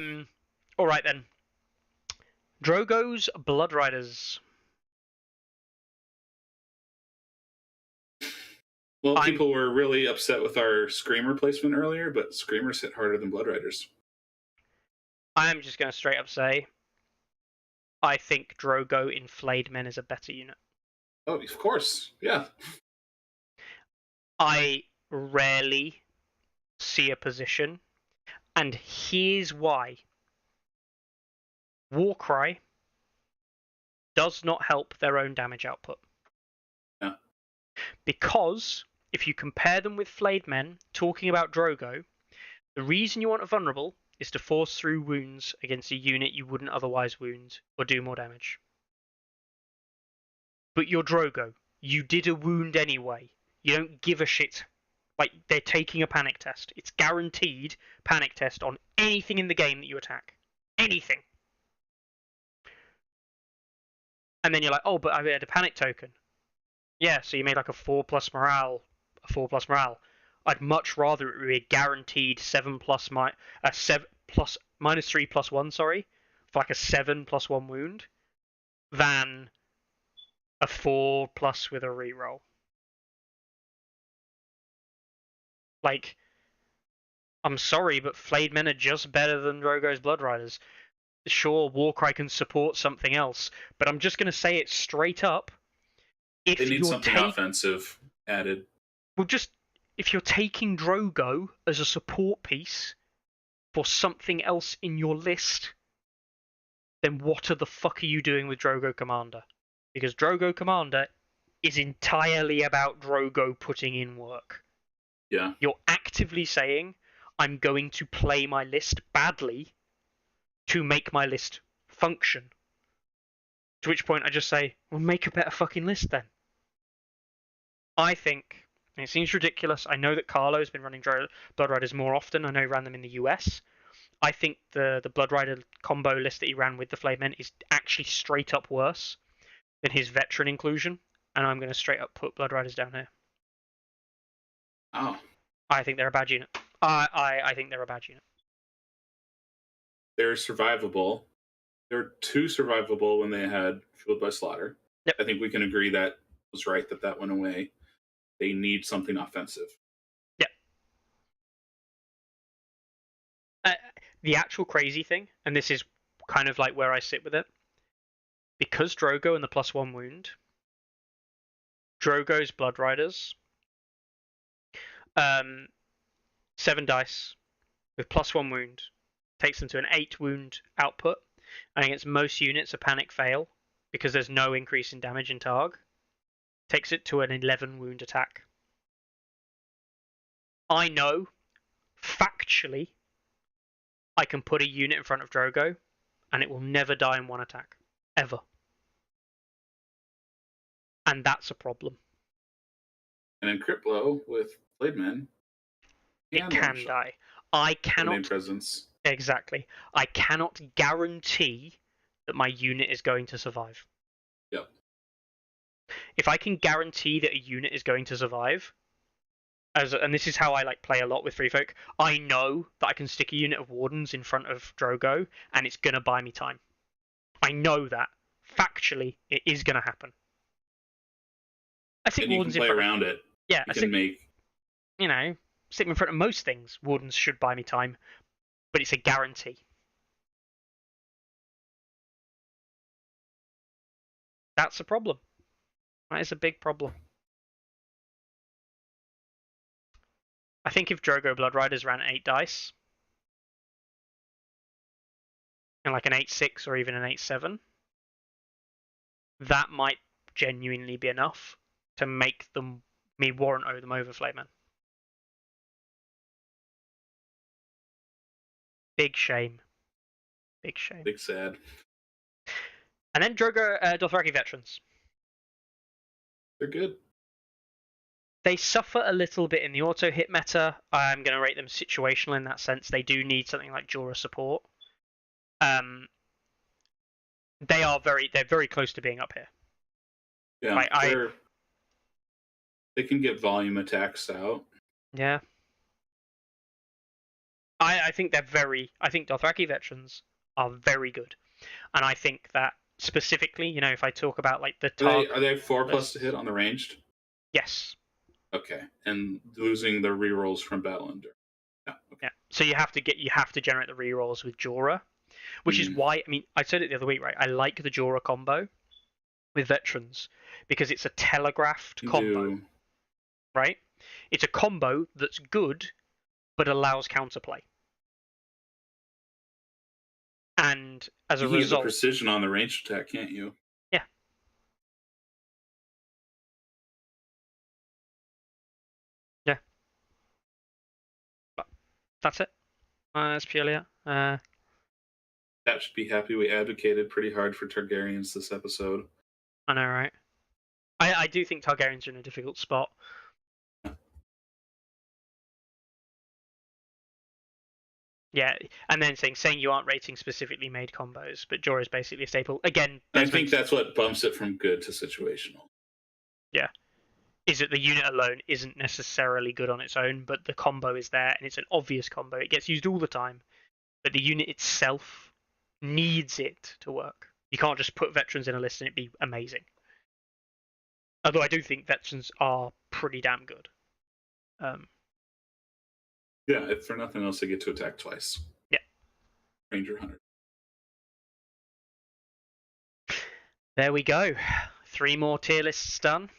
right then. Drogo's Blood Riders. Well, people were really upset with our Screamer placement earlier, but Screamers hit harder than Blood Riders. I am just going to straight up say, I think Drogo in Flayed Men is a better unit. Oh, of course. Yeah. I rarely see a position, and here's why. Warcry does not help their own damage output. Yeah. Because if you compare them with Flayed Men, talking about Drogo, the reason you want a vulnerable is to force through wounds against a unit you wouldn't otherwise wound or do more damage. But you're Drogo. You did a wound anyway. You don't give a shit. Like, they're taking a panic test. It's guaranteed panic test on anything in the game that you attack. Anything. And then you're like, oh, but I had a panic token. Yeah, so you made like a 4+ morale. A 4+ morale. I'd much rather it be a guaranteed 7+ -3+1, sorry, for like a 7+1 wound, than a 4+ with a reroll. Like, I'm sorry, but Flayed Men are just better than Drogo's Blood Riders. Sure, Warcry can support something else, but I'm just going to say it straight up. If they need something offensive added. Well, if you're taking Drogo as a support piece for something else in your list, then what the fuck are you doing with Drogo Commander? Because Drogo Commander is entirely about Drogo putting in work. Yeah. You're actively saying, I'm going to play my list badly to make my list function. To which point I just say, well, make a better fucking list then. I think, and it seems ridiculous, I know that Carlo's been running Blood Riders more often. I know he ran them in the US. I think the Blood Rider combo list that he ran with the Flame Men is actually straight up worse than his veteran inclusion. And I'm going to straight up put Blood Riders down here. Oh. I think they're a bad unit. I think they're a bad unit. They're survivable. They were too survivable when they had Fueled by Slaughter. Yep. I think we can agree that was right that went away. They need something offensive. Yep. The actual crazy thing, and this is kind of like where I sit with it, because Drogo and the +1 wound, Drogo's Blood Riders, 7 dice with +1 wound takes them to an 8 wound output, and against most units a panic fail because there's no increase in damage in Targ, takes it to an 11 wound attack. I know, factually, I can put a unit in front of Drogo and it will never die in one attack. Ever. And that's a problem. And in Crit Blow with Blade Men, it can die. I cannot. Presence. Exactly. I cannot guarantee that my unit is going to survive. Yep. If I can guarantee that a unit is going to survive, and this is how I like play a lot with Free Folk, I know that I can stick a unit of Wardens in front of Drogo and it's going to buy me time. I know that. Factually, it is going to happen. I think and Wardens you can play in front around of, it. Yeah, you can make. You know, stick them in front of most things. Wardens should buy me time, but it's a guarantee. That's a problem. That is a big problem. I think if Drogo Blood Riders ran 8 dice, and like an 8-6 or even an 8-7, that might genuinely be enough to make me warrant them over Flameman. Big shame. Big shame. Big sad. And then Drogo Dothraki veterans. They're good. They suffer a little bit in the auto hit meta. I'm going to rate them situational in that sense. They do need something like Jorah support. They're very close to being up here. Yeah, they can get volume attacks out. Yeah. I think Dothraki veterans are very good. And I think that specifically, if I talk about like the target. Are they 4+ to hit on the ranged? Yes. Okay. And losing the rerolls from Battle Ender. Yeah. Okay. Yeah. So you have to generate the rerolls with Jorah. Which is why, I said it the other week, right? I like the Jorah combo with veterans because it's a telegraphed combo, right? It's a combo that's good, but allows counterplay. And as a result, you can get precision on the ranged attack, can't you? Yeah. Yeah. But that's it. That's purely it. That should be happy we advocated pretty hard for Targaryens this episode. I know, right? I do think Targaryens are in a difficult spot. Yeah, and then saying you aren't rating specifically made combos, but Jorah is basically a staple. Again, I think that's what bumps it from good to situational. Yeah. Is that the unit alone isn't necessarily good on its own, but the combo is there, and it's an obvious combo. It gets used all the time, but the unit itself needs it to work. You can't just put veterans in a list and it'd be amazing. Although I do think veterans are pretty damn good. Yeah, if for nothing else, they get to attack twice. Yeah. Ranger Hunter. There we go. 3 more tier lists done.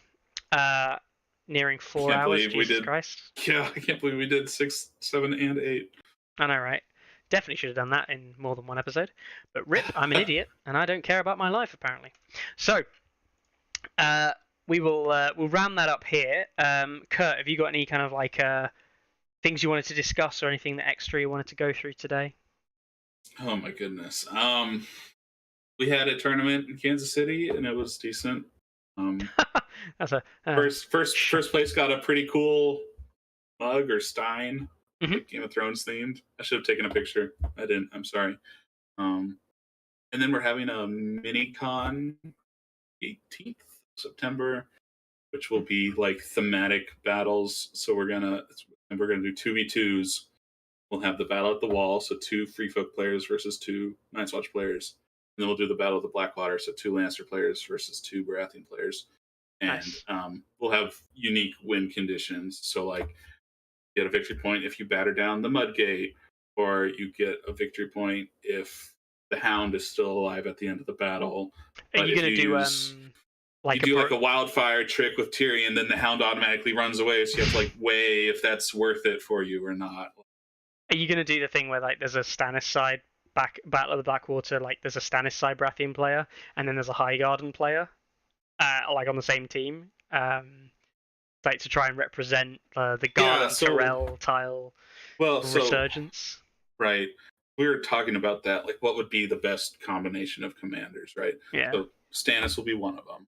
Nearing 4 hours. Jesus Christ. Yeah, I can't believe we did 6, 7, and 8. I know, right? Definitely should have done that in more than one episode. But rip, I'm an idiot, and I don't care about my life apparently. So, we'll round that up here. Kurt, have you got any kind of like things you wanted to discuss or anything that extra you wanted to go through today? Oh my goodness. We had a tournament in Kansas City, and it was decent. That's a first place got a pretty cool mug or stein, like Game of Thrones themed. I should have taken a picture. I didn't. I'm sorry. And then we're having a mini con 18th September, which will be like thematic battles. So we're gonna do 2v2s. We'll have the battle at the wall, so 2 Free Folk players versus 2 Night's Watch players. And then we'll do the battle of the Blackwater, so 2 Lancer players versus 2 Baratheon players. And nice. We'll have unique win conditions. So like, you get a victory point if you batter down the Mudgate, or you get a victory point if the Hound is still alive at the end of the battle. Are you going to do like a wildfire trick with Tyrion, then the Hound automatically runs away, so you have to like weigh if that's worth it for you or not. Are you going to do the thing where like there's a Stannis side Battle of the Blackwater, like there's a Stannis side Baratheon player, and then there's a Highgarden player, like on the same team, like to try and represent the Garland Tyrell tile resurgence? Right. We were talking about that, like what would be the best combination of commanders, right? Yeah. So Stannis will be one of them.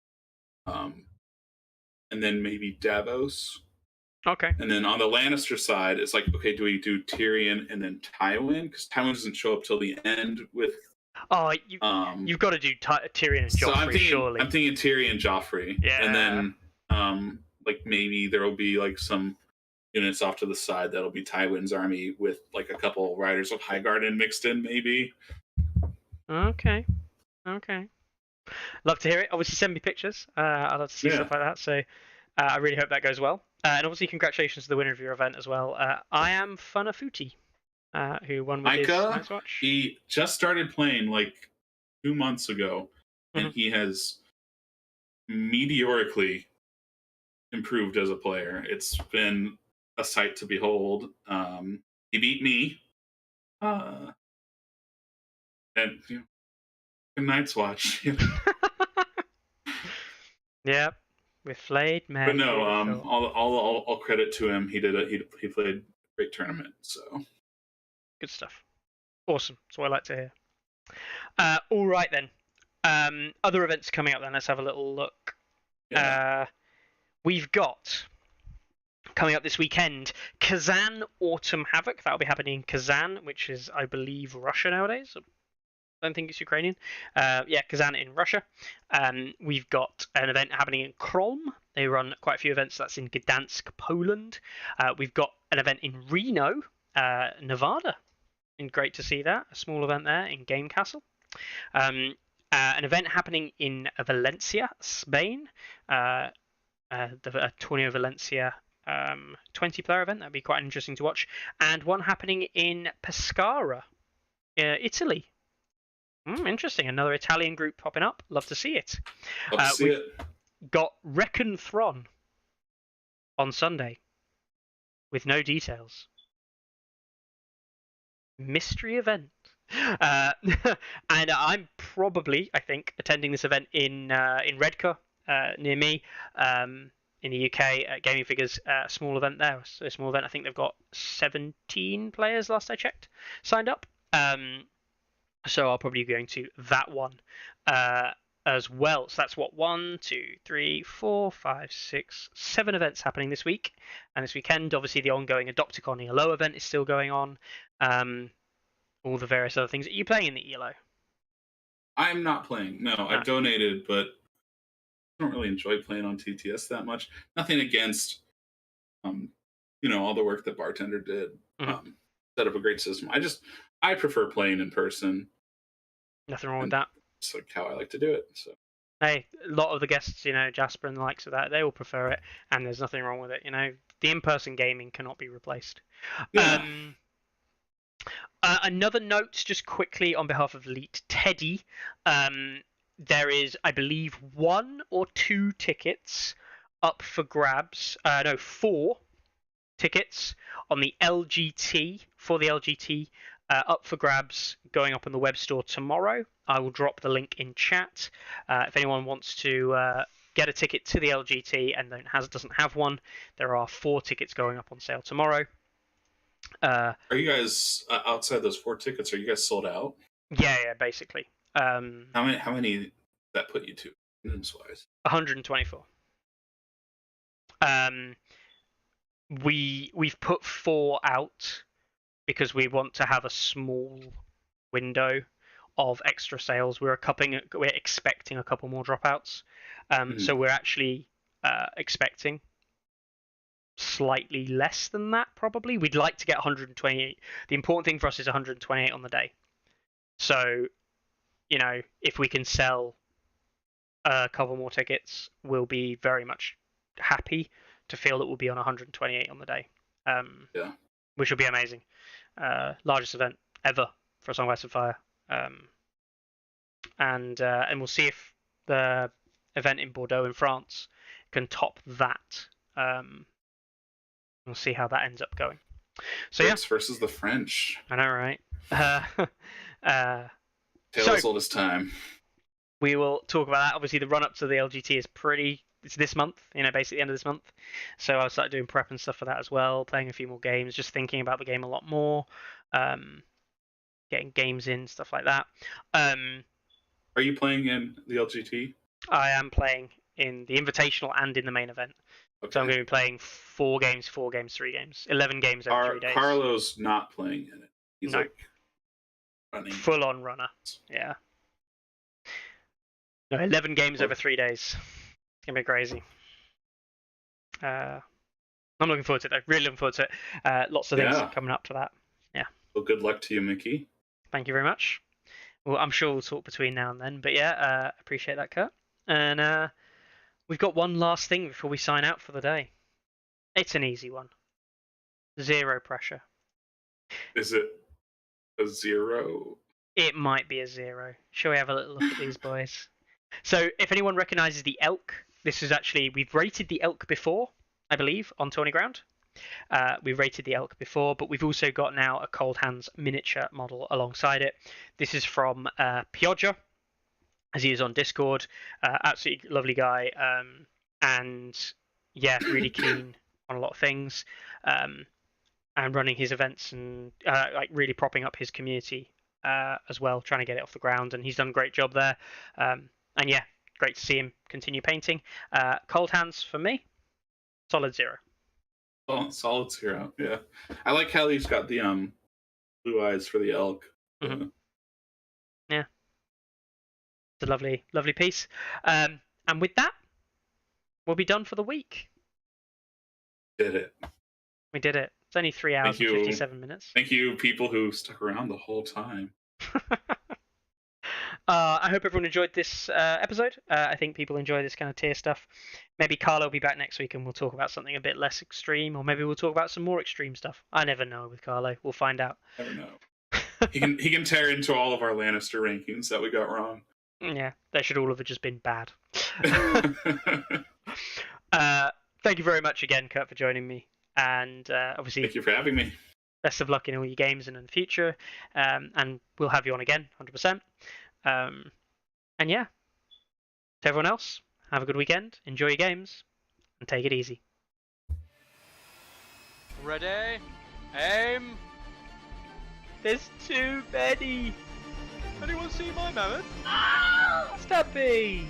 And then maybe Davos. Okay. And then on the Lannister side, it's like, okay, do we do Tyrion and then Tywin? Because Tywin doesn't show up till the end with. Oh, you've got to do Tyrion and Joffrey, surely. I'm thinking Tyrion and Joffrey. Yeah. And then, like maybe there will be like some units off to the side that'll be Tywin's army with like a couple riders of Highgarden mixed in, maybe. Okay. Love to hear it. Obviously, send me pictures. I'd love to see stuff like that. So I really hope that goes well. And obviously, congratulations to the winner of your event as well. I am Funafuti, who won with his Night's Watch. He just started playing like 2 months ago, and he has meteorically improved as a player. It's been a sight to behold. He beat me, and Night's Watch. Yep, with Flayed Man. But no, all credit to him. He played a great tournament. So good stuff. Awesome. That's what I like to hear. All right then. Other events coming up then. Let's have a little look. Yeah. We've got coming up this weekend Kazan Autumn Havoc. That'll be happening in Kazan, which is, I believe, Russia nowadays. I don't think it's Ukrainian. Kazan in Russia. We've got an event happening in Krom. They run quite a few events. That's in Gdansk, Poland. We've got an event in Reno, Nevada. And great to see that. A small event there in Game Castle. An event happening in Valencia, Spain. The Tourney of Valencia 20-player event. That'd be quite interesting to watch. And one happening in Pescara, Italy. Interesting. Another Italian group popping up. Love to see it. We've got Reckon Thron on Sunday with no details. Mystery event. And I'm probably, I think, attending this event in Redcar, near me, in the UK at Gaming Figures. A small event there. So a small event. I think they've got 17 players last I checked signed up. So I'll probably be going to that one as well. So that's 1, 2, 3, 4, 5, 6, 7 events happening this week. And this weekend, obviously, the ongoing Adopticon ELO event is still going on. All the various other things. Are you playing in the ELO? I'm not playing. No, I've donated, but I don't really enjoy playing on TTS that much. Nothing against, all the work that Bartender did. Set up a great system. I prefer playing in person. Nothing wrong with that. It's like how I like to do it. So. Hey, a lot of the guests, Jasper and the likes of that, they all prefer it, and there's nothing wrong with it. The in-person gaming cannot be replaced. Yeah. Another note, just quickly on behalf of Elite Teddy, there is, I believe, 1 or 2 tickets up for grabs. 4 tickets on the LGT up for grabs, going up in the web store tomorrow. I will drop the link in chat. If anyone wants to get a ticket to the LGT and doesn't have one, there are 4 tickets going up on sale tomorrow. Are you guys outside those 4 tickets? Are you guys sold out? Yeah, basically. How many did that put you to, wise? 124. We've put 4 out because we want to have a small window of extra sales. We're expecting a couple more dropouts. So we're actually expecting slightly less than that, probably. We'd like to get 128. The important thing for us is 128 on the day. So, if we can sell a couple more tickets, we'll be very much happy to feel that we'll be on 128 on the day. Which will be amazing. Largest event ever for Song of Ice and Fire. And we'll see if the event in Bordeaux in France can top that. We'll see how that ends up going. So Brits versus the French. I know, right? Tale as old as time. We will talk about that. Obviously, the run-up to the LGT is it's this month, basically the end of this month. So I'll start doing prep and stuff for that as well, playing a few more games, just thinking about the game a lot more, getting games in, stuff like that. Are you playing in the LGT? I am playing in the Invitational and in the main event. Okay. So I'm going to be playing 4 games, 3 games, 11 games over 3 days. Carlo's not playing in it. He's running. Full-on runner. Yeah. No, 11 games over 3 days. It's going to be crazy. I'm looking forward to it, though. Really looking forward to it. Lots of things coming up to that. Yeah. Well, good luck to you, Mickey. Thank you very much. Well, I'm sure we'll talk between now and then. But yeah, appreciate that, Kurt. And we've got one last thing before we sign out for the day. It's an easy one. 0 pressure. Is it a 0? It might be a 0. Shall we have a little look at these boys? So, if anyone recognises the elk, this is actually... We've rated the elk before, I believe, on Tourney Ground. We've rated the elk before, but we've also got now a Cold Hands miniature model alongside it. This is from Pioggia, as he is on Discord. Absolutely lovely guy. And yeah, really keen on a lot of things. And running his events and really propping up his community as well, trying to get it off the ground. And he's done a great job there. And yeah, great to see him continue painting. Cold Hands for me, solid 0. Oh, solid 0. Yeah, I like how he's got the blue eyes for the elk. Mm-hmm. Yeah, it's a lovely, lovely piece. And with that, we'll be done for the week. Did it? We did it. It's only 3 hours and 57 minutes. Thank you, people who stuck around the whole time. I hope everyone enjoyed this episode. I think people enjoy this kind of tier stuff. Maybe Carlo will be back next week and we'll talk about something a bit less extreme, or maybe we'll talk about some more extreme stuff. I never know with Carlo. We'll find out. Never know. He can tear into all of our Lannister rankings that we got wrong. Yeah, they should all have just been bad. Thank you very much again, Kurt, for joining me. And obviously, thank you for having me. Best of luck in all your games and in the future. And we'll have you on again, 100%. And yeah, to everyone else, have a good weekend, enjoy your games, and take it easy. Ready? Aim! There's too many! Anyone see my mammoth? Stubby!